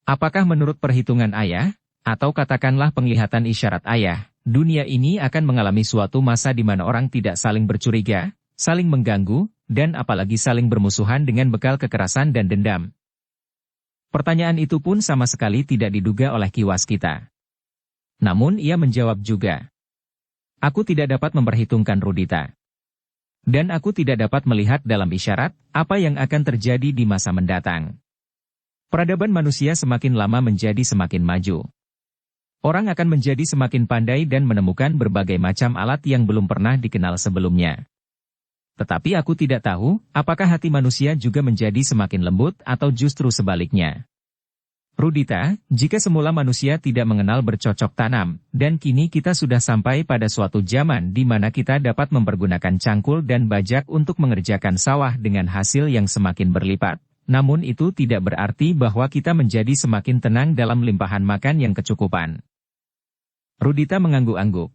Apakah menurut perhitungan ayah, atau katakanlah penglihatan isyarat ayah, dunia ini akan mengalami suatu masa di mana orang tidak saling bercuriga, saling mengganggu, dan apalagi saling bermusuhan dengan bekal kekerasan dan dendam? Pertanyaan itu pun sama sekali tidak diduga oleh Ki Waskita. Namun ia menjawab juga. Aku tidak dapat memperhitungkan Rudita. Dan aku tidak dapat melihat dalam isyarat, apa yang akan terjadi di masa mendatang. Peradaban manusia semakin lama menjadi semakin maju. Orang akan menjadi semakin pandai dan menemukan berbagai macam alat yang belum pernah dikenal sebelumnya. Tetapi aku tidak tahu, apakah hati manusia juga menjadi semakin lembut atau justru sebaliknya. Rudita, jika semula manusia tidak mengenal bercocok tanam, dan kini kita sudah sampai pada suatu zaman di mana kita dapat mempergunakan cangkul dan bajak untuk mengerjakan sawah dengan hasil yang semakin berlipat. Namun itu tidak berarti bahwa kita menjadi semakin tenang dalam limpahan makan yang kecukupan. Rudita mengangguk-angguk.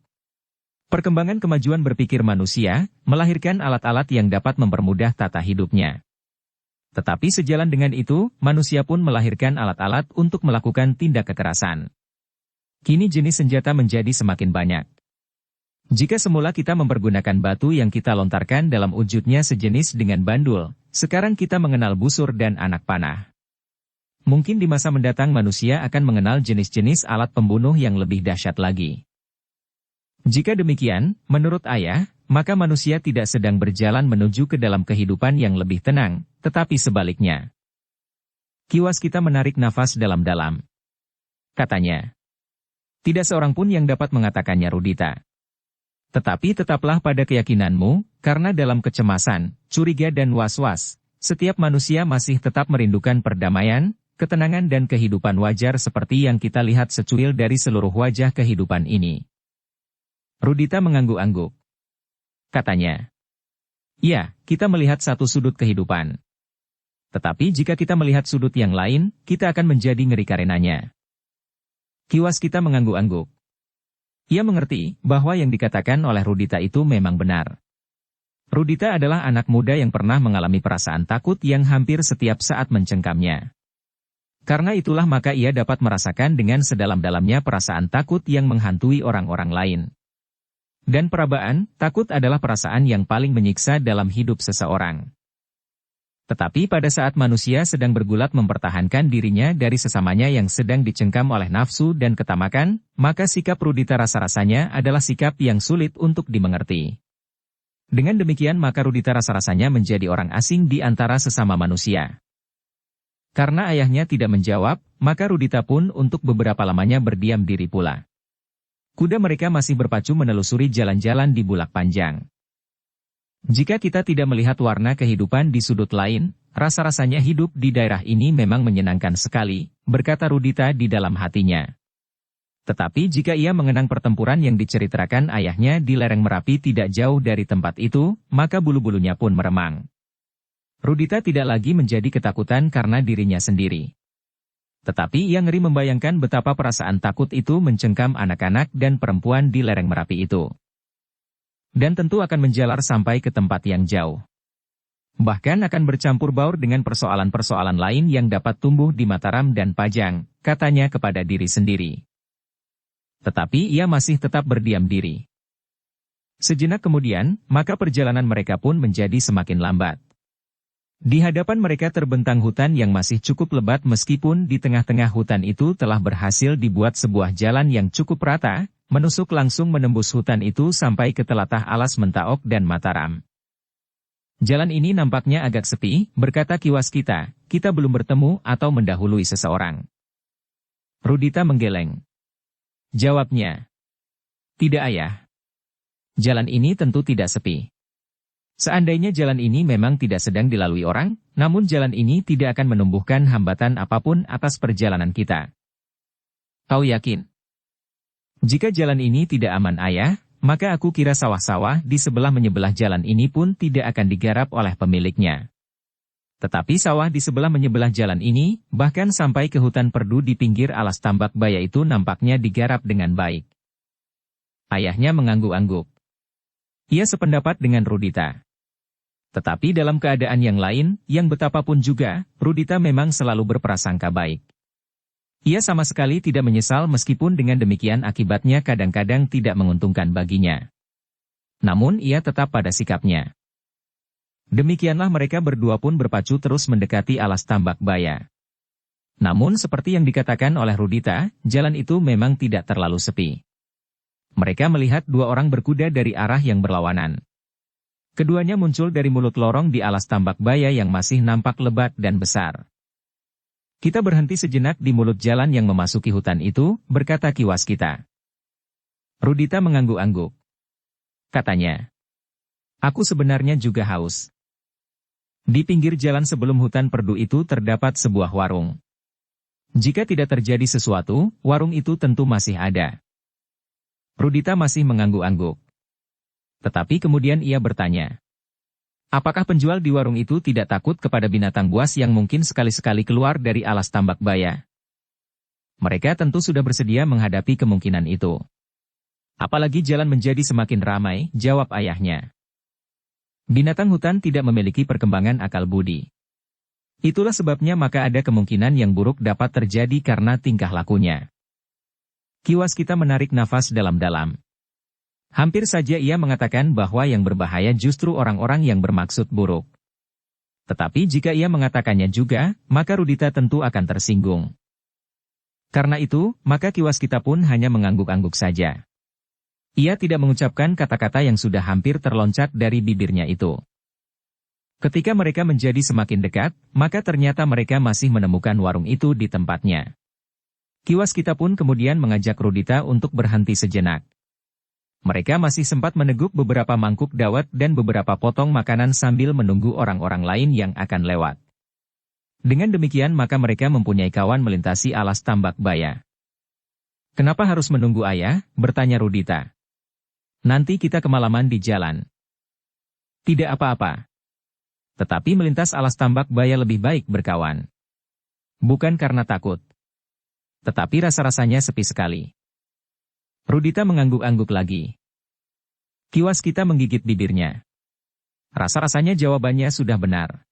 Perkembangan kemajuan berpikir manusia, melahirkan alat-alat yang dapat mempermudah tata hidupnya. Tetapi sejalan dengan itu, manusia pun melahirkan alat-alat untuk melakukan tindak kekerasan. Kini jenis senjata menjadi semakin banyak. Jika semula kita mempergunakan batu yang kita lontarkan dalam wujudnya sejenis dengan bandul, sekarang kita mengenal busur dan anak panah. Mungkin di masa mendatang manusia akan mengenal jenis-jenis alat pembunuh yang lebih dahsyat lagi. Jika demikian, menurut ayah, maka manusia tidak sedang berjalan menuju ke dalam kehidupan yang lebih tenang, tetapi sebaliknya. Ki Waskita menarik nafas dalam-dalam. Katanya, tidak seorang pun yang dapat mengatakannya Rudita. Tetapi tetaplah pada keyakinanmu, karena dalam kecemasan, curiga dan was-was, setiap manusia masih tetap merindukan perdamaian, ketenangan dan kehidupan wajar seperti yang kita lihat secuil dari seluruh wajah kehidupan ini. Rudita mengangguk-angguk. Katanya, ya, kita melihat satu sudut kehidupan. Tetapi jika kita melihat sudut yang lain, kita akan menjadi ngeri karenanya. Ki Waskita mengangguk-angguk. Ia mengerti bahwa yang dikatakan oleh Rudita itu memang benar. Rudita adalah anak muda yang pernah mengalami perasaan takut yang hampir setiap saat mencengkamnya. Karena itulah maka ia dapat merasakan dengan sedalam-dalamnya perasaan takut yang menghantui orang-orang lain. Dan perabaan, takut adalah perasaan yang paling menyiksa dalam hidup seseorang. Tetapi pada saat manusia sedang bergulat mempertahankan dirinya dari sesamanya yang sedang dicengkam oleh nafsu dan ketamakan, maka sikap Rudita rasa-rasanya adalah sikap yang sulit untuk dimengerti. Dengan demikian maka Rudita rasa-rasanya menjadi orang asing di antara sesama manusia. Karena ayahnya tidak menjawab, maka Rudita pun untuk beberapa lamanya berdiam diri pula. Kuda mereka masih berpacu menelusuri jalan-jalan di Bulak Panjang. Jika kita tidak melihat warna kehidupan di sudut lain, rasa-rasanya hidup di daerah ini memang menyenangkan sekali, berkata Rudita di dalam hatinya. Tetapi jika ia mengenang pertempuran yang diceritakan ayahnya di lereng Merapi tidak jauh dari tempat itu, maka bulu-bulunya pun meremang. Rudita tidak lagi menjadi ketakutan karena dirinya sendiri. Tetapi ia ngeri membayangkan betapa perasaan takut itu mencengkam anak-anak dan perempuan di lereng Merapi itu. Dan tentu akan menjalar sampai ke tempat yang jauh. Bahkan akan bercampur baur dengan persoalan-persoalan lain yang dapat tumbuh di Mataram dan Pajang, katanya kepada diri sendiri. Tetapi ia masih tetap berdiam diri. Sejenak kemudian, maka perjalanan mereka pun menjadi semakin lambat. Di hadapan mereka terbentang hutan yang masih cukup lebat meskipun di tengah-tengah hutan itu telah berhasil dibuat sebuah jalan yang cukup rata, menusuk langsung menembus hutan itu sampai ke telatah alas Mentaok dan Mataram. Jalan ini nampaknya agak sepi, berkata Ki Waskita, kita belum bertemu atau mendahului seseorang. Rudita menggeleng. Jawabnya, tidak ayah. Jalan ini tentu tidak sepi. Seandainya jalan ini memang tidak sedang dilalui orang, namun jalan ini tidak akan menumbuhkan hambatan apapun atas perjalanan kita. Kau yakin? Jika jalan ini tidak aman ayah, maka aku kira sawah-sawah di sebelah menyebelah jalan ini pun tidak akan digarap oleh pemiliknya. Tetapi sawah di sebelah menyebelah jalan ini, bahkan sampai ke hutan perdu di pinggir alas tambak baya itu nampaknya digarap dengan baik. Ayahnya mengangguk-angguk. Ia sependapat dengan Rudita. Tetapi dalam keadaan yang lain, yang betapapun juga, Rudita memang selalu berprasangka baik. Ia sama sekali tidak menyesal meskipun dengan demikian akibatnya kadang-kadang tidak menguntungkan baginya. Namun ia tetap pada sikapnya. Demikianlah mereka berdua pun berpacu terus mendekati alas tambak baya. Namun seperti yang dikatakan oleh Rudita, jalan itu memang tidak terlalu sepi. Mereka melihat dua orang berkuda dari arah yang berlawanan. Keduanya muncul dari mulut lorong di alas tambak baya yang masih nampak lebat dan besar. Kita berhenti sejenak di mulut jalan yang memasuki hutan itu, berkata Kiwaskita. Rudita mengangguk-angguk. Katanya, aku sebenarnya juga haus. Di pinggir jalan sebelum hutan perdu itu terdapat sebuah warung. Jika tidak terjadi sesuatu, warung itu tentu masih ada. Rudita masih mengangguk-angguk. Tetapi kemudian ia bertanya, apakah penjual di warung itu tidak takut kepada binatang buas yang mungkin sekali-sekali keluar dari alas tambak baya? Mereka tentu sudah bersedia menghadapi kemungkinan itu. Apalagi jalan menjadi semakin ramai, jawab ayahnya. Binatang hutan tidak memiliki perkembangan akal budi. Itulah sebabnya maka ada kemungkinan yang buruk dapat terjadi karena tingkah lakunya. Kiwaskita menarik nafas dalam-dalam. Hampir saja ia mengatakan bahwa yang berbahaya justru orang-orang yang bermaksud buruk. Tetapi jika ia mengatakannya juga, maka Rudita tentu akan tersinggung. Karena itu, maka Kiwaskita pun hanya mengangguk-angguk saja. Ia tidak mengucapkan kata-kata yang sudah hampir terloncat dari bibirnya itu. Ketika mereka menjadi semakin dekat, maka ternyata mereka masih menemukan warung itu di tempatnya. Kiwaskita pun kemudian mengajak Rudita untuk berhenti sejenak. Mereka masih sempat meneguk beberapa mangkuk dawet dan beberapa potong makanan sambil menunggu orang-orang lain yang akan lewat. Dengan demikian maka mereka mempunyai kawan melintasi alas tambak baya. Kenapa harus menunggu ayah? Bertanya Rudita. Nanti kita kemalaman di jalan. Tidak apa-apa. Tetapi melintas alas tambak baya lebih baik berkawan. Bukan karena takut. Tetapi rasa-rasanya sepi sekali. Rudita mengangguk-angguk lagi. Kiwaskita menggigit bibirnya. Rasa-rasanya jawabannya sudah benar.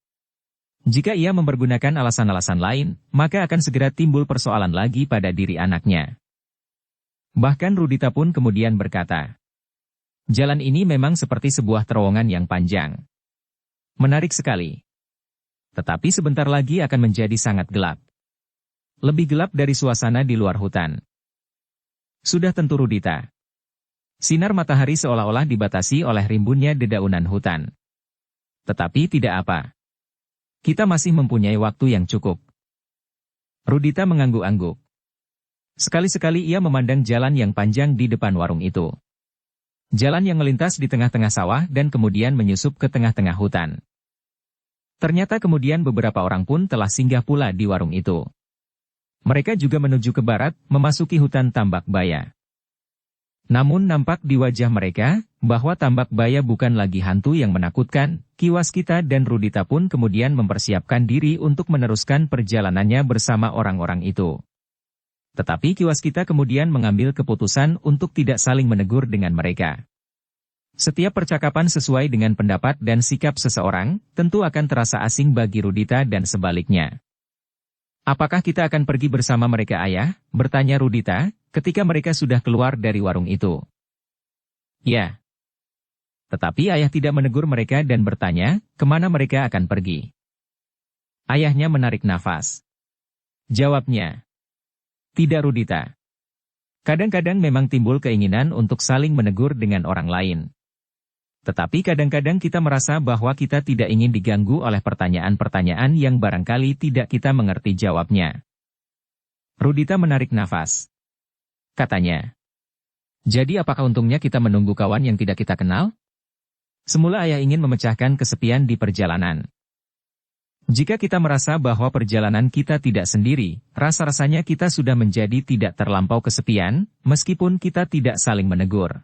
Jika ia mempergunakan alasan-alasan lain, maka akan segera timbul persoalan lagi pada diri anaknya. Bahkan Rudita pun kemudian berkata, jalan ini memang seperti sebuah terowongan yang panjang. Menarik sekali. Tetapi sebentar lagi akan menjadi sangat gelap. Lebih gelap dari suasana di luar hutan. Sudah tentu Rudita. Sinar matahari seolah-olah dibatasi oleh rimbunnya dedaunan hutan. Tetapi tidak apa. Kita masih mempunyai waktu yang cukup. Rudita mengangguk-angguk. Sekali-sekali ia memandang jalan yang panjang di depan warung itu. Jalan yang melintas di tengah-tengah sawah dan kemudian menyusup ke tengah-tengah hutan. Ternyata kemudian beberapa orang pun telah singgah pula di warung itu. Mereka juga menuju ke barat, memasuki hutan tambak baya. Namun nampak di wajah mereka, bahwa tambak baya bukan lagi hantu yang menakutkan. Kiwaskita dan Rudita pun kemudian mempersiapkan diri untuk meneruskan perjalanannya bersama orang-orang itu. Tetapi Kiwaskita kemudian mengambil keputusan untuk tidak saling menegur dengan mereka. Setiap percakapan sesuai dengan pendapat dan sikap seseorang, tentu akan terasa asing bagi Rudita dan sebaliknya. Apakah kita akan pergi bersama mereka ayah? Bertanya Rudita, ketika mereka sudah keluar dari warung itu. Ya. Tetapi ayah tidak menegur mereka dan bertanya, kemana mereka akan pergi. Ayahnya menarik nafas. Jawabnya. Tidak Rudita. Kadang-kadang memang timbul keinginan untuk saling menegur dengan orang lain. Tetapi kadang-kadang kita merasa bahwa kita tidak ingin diganggu oleh pertanyaan-pertanyaan yang barangkali tidak kita mengerti jawabnya. Rudita menarik nafas. Katanya. Jadi apakah untungnya kita menunggu kawan yang tidak kita kenal? Semula ayah ingin memecahkan kesepian di perjalanan. Jika kita merasa bahwa perjalanan kita tidak sendiri, rasa-rasanya kita sudah menjadi tidak terlampau kesepian, meskipun kita tidak saling menegur.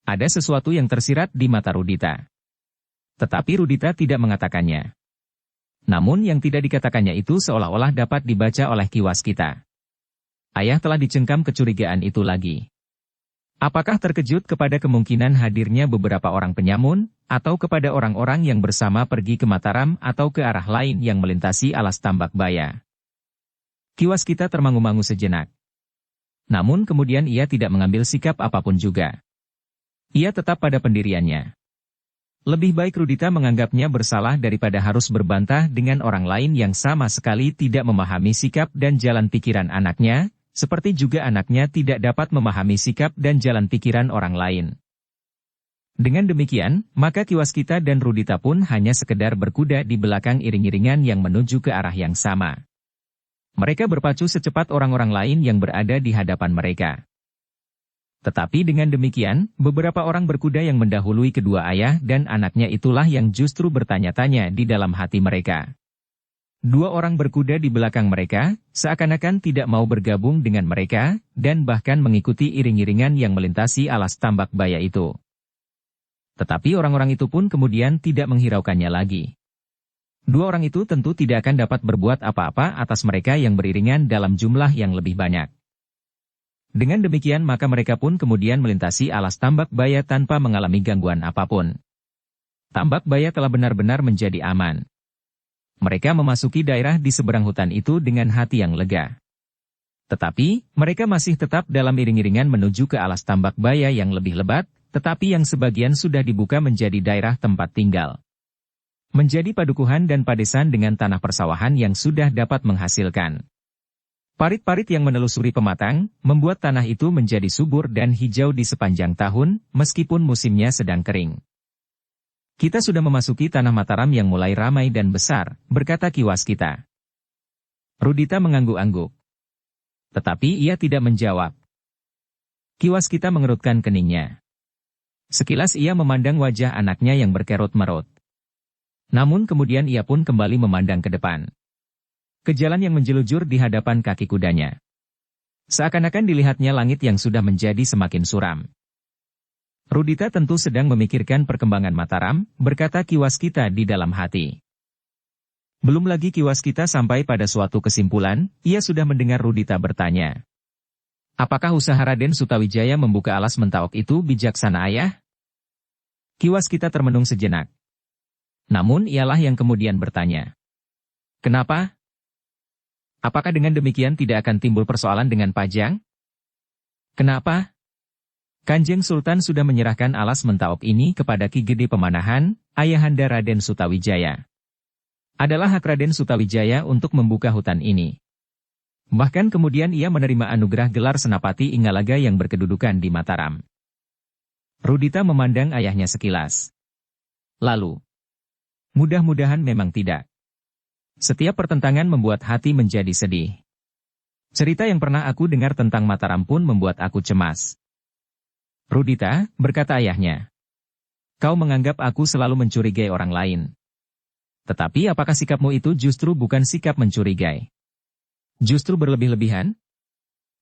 Ada sesuatu yang tersirat di mata Rudita. Tetapi Rudita tidak mengatakannya. Namun yang tidak dikatakannya itu seolah-olah dapat dibaca oleh kiwas kita. Ayah telah dicengkam kecurigaan itu lagi. Apakah terkejut kepada kemungkinan hadirnya beberapa orang penyamun, atau kepada orang-orang yang bersama pergi ke Mataram atau ke arah lain yang melintasi alas tambak baya? Kiwas kita termangu-mangu sejenak. Namun kemudian ia tidak mengambil sikap apapun juga. Ia tetap pada pendiriannya. Lebih baik Rudita menganggapnya bersalah daripada harus berbantah dengan orang lain yang sama sekali tidak memahami sikap dan jalan pikiran anaknya, seperti juga anaknya tidak dapat memahami sikap dan jalan pikiran orang lain. Dengan demikian, maka kiwas kita dan Rudita pun hanya sekedar berkuda di belakang iring-iringan yang menuju ke arah yang sama. Mereka berpacu secepat orang-orang lain yang berada di hadapan mereka. Tetapi dengan demikian, beberapa orang berkuda yang mendahului kedua ayah dan anaknya itulah yang justru bertanya-tanya di dalam hati mereka. Dua orang berkuda di belakang mereka, seakan-akan tidak mau bergabung dengan mereka, dan bahkan mengikuti iring-iringan yang melintasi alas tambak baya itu. Tetapi orang-orang itu pun kemudian tidak menghiraukannya lagi. Dua orang itu tentu tidak akan dapat berbuat apa-apa atas mereka yang beriringan dalam jumlah yang lebih banyak. Dengan demikian maka mereka pun kemudian melintasi alas tambak baya tanpa mengalami gangguan apapun. Tambak baya telah benar-benar menjadi aman. Mereka memasuki daerah di seberang hutan itu dengan hati yang lega. Tetapi, mereka masih tetap dalam iring-iringan menuju ke alas tambak baya yang lebih lebat, tetapi yang sebagian sudah dibuka menjadi daerah tempat tinggal. Menjadi padukuhan dan padesan dengan tanah persawahan yang sudah dapat menghasilkan. Parit-parit yang menelusuri pematang, membuat tanah itu menjadi subur dan hijau di sepanjang tahun, meskipun musimnya sedang kering. Kita sudah memasuki tanah Mataram yang mulai ramai dan besar, berkata kiwas kita. Rudita mengangguk-angguk. Tetapi ia tidak menjawab. Kiwas kita mengerutkan keningnya. Sekilas ia memandang wajah anaknya yang berkerut-merut. Namun kemudian ia pun kembali memandang ke depan. Ke jalan yang menjelujur di hadapan kaki kudanya. Seakan-akan dilihatnya langit yang sudah menjadi semakin suram. Rudita tentu sedang memikirkan perkembangan Mataram, berkata kiwas kita di dalam hati. Belum lagi kiwas kita sampai pada suatu kesimpulan, ia sudah mendengar Rudita bertanya. Apakah usaha Raden Sutawijaya membuka alas Mentaok itu bijaksana ayah? Kiwas kita termenung sejenak. Namun ialah yang kemudian bertanya. Kenapa? Apakah dengan demikian tidak akan timbul persoalan dengan Pajang? Kenapa? Kanjeng Sultan sudah menyerahkan alas Mentaok ini kepada Ki Gede Pemanahan, ayahanda Raden Sutawijaya. Adalah hak Raden Sutawijaya untuk membuka hutan ini. Bahkan kemudian ia menerima anugerah gelar Senapati Ingalaga yang berkedudukan di Mataram. Rudita memandang ayahnya sekilas. Lalu, mudah-mudahan memang tidak. Setiap pertentangan membuat hati menjadi sedih. Cerita yang pernah aku dengar tentang Mataram pun membuat aku cemas. Rudita, berkata ayahnya. Kau menganggap aku selalu mencurigai orang lain. Tetapi apakah sikapmu itu justru bukan sikap mencurigai? Justru berlebih-lebihan?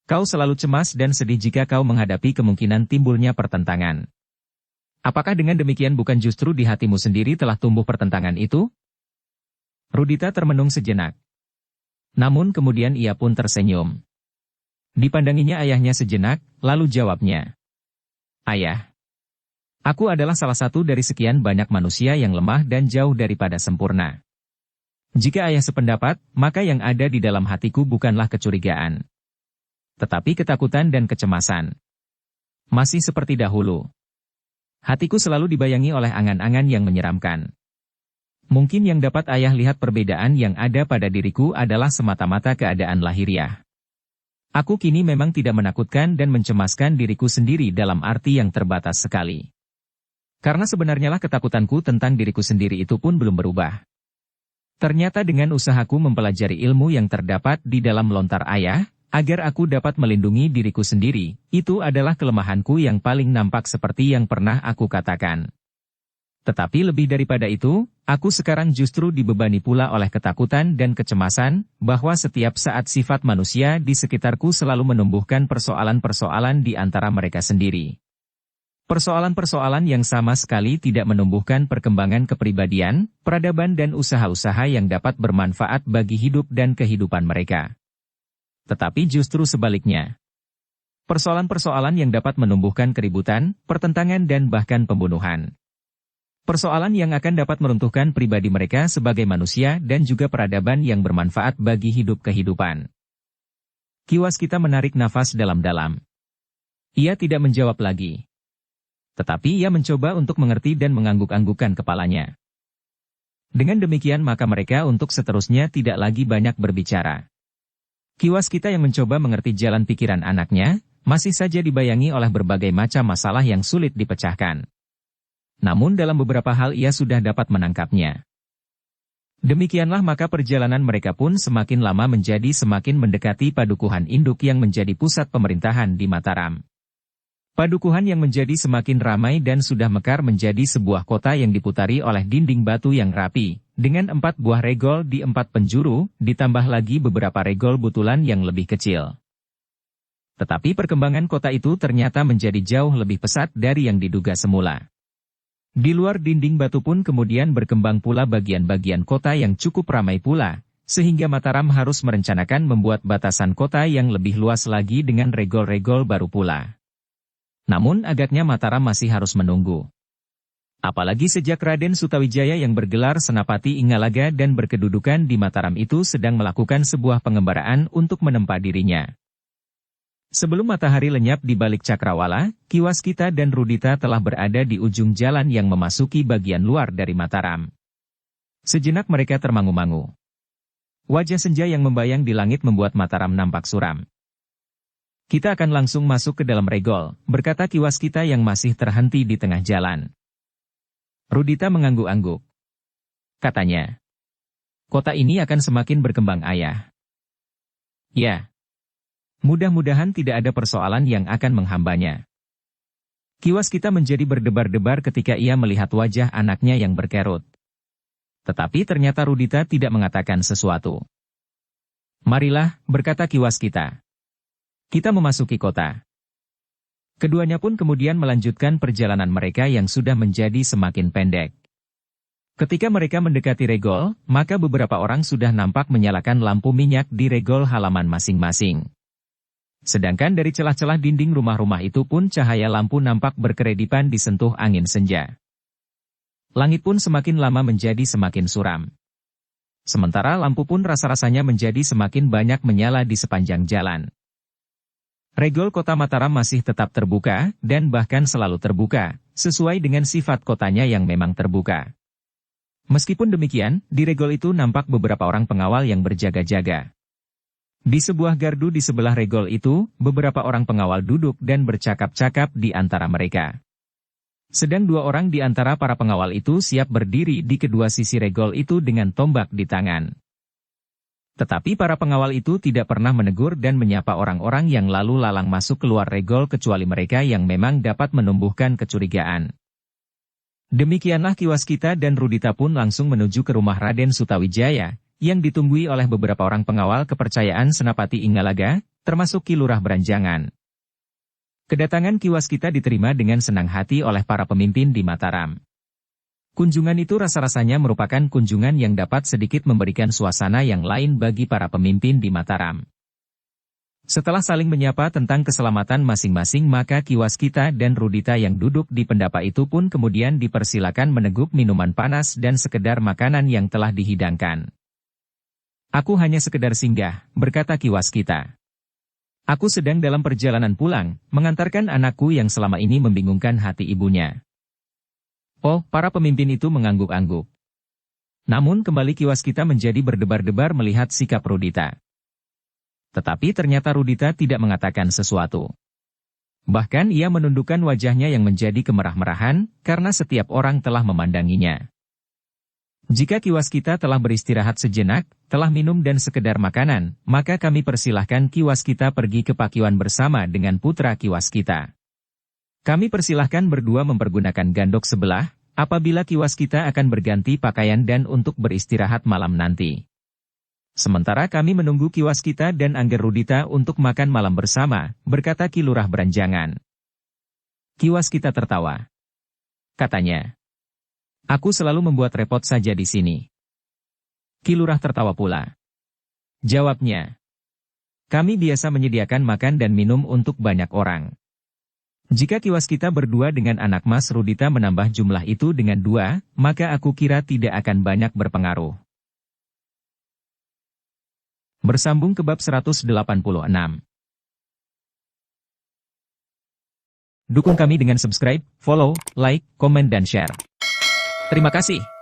Kau selalu cemas dan sedih jika kau menghadapi kemungkinan timbulnya pertentangan. Apakah dengan demikian bukan justru di hatimu sendiri telah tumbuh pertentangan itu? Rudita termenung sejenak. Namun kemudian ia pun tersenyum. Dipandanginya ayahnya sejenak, lalu jawabnya. Ayah, aku adalah salah satu dari sekian banyak manusia yang lemah dan jauh daripada sempurna. Jika ayah sependapat, maka yang ada di dalam hatiku bukanlah kecurigaan, tetapi ketakutan dan kecemasan. Masih seperti dahulu. Hatiku selalu dibayangi oleh angan-angan yang menyeramkan. Mungkin yang dapat ayah lihat perbedaan yang ada pada diriku adalah semata-mata keadaan lahiriah. Aku kini memang tidak menakutkan dan mencemaskan diriku sendiri dalam arti yang terbatas sekali. Karena sebenarnya lah ketakutanku tentang diriku sendiri itu pun belum berubah. Ternyata dengan usahaku mempelajari ilmu yang terdapat di dalam lontar ayah, agar aku dapat melindungi diriku sendiri, itu adalah kelemahanku yang paling nampak seperti yang pernah aku katakan. Tetapi lebih daripada itu, aku sekarang justru dibebani pula oleh ketakutan dan kecemasan, bahwa setiap saat sifat manusia di sekitarku selalu menumbuhkan persoalan-persoalan di antara mereka sendiri. Persoalan-persoalan yang sama sekali tidak menumbuhkan perkembangan kepribadian, peradaban dan usaha-usaha yang dapat bermanfaat bagi hidup dan kehidupan mereka. Tetapi justru sebaliknya. Persoalan-persoalan yang dapat menumbuhkan keributan, pertentangan dan bahkan pembunuhan. Persoalan yang akan dapat meruntuhkan pribadi mereka sebagai manusia dan juga peradaban yang bermanfaat bagi hidup kehidupan. Kiwaskita menarik nafas dalam-dalam. Ia tidak menjawab lagi. Tetapi ia mencoba untuk mengerti dan mengangguk-anggukkan kepalanya. Dengan demikian maka mereka untuk seterusnya tidak lagi banyak berbicara. Kiwaskita yang mencoba mengerti jalan pikiran anaknya, masih saja dibayangi oleh berbagai macam masalah yang sulit dipecahkan. Namun dalam beberapa hal ia sudah dapat menangkapnya. Demikianlah maka perjalanan mereka pun semakin lama menjadi semakin mendekati padukuhan induk yang menjadi pusat pemerintahan di Mataram. Padukuhan yang menjadi semakin ramai dan sudah mekar menjadi sebuah kota yang diputari oleh dinding batu yang rapi, dengan 4 buah regol di 4 penjuru, ditambah lagi beberapa regol butulan yang lebih kecil. Tetapi perkembangan kota itu ternyata menjadi jauh lebih pesat dari yang diduga semula. Di luar dinding batu pun kemudian berkembang pula bagian-bagian kota yang cukup ramai pula, sehingga Mataram harus merencanakan membuat batasan kota yang lebih luas lagi dengan regol-regol baru pula. Namun agaknya Mataram masih harus menunggu. Apalagi sejak Raden Sutawijaya yang bergelar Senapati Ingalaga dan berkedudukan di Mataram itu sedang melakukan sebuah pengembaraan untuk menempa dirinya. Sebelum matahari lenyap di balik cakrawala, Kiwaskita dan Rudita telah berada di ujung jalan yang memasuki bagian luar dari Mataram. Sejenak mereka termangu-mangu. Wajah senja yang membayang di langit membuat Mataram nampak suram. Kita akan langsung masuk ke dalam regol, berkata Kiwaskita yang masih terhenti di tengah jalan. Rudita mengangguk-angguk. Katanya, kota ini akan semakin berkembang ayah. Ya. Mudah-mudahan tidak ada persoalan yang akan menghambanya. Kiwaskita menjadi berdebar-debar ketika ia melihat wajah anaknya yang berkerut. Tetapi ternyata Rudita tidak mengatakan sesuatu. Marilah, berkata Kiwaskita. Kita memasuki kota. Keduanya pun kemudian melanjutkan perjalanan mereka yang sudah menjadi semakin pendek. Ketika mereka mendekati regol, maka beberapa orang sudah nampak menyalakan lampu minyak di regol halaman masing-masing. Sedangkan dari celah-celah dinding rumah-rumah itu pun cahaya lampu nampak berkeredipan disentuh angin senja. Langit pun semakin lama menjadi semakin suram. Sementara lampu pun rasa-rasanya menjadi semakin banyak menyala di sepanjang jalan. Regol kota Mataram masih tetap terbuka, dan bahkan selalu terbuka, sesuai dengan sifat kotanya yang memang terbuka. Meskipun demikian, di regol itu nampak beberapa orang pengawal yang berjaga-jaga. Di sebuah gardu di sebelah regol itu, beberapa orang pengawal duduk dan bercakap-cakap di antara mereka. Sedang 2 orang di antara para pengawal itu siap berdiri di kedua sisi regol itu dengan tombak di tangan. Tetapi para pengawal itu tidak pernah menegur dan menyapa orang-orang yang lalu lalang masuk keluar regol kecuali mereka yang memang dapat menumbuhkan kecurigaan. Demikianlah Kiwaskita dan Rudita pun langsung menuju ke rumah Raden Sutawijaya, yang ditunggui oleh beberapa orang pengawal kepercayaan Senapati Ingalaga, termasuk Ki Lurah Beranjangan. Kedatangan Kiwaskita diterima dengan senang hati oleh para pemimpin di Mataram. Kunjungan itu rasa-rasanya merupakan kunjungan yang dapat sedikit memberikan suasana yang lain bagi para pemimpin di Mataram. Setelah saling menyapa tentang keselamatan masing-masing maka Kiwaskita dan Rudita yang duduk di pendapa itu pun kemudian dipersilakan meneguk minuman panas dan sekedar makanan yang telah dihidangkan. Aku hanya sekedar singgah, berkata Kiwaskita. Aku sedang dalam perjalanan pulang, mengantarkan anakku yang selama ini membingungkan hati ibunya. Oh, para pemimpin itu mengangguk-angguk. Namun kembali Kiwaskita menjadi berdebar-debar melihat sikap Rudita. Tetapi ternyata Rudita tidak mengatakan sesuatu. Bahkan ia menundukkan wajahnya yang menjadi kemerah-merahan, karena setiap orang telah memandanginya. Jika Kiwaskita telah beristirahat sejenak, telah minum dan sekedar makanan, maka kami persilahkan Kiwaskita pergi ke Pakiwan bersama dengan putra Kiwaskita. Kami persilahkan berdua mempergunakan gandok sebelah, Apabila kiwas kita akan berganti pakaian dan untuk beristirahat malam nanti. Sementara kami menunggu kiwas kita dan Angger Rudita untuk makan malam bersama, berkata Ki Lurah Beranjangan. Kiwas kita tertawa. Katanya, aku selalu membuat repot saja di sini. Ki Lurah tertawa pula. Jawabnya, kami biasa menyediakan makan dan minum untuk banyak orang. Jika kiwas kita berdua dengan anak Mas Rudita menambah jumlah itu dengan 2, maka aku kira tidak akan banyak berpengaruh. Bersambung ke bab 186. Dukung kami dengan subscribe, follow, like, komen dan share. Terima kasih.